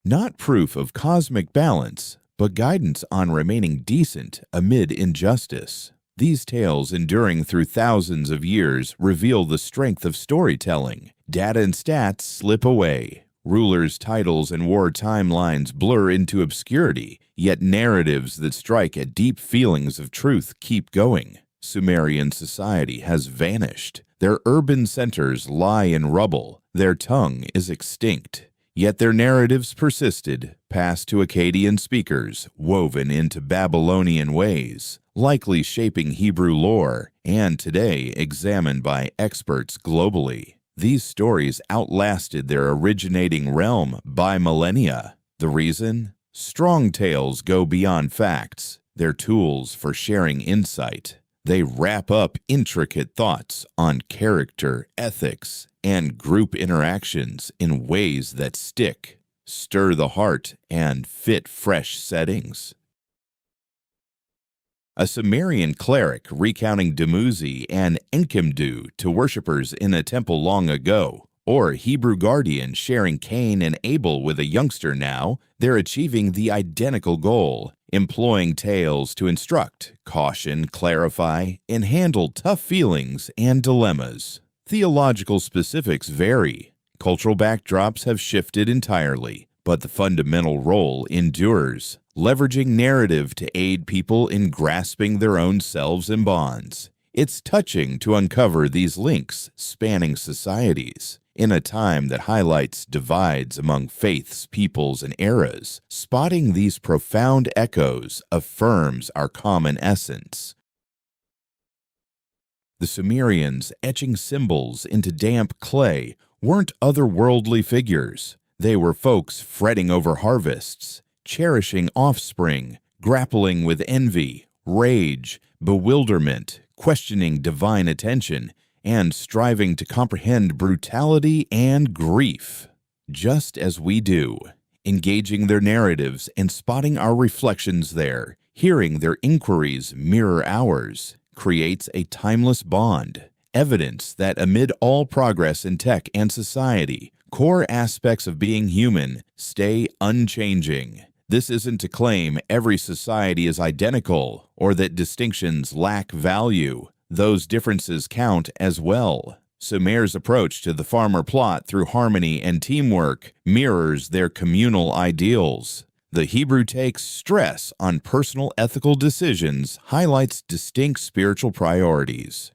Not proof of cosmic balance, but guidance on remaining decent amid injustice. These tales, enduring through thousands of years, reveal the strength of storytelling. Data and stats slip away. Rulers' titles and war timelines blur into obscurity, yet narratives that strike at deep feelings of truth keep going. Sumerian society has vanished. Their urban centers lie in rubble. Their tongue is extinct. Yet their narratives persisted, passed to Akkadian speakers, woven into Babylonian ways, likely shaping Hebrew lore, and today examined by experts globally. These stories outlasted their originating realm by millennia. The reason? Strong tales go beyond facts. They're tools for sharing insight. They wrap up intricate thoughts on character, ethics, and group interactions in ways that stick, stir the heart, and fit fresh settings. A Sumerian cleric recounting Dumuzi and Enkidu to worshippers in a temple long ago, or a Hebrew guardian sharing Cain and Abel with a youngster now, they're achieving the identical goal, employing tales to instruct, caution, clarify, and handle tough feelings and dilemmas. Theological specifics vary. Cultural backdrops have shifted entirely, but the fundamental role endures, leveraging narrative to aid people in grasping their own selves and bonds. It's touching to uncover these links spanning societies. In a time that highlights divides among faiths, peoples, and eras, spotting these profound echoes affirms our common essence. The Sumerians, etching symbols into damp clay, weren't otherworldly figures. They were folks fretting over harvests, cherishing offspring, grappling with envy, rage, bewilderment, questioning divine attention, and striving to comprehend brutality and grief. Just as we do, engaging their narratives and spotting our reflections there, hearing their inquiries mirror ours, creates a timeless bond, evidence that amid all progress in tech and society, core aspects of being human stay unchanging. This isn't to claim every society is identical or that distinctions lack value. Those differences count as well. Sumer's approach to the farmer plot through harmony and teamwork mirrors their communal ideals. The Hebrew take's stress on personal ethical decisions highlights distinct spiritual priorities.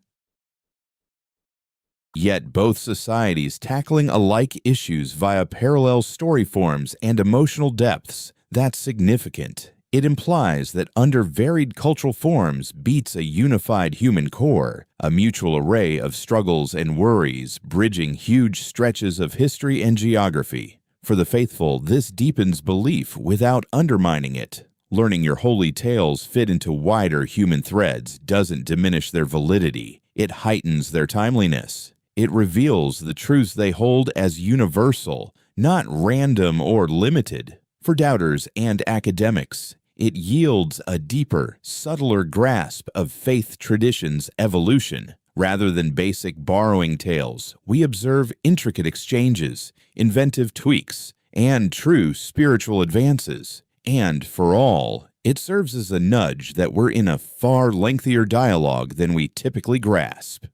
Yet both societies tackling alike issues via parallel story forms and emotional depths. That's significant. It implies that under varied cultural forms beats a unified human core, a mutual array of struggles and worries, bridging huge stretches of history and geography. For the faithful, this deepens belief without undermining it. Learning your holy tales fit into wider human threads doesn't diminish their validity. It heightens their timeliness. It reveals the truths they hold as universal, not random or limited. For doubters and academics, it yields a deeper, subtler grasp of faith tradition's evolution. Rather than basic borrowing tales, we observe intricate exchanges, inventive tweaks, and true spiritual advances. And for all, it serves as a nudge that we're in a far lengthier dialogue than we typically grasp.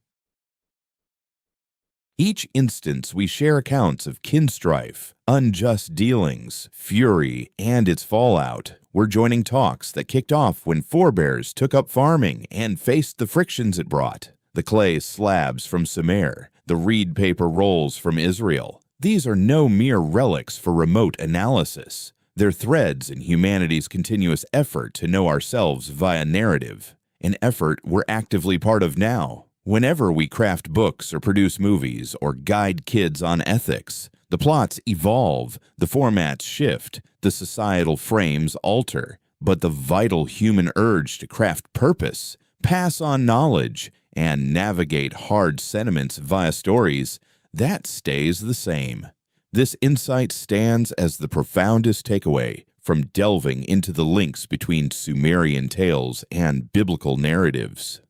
Each instance we share accounts of kin strife, unjust dealings, fury, and its fallout. We're joining talks that kicked off when forebears took up farming and faced the frictions it brought. The clay slabs from Sumer, the reed paper rolls from Israel. These are no mere relics for remote analysis. They're threads in humanity's continuous effort to know ourselves via narrative, an effort we're actively part of now. Whenever we craft books or produce movies or guide kids on ethics, the plots evolve, the formats shift, the societal frames alter, but the vital human urge to craft purpose, pass on knowledge, and navigate hard sentiments via stories, that stays the same. This insight stands as the profoundest takeaway from delving into the links between Sumerian tales and biblical narratives.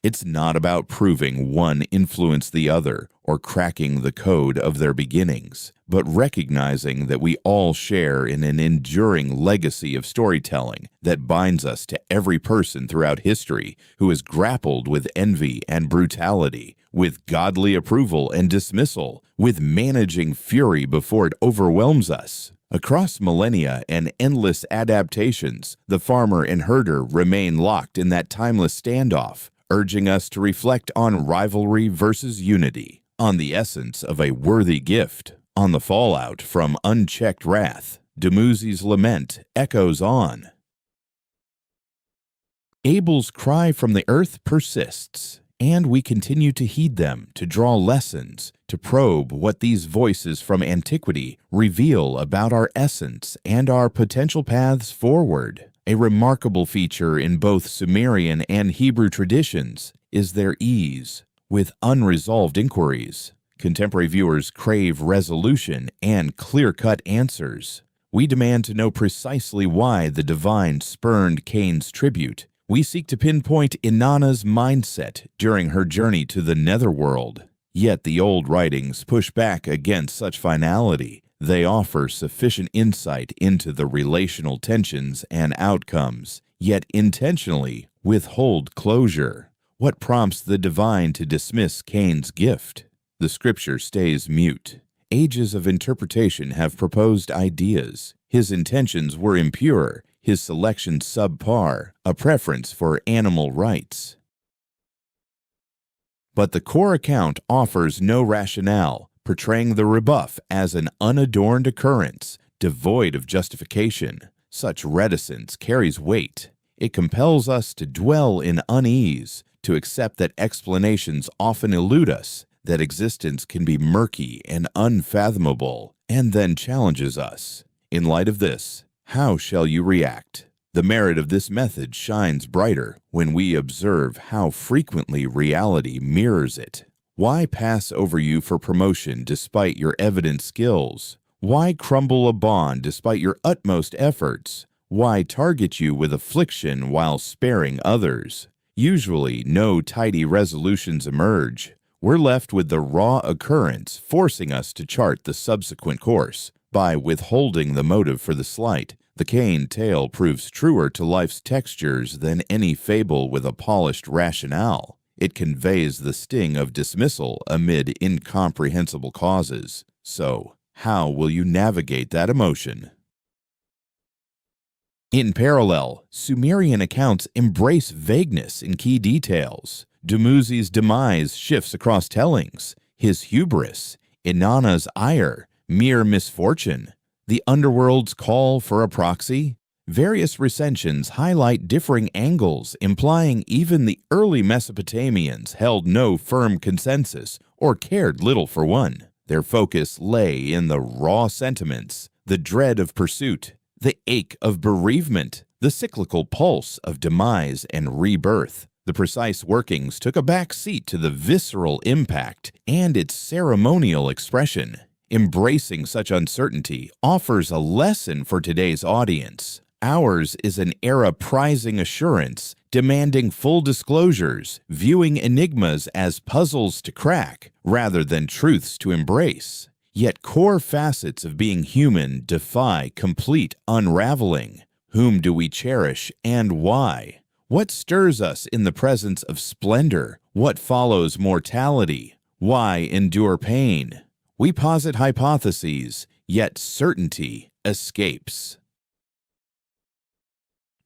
It's not about proving one influenced the other or cracking the code of their beginnings, but recognizing that we all share in an enduring legacy of storytelling that binds us to every person throughout history who has grappled with envy and brutality, with godly approval and dismissal, with managing fury before it overwhelms us. Across millennia and endless adaptations, the farmer and herder remain locked in that timeless standoff, urging us to reflect on rivalry versus unity, on the essence of a worthy gift, on the fallout from unchecked wrath. Dumuzi's lament echoes on. Abel's cry from the earth persists, and we continue to heed them, to draw lessons, to probe what these voices from antiquity reveal about our essence and our potential paths forward. A remarkable feature in both Sumerian and Hebrew traditions is their ease with unresolved inquiries. Contemporary viewers crave resolution and clear-cut answers. We demand to know precisely why the divine spurned Cain's tribute. We seek to pinpoint Inanna's mindset during her journey to the netherworld. Yet the old writings push back against such finality. They offer sufficient insight into the relational tensions and outcomes, yet intentionally withhold closure. What prompts the divine to dismiss Cain's gift? The scripture stays mute. Ages of interpretation have proposed ideas. His intentions were impure, his selection subpar, a preference for animal rights. But the core account offers no rationale, portraying the rebuff as an unadorned occurrence, devoid of justification. Such reticence carries weight. It compels us to dwell in unease, to accept that explanations often elude us, that existence can be murky and unfathomable, and then challenges us. In light of this, how shall you react? The merit of this method shines brighter when we observe how frequently reality mirrors it. Why pass over you for promotion despite your evident skills? Why crumble a bond despite your utmost efforts? Why target you with affliction while sparing others? Usually, no tidy resolutions emerge. We're left with the raw occurrence forcing us to chart the subsequent course. By withholding the motive for the slight, the Cain tale proves truer to life's textures than any fable with a polished rationale. It conveys the sting of dismissal amid incomprehensible causes. So, how will you navigate that emotion? In parallel, Sumerian accounts embrace vagueness in key details. Dumuzi's demise shifts across tellings. His hubris, Inanna's ire, mere misfortune. The underworld's call for a proxy. Various recensions highlight differing angles, implying even the early Mesopotamians held no firm consensus or cared little for one. Their focus lay in the raw sentiments, the dread of pursuit, the ache of bereavement, the cyclical pulse of demise and rebirth. The precise workings took a back seat to the visceral impact and its ceremonial expression. Embracing such uncertainty offers a lesson for today's audience. Ours is an era prizing assurance, demanding full disclosures, viewing enigmas as puzzles to crack rather than truths to embrace. Yet core facets of being human defy complete unraveling. Whom do we cherish and why? What stirs us in the presence of splendor? What follows mortality? Why endure pain? We posit hypotheses, yet certainty escapes.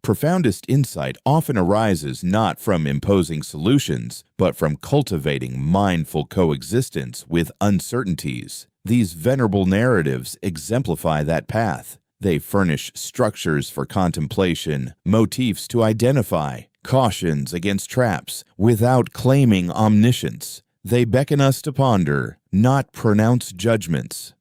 Profoundest insight often arises not from imposing solutions, but from cultivating mindful coexistence with uncertainties. These venerable narratives exemplify that path. They furnish structures for contemplation, motifs to identify, cautions against traps, without claiming omniscience. They beckon us to ponder, not pronounce judgments.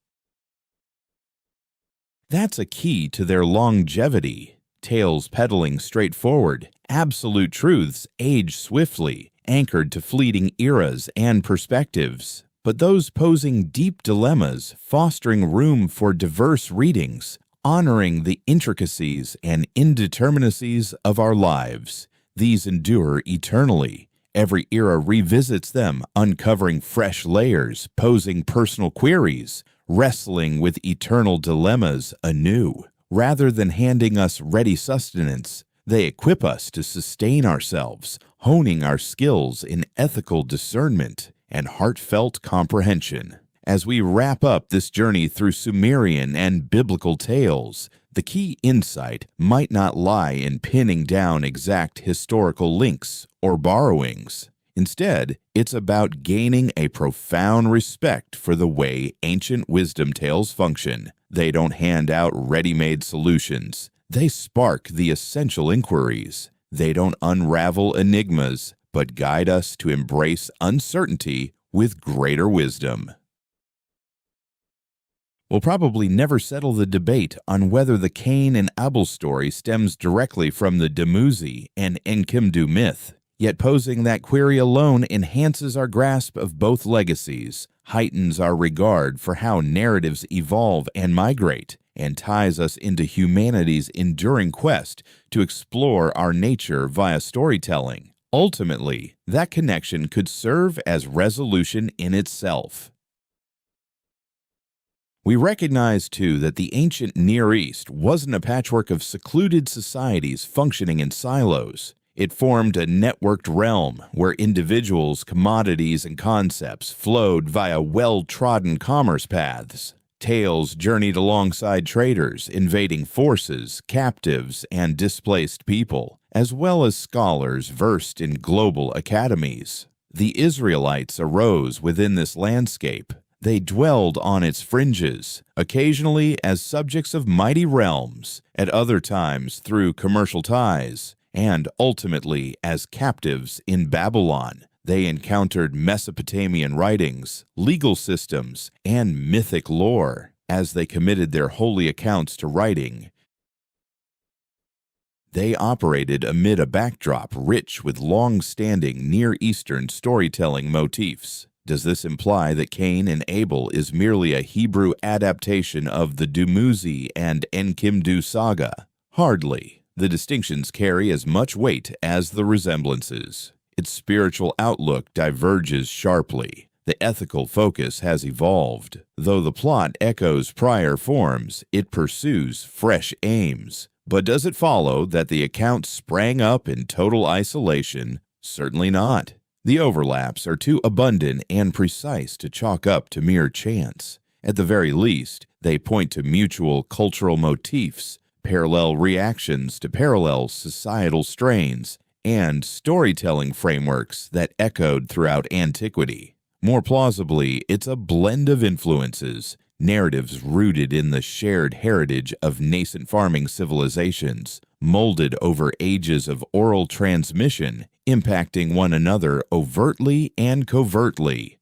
That's a key to their longevity. Tales peddling straightforward, absolute truths age swiftly, anchored to fleeting eras and perspectives. But those posing deep dilemmas, fostering room for diverse readings, honoring the intricacies and indeterminacies of our lives. These endure eternally. Every era revisits them, uncovering fresh layers, posing personal queries, wrestling with eternal dilemmas anew. Rather than handing us ready sustenance, they equip us to sustain ourselves, honing our skills in ethical discernment and heartfelt comprehension. As we wrap up this journey through Sumerian and biblical tales, the key insight might not lie in pinning down exact historical links or borrowings. Instead, it's about gaining a profound respect for the way ancient wisdom tales function. They don't hand out ready-made solutions. They spark the essential inquiries. They don't unravel enigmas, but guide us to embrace uncertainty with greater wisdom. We'll probably never settle the debate on whether the Cain and Abel story stems directly from the Dumuzi and Enkidu myth. Yet posing that query alone enhances our grasp of both legacies, heightens our regard for how narratives evolve and migrate, and ties us into humanity's enduring quest to explore our nature via storytelling. Ultimately, that connection could serve as resolution in itself. We recognize, too, that the ancient Near East wasn't a patchwork of secluded societies functioning in silos. It formed a networked realm where individuals, commodities, and concepts flowed via well-trodden commerce paths. Tales journeyed alongside traders, invading forces, captives, and displaced people, as well as scholars versed in global academies. The Israelites arose within this landscape. They dwelled on its fringes, occasionally as subjects of mighty realms, at other times through commercial ties, and ultimately as captives in Babylon. They encountered Mesopotamian writings, legal systems, and mythic lore. As they committed their holy accounts to writing, they operated amid a backdrop rich with long-standing Near Eastern storytelling motifs. Does this imply that Cain and Abel is merely a Hebrew adaptation of the Dumuzi and Enkidu saga? Hardly. The distinctions carry as much weight as the resemblances. Its spiritual outlook diverges sharply. The ethical focus has evolved. Though the plot echoes prior forms, it pursues fresh aims. But does it follow that the account sprang up in total isolation? Certainly not. The overlaps are too abundant and precise to chalk up to mere chance. At the very least, they point to mutual cultural motifs, parallel reactions to parallel societal strains, and storytelling frameworks that echoed throughout antiquity. More plausibly, it's a blend of influences, narratives rooted in the shared heritage of nascent farming civilizations, molded over ages of oral transmission, impacting one another overtly and covertly,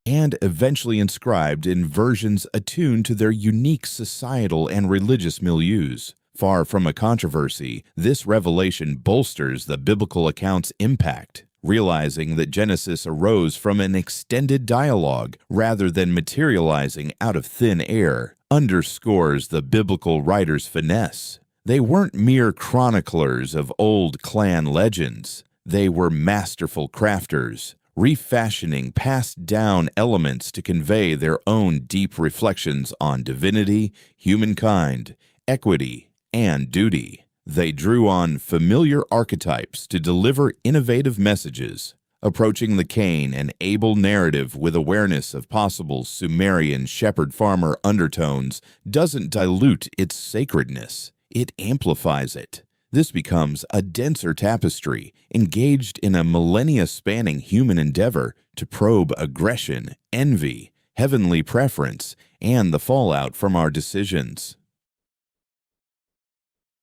and eventually inscribed in versions attuned to their unique societal and religious milieus. Far from a controversy, this revelation bolsters the biblical account's impact. Realizing that Genesis arose from an extended dialogue rather than materializing out of thin air underscores the biblical writer's finesse. They weren't mere chroniclers of old clan legends. They were masterful crafters, refashioning passed-down elements to convey their own deep reflections on divinity, humankind, equity, and duty. They drew on familiar archetypes to deliver innovative messages, approaching the Cain and Abel narrative with awareness of possible Sumerian shepherd-farmer undertones doesn't dilute its sacredness, it amplifies it. This becomes a denser tapestry, engaged in a millennia-spanning human endeavor to probe aggression, envy, heavenly preference, and the fallout from our decisions.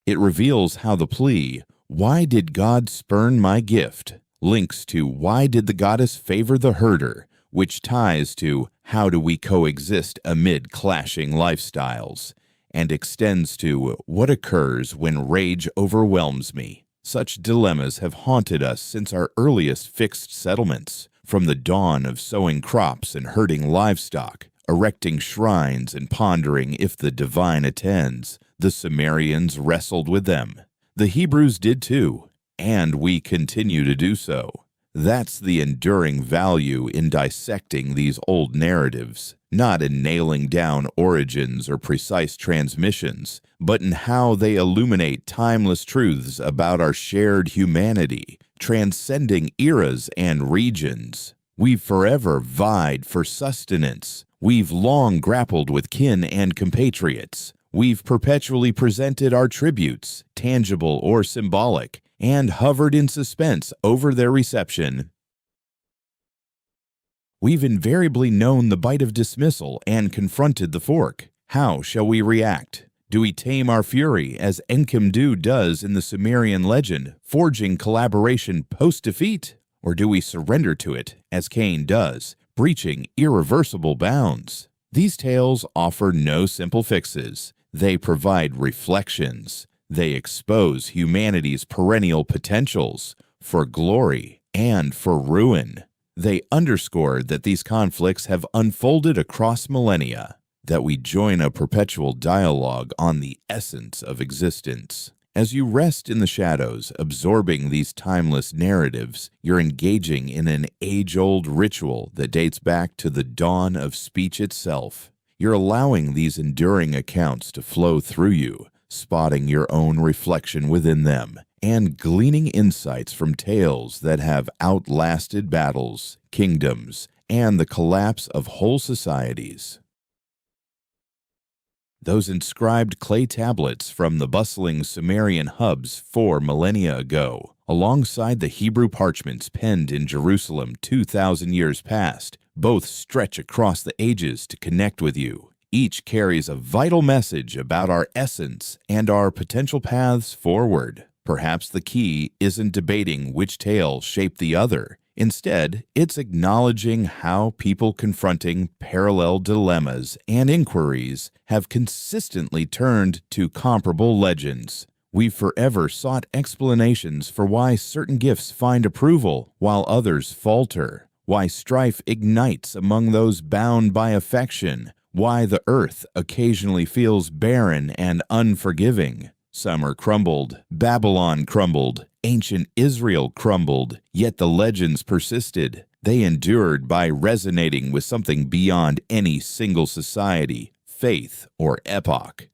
It reveals how the plea, "Why did God spurn my gift?" links to "Why did the goddess favor the herder?" which ties to "How do we coexist amid clashing lifestyles?" and extends to "What occurs when rage overwhelms me?" Such dilemmas have haunted us since our earliest fixed settlements, from the dawn of sowing crops and herding livestock, erecting shrines and pondering if the divine attends. The Sumerians wrestled with them. The Hebrews did too, and we continue to do so. That's the enduring value in dissecting these old narratives, not in nailing down origins or precise transmissions, but in how they illuminate timeless truths about our shared humanity, transcending eras and regions. We've forever vied for sustenance. We've long grappled with kin and compatriots. We've perpetually presented our tributes, tangible or symbolic, and hovered in suspense over their reception. We've invariably known the bite of dismissal and confronted the fork. How shall we react? Do we tame our fury as Enkidu does in the Sumerian legend, forging collaboration post-defeat? Or do we surrender to it, as Cain does, breaching irreversible bounds? These tales offer no simple fixes. They provide reflections. They expose humanity's perennial potentials for glory and for ruin. They underscore that these conflicts have unfolded across millennia, that we join a perpetual dialogue on the essence of existence. As you rest in the shadows, absorbing these timeless narratives, you're engaging in an age-old ritual that dates back to the dawn of speech itself. You're allowing these enduring accounts to flow through you, spotting your own reflection within them, and gleaning insights from tales that have outlasted battles, kingdoms, and the collapse of whole societies. Those inscribed clay tablets from the bustling Sumerian hubs 4 millennia ago, alongside the Hebrew parchments penned in Jerusalem 2,000 years past, both stretch across the ages to connect with you. Each carries a vital message about our essence and our potential paths forward. Perhaps the key isn't debating which tale shaped the other. Instead, it's acknowledging how people confronting parallel dilemmas and inquiries have consistently turned to comparable legends. We've forever sought explanations for why certain gifts find approval while others falter, why strife ignites among those bound by affection, why the earth occasionally feels barren and unforgiving. Summer crumbled, Babylon crumbled, ancient Israel crumbled, yet the legends persisted. They endured by resonating with something beyond any single society, faith, or epoch.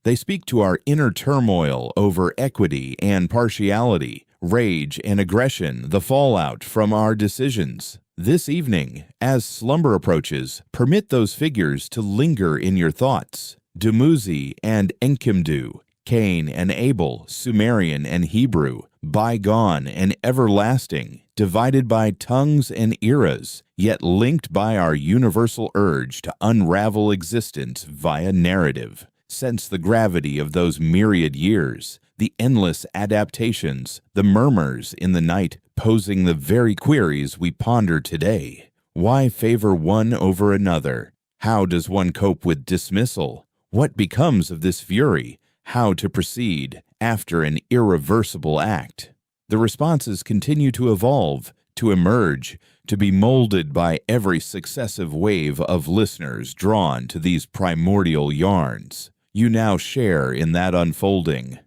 They speak to our inner turmoil over equity and partiality, rage and aggression, the fallout from our decisions. This evening, as slumber approaches, permit those figures to linger in your thoughts. Dumuzi and Enkidu, Cain and Abel, Sumerian and Hebrew, bygone and everlasting, divided by tongues and eras, yet linked by our universal urge to unravel existence via narrative. Sense the gravity of those myriad years, the endless adaptations, the murmurs in the night posing the very queries we ponder today. Why favor one over another? How does one cope with dismissal? What becomes of this fury? How to proceed after an irreversible act? The responses continue to evolve, to emerge, to be molded by every successive wave of listeners drawn to these primordial yarns. You now share in that unfolding.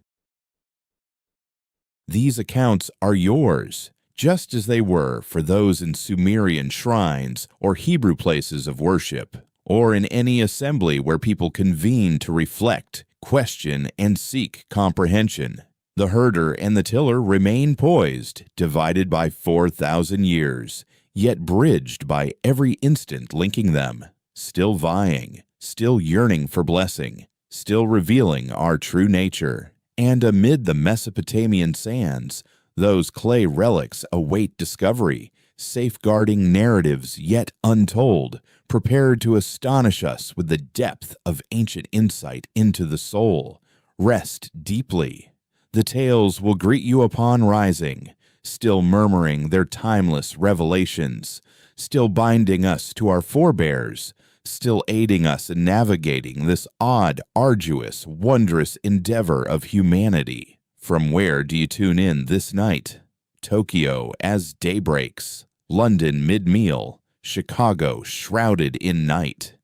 These accounts are yours, just as they were for those in Sumerian shrines or Hebrew places of worship, or in any assembly where people convene to reflect, question, and seek comprehension. The herder and the tiller remain poised, divided by 4,000 years, yet bridged by every instant linking them, still vying, still yearning for blessing, still revealing our true nature. And amid the Mesopotamian sands, those clay relics await discovery, safeguarding narratives yet untold, prepared to astonish us with the depth of ancient insight into the soul. Rest deeply. The tales will greet you upon rising, still murmuring their timeless revelations, still binding us to our forebears, still aiding us in navigating this odd, arduous, wondrous endeavor of humanity. From where do you tune in this night? Tokyo as day breaks, London mid-meal, Chicago shrouded in night.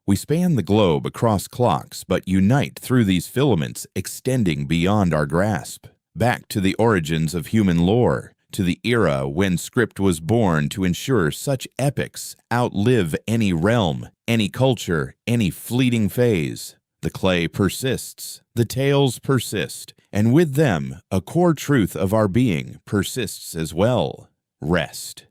We span the globe across clocks, but unite through these filaments extending beyond our grasp, back to the origins of human lore, to the era when script was born to ensure such epics outlive any realm, any culture, any fleeting phase. The clay persists, the tales persist, and with them, a core truth of our being persists as well. Rest.